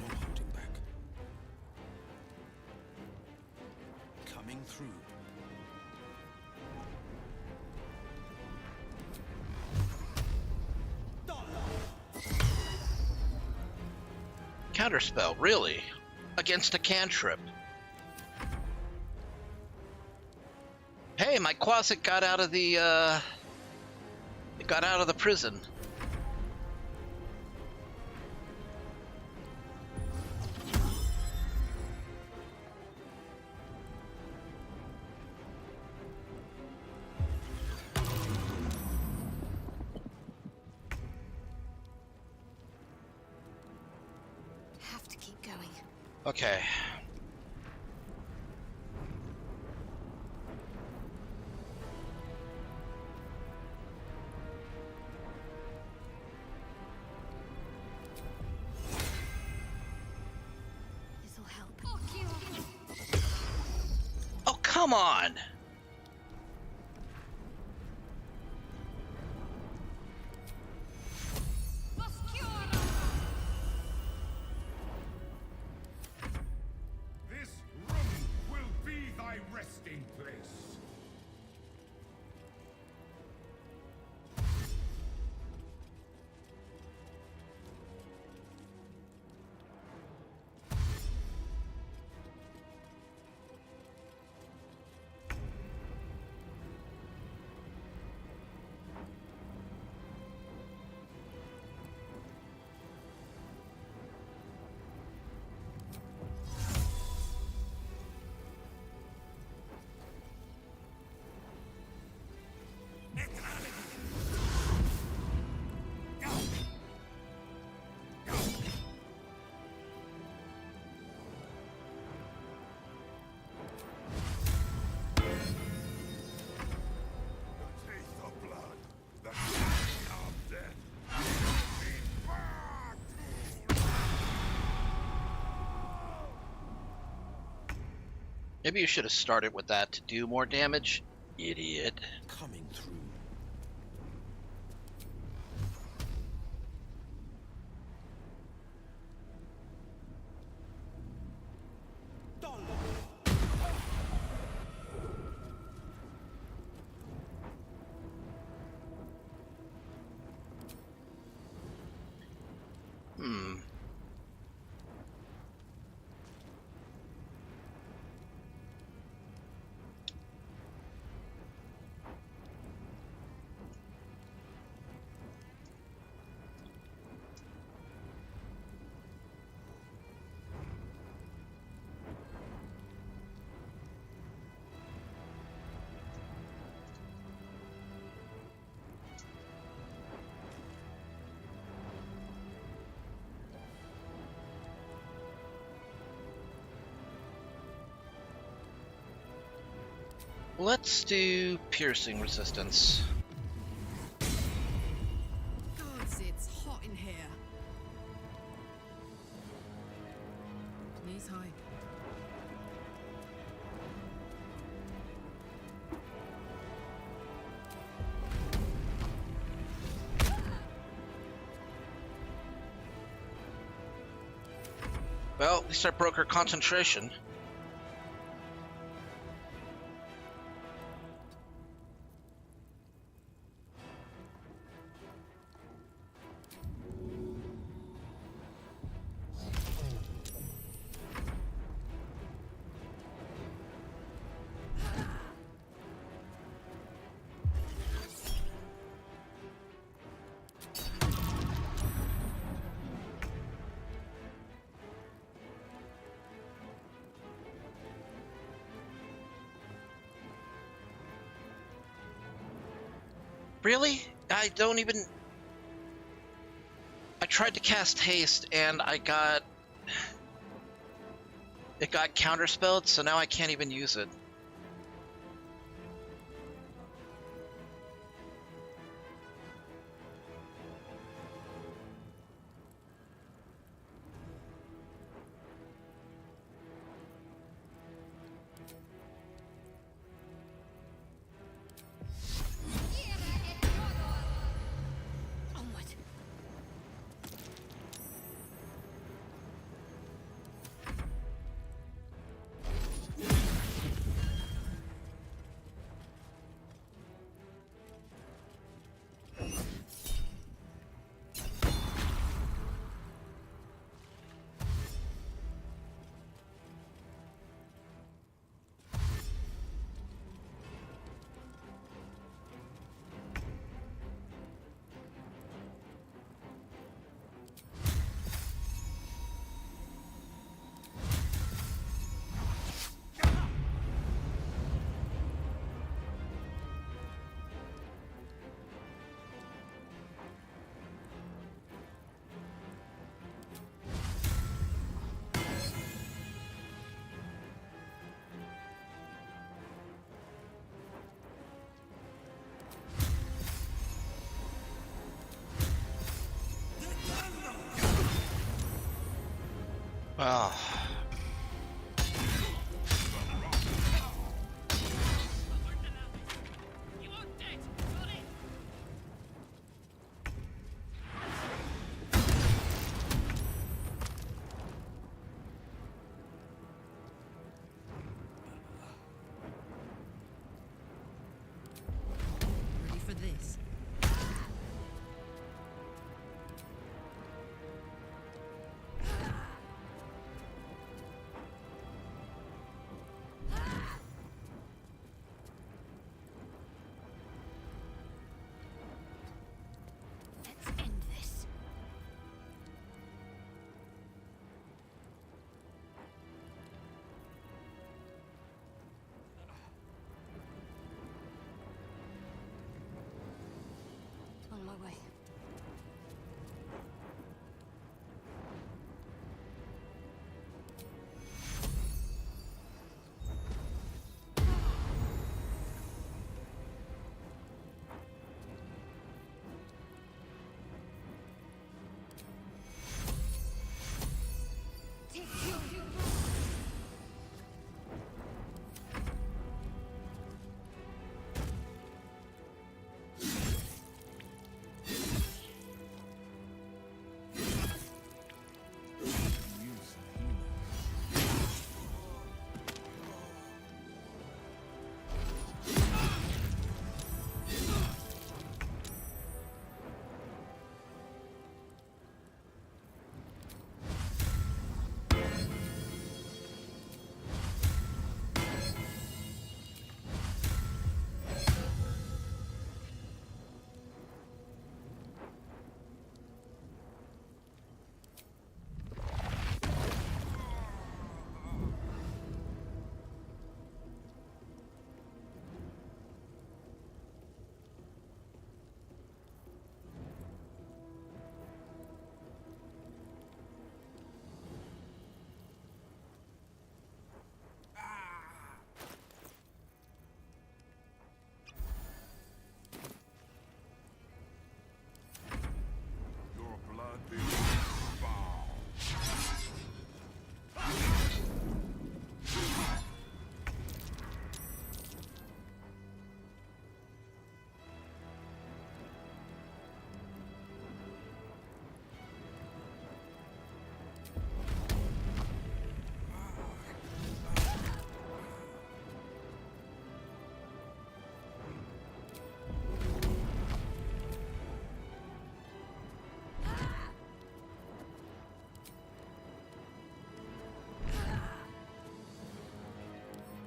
No holding back. Coming through. Counterspell, really? Against a cantrip. Hey, my Quasit got out of the it got out of the prison. Have to keep going. Okay. This'll help. Oh, come on. This room will be thy resting place. Maybe you should have started with that to do more damage. Idiot. Coming through. Hmm. Let's do piercing resistance. Gods, it's hot in here. Knees high. Well, at least I broke her concentration. Really? I don't even... I tried to cast haste and it got counterspelled, so now I can't even use it. Oh. Ready for this? Let's end this. On my way. Your blood belongs to Baal.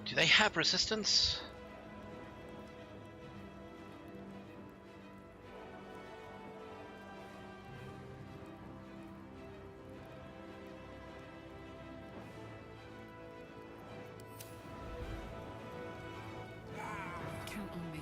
Do they have resistance? Count on me.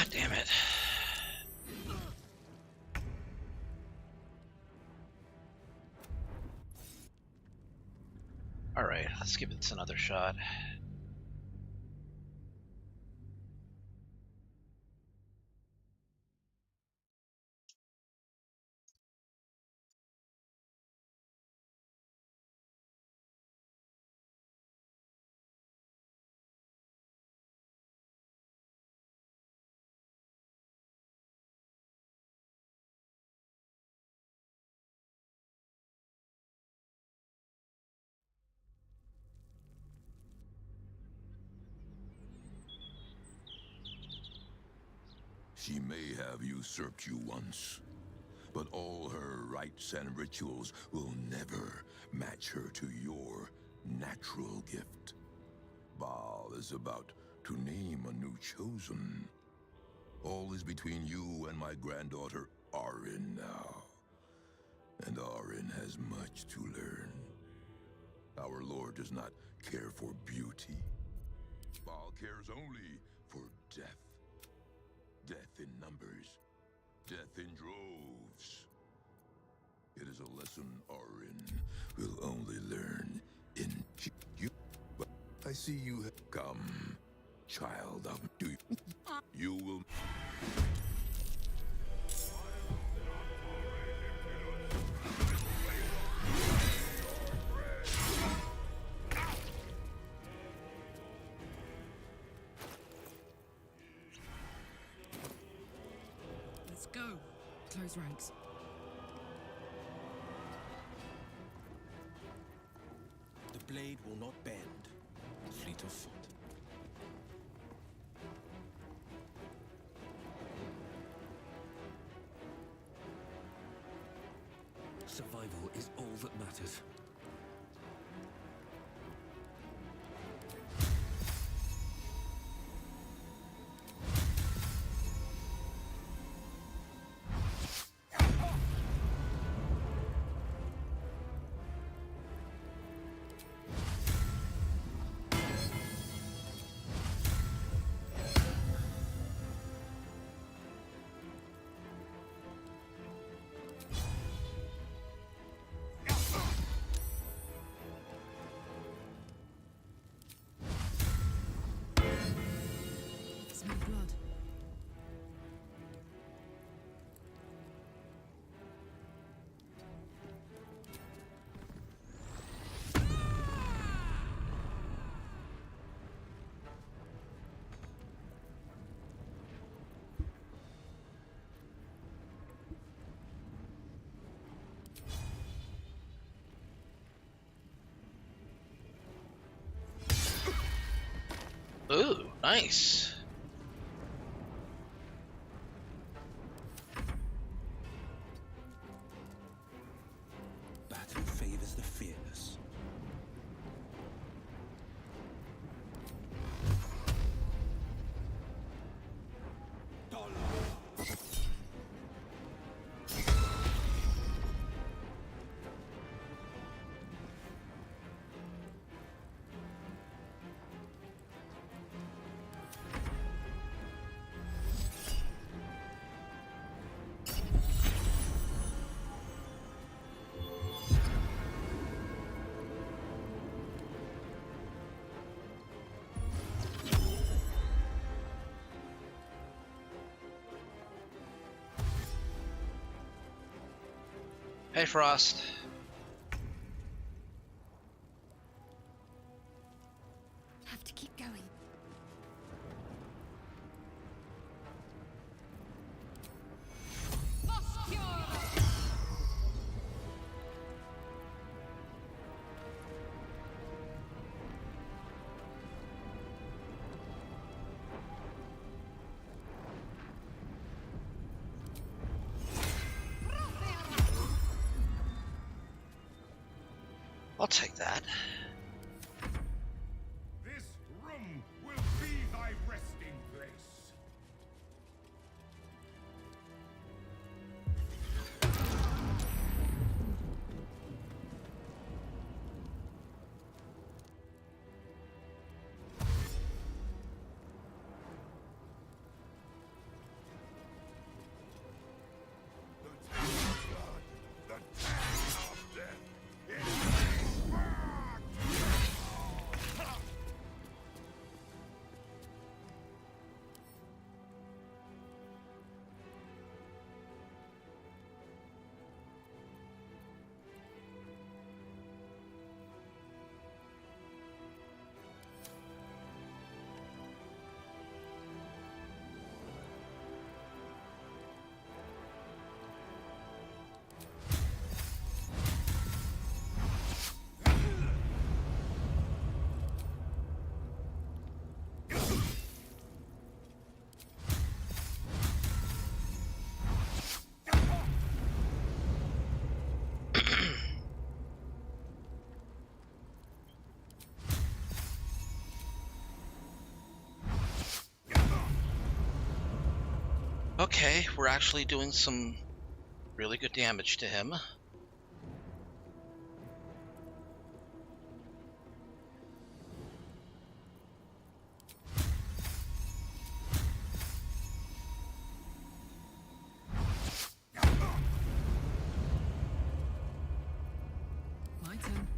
God damn it. Alright, let's give this another shot. She may have usurped you once, but all her rites and rituals will never match her to your natural gift. Baal is about to name a new chosen. All is between you and my granddaughter, Arin, now. And Arin has much to learn. Our Lord does not care for beauty. Baal cares only for death. Death in numbers. Death in droves. It is a lesson Arin will only learn in you. But I see you have come, child of you will. Let's go. Close ranks. The blade will not bend. Fleet of foot. Survival is all that matters. Smell blood. Ooh, nice. Battle favors the fearless. Hey, Frost. Have to keep going. I'll take that. This room will be thy resting place. Okay, we're actually doing some really good damage to him. My turn.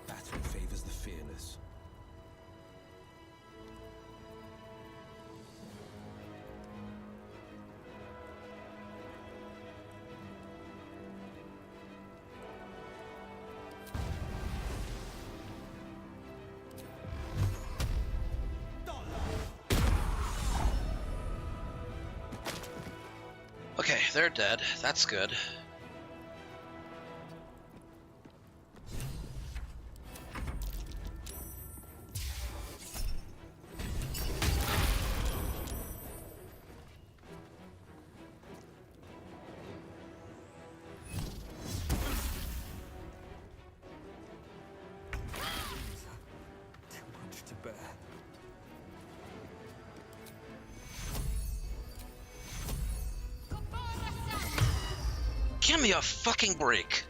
Battle favors the fearless. Okay, they're dead. That's good. Too much to bear. Give me a fucking break.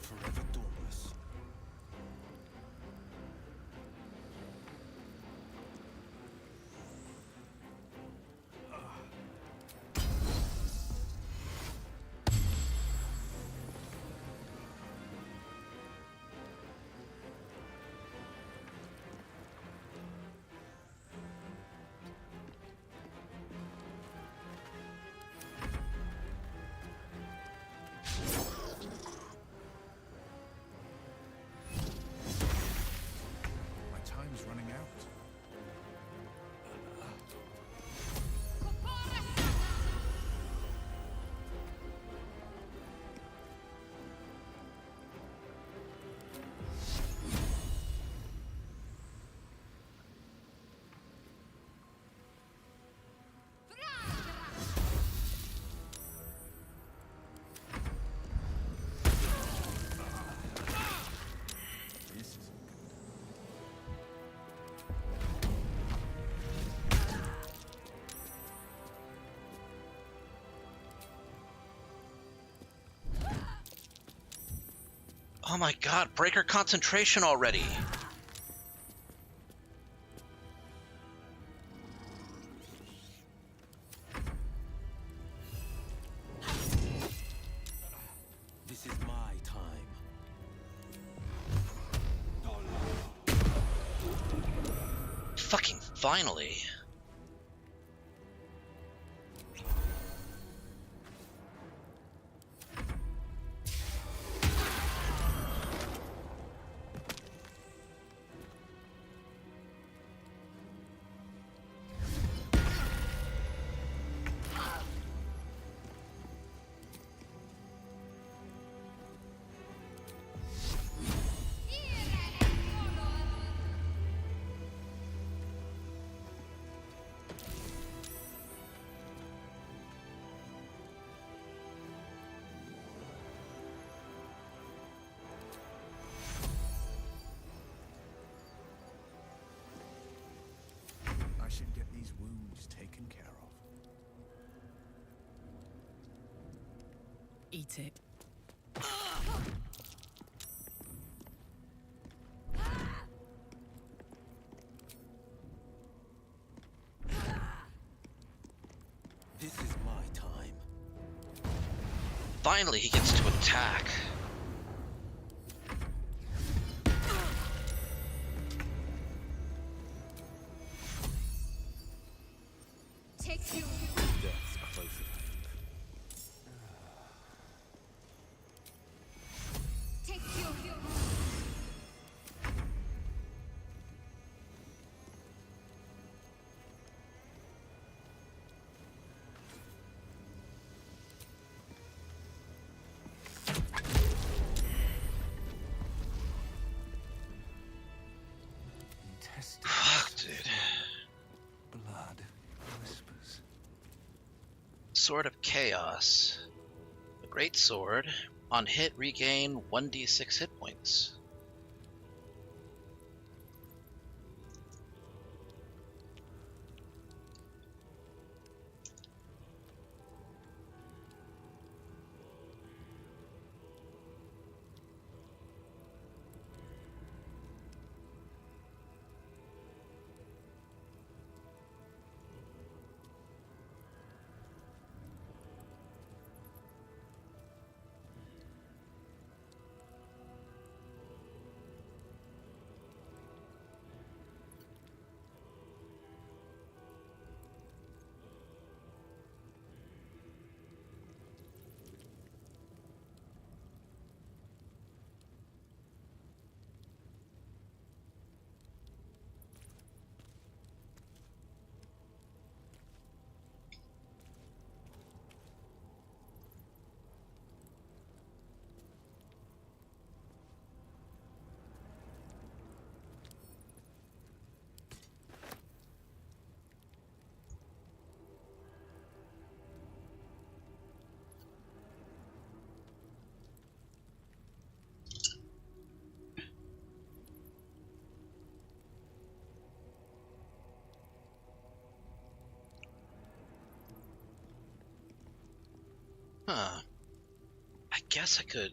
Forever dauntless. My time's running out. This isn't good. Oh my god, break her concentration already. This is my time. Fucking finally. Eat it. This is my time. Finally, he gets to attack. Take you. Death's close at hand. Take you. Fuck, dude. Blood whispers. Sword of Chaos. A great sword. On hit, regain 1d6 hit points. Huh. I guess I could.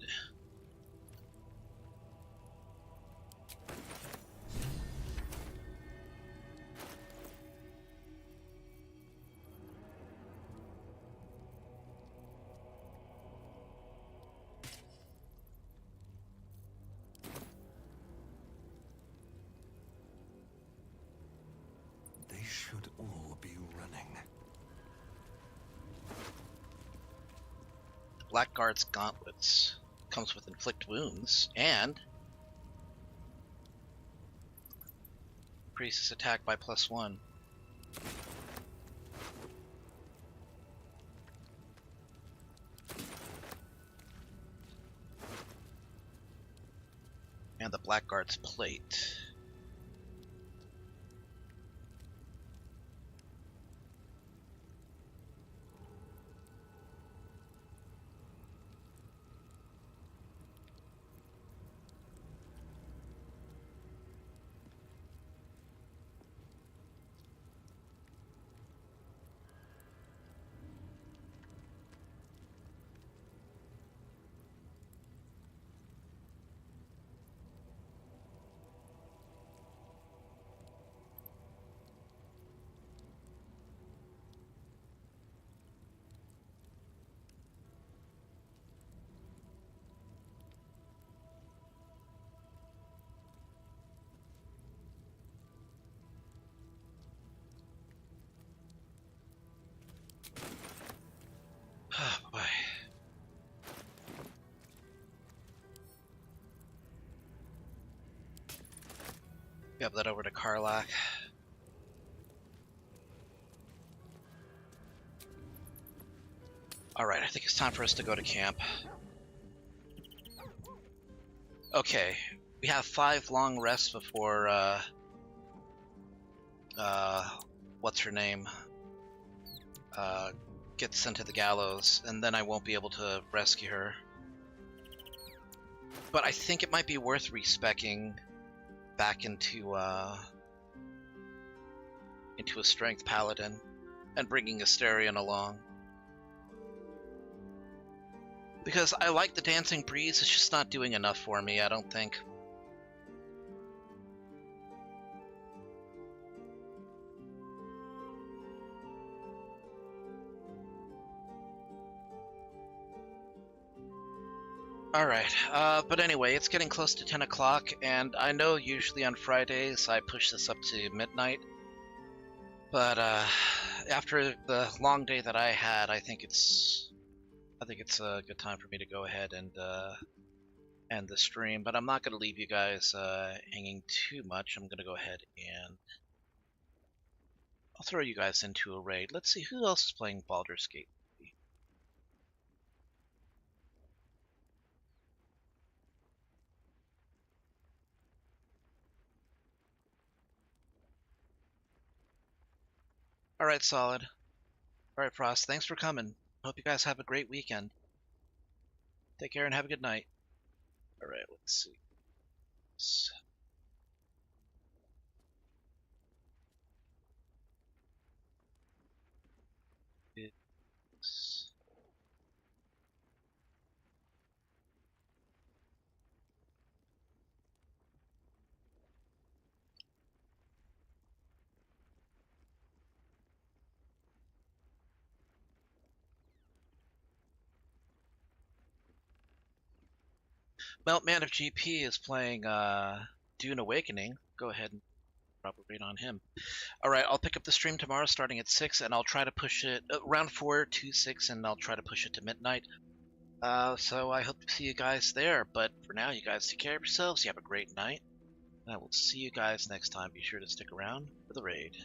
They should all be running. Blackguard's Gauntlets. Comes with inflict wounds and increases attack by +1. And the Blackguard's Plate. Oh boy. Give that over to Karlach. Alright, I think it's time for us to go to camp. Okay, we have 5 long rests before, what's her name? Gets sent to the gallows, and then I won't be able to rescue her. But I think it might be worth respecking back into a strength paladin and bringing Asterion along. Because I like the Dancing Breeze, it's just not doing enough for me, I don't think. Alright, but anyway, it's getting close to 10 o'clock, and I know usually on Fridays I push this up to midnight. But after the long day that I had, I think it's a good time for me to go ahead and end the stream. But I'm not going to leave you guys hanging too much. I'm going to go ahead and I'll throw you guys into a raid. Let's see who else is playing Baldur's Gate. Alright, Solid. Alright, Frost, thanks for coming. Hope you guys have a great weekend. Take care and have a good night. Alright, let's see. Meltman of GP is playing Dune Awakening. Go ahead and drop a raid on him. Alright, I'll pick up the stream tomorrow starting at 6, and I'll try to push it around 4 to 6, and I'll try to push it to midnight. So I hope to see you guys there, but for now, you guys take care of yourselves, you have a great night, and I will see you guys next time. Be sure to stick around for the raid.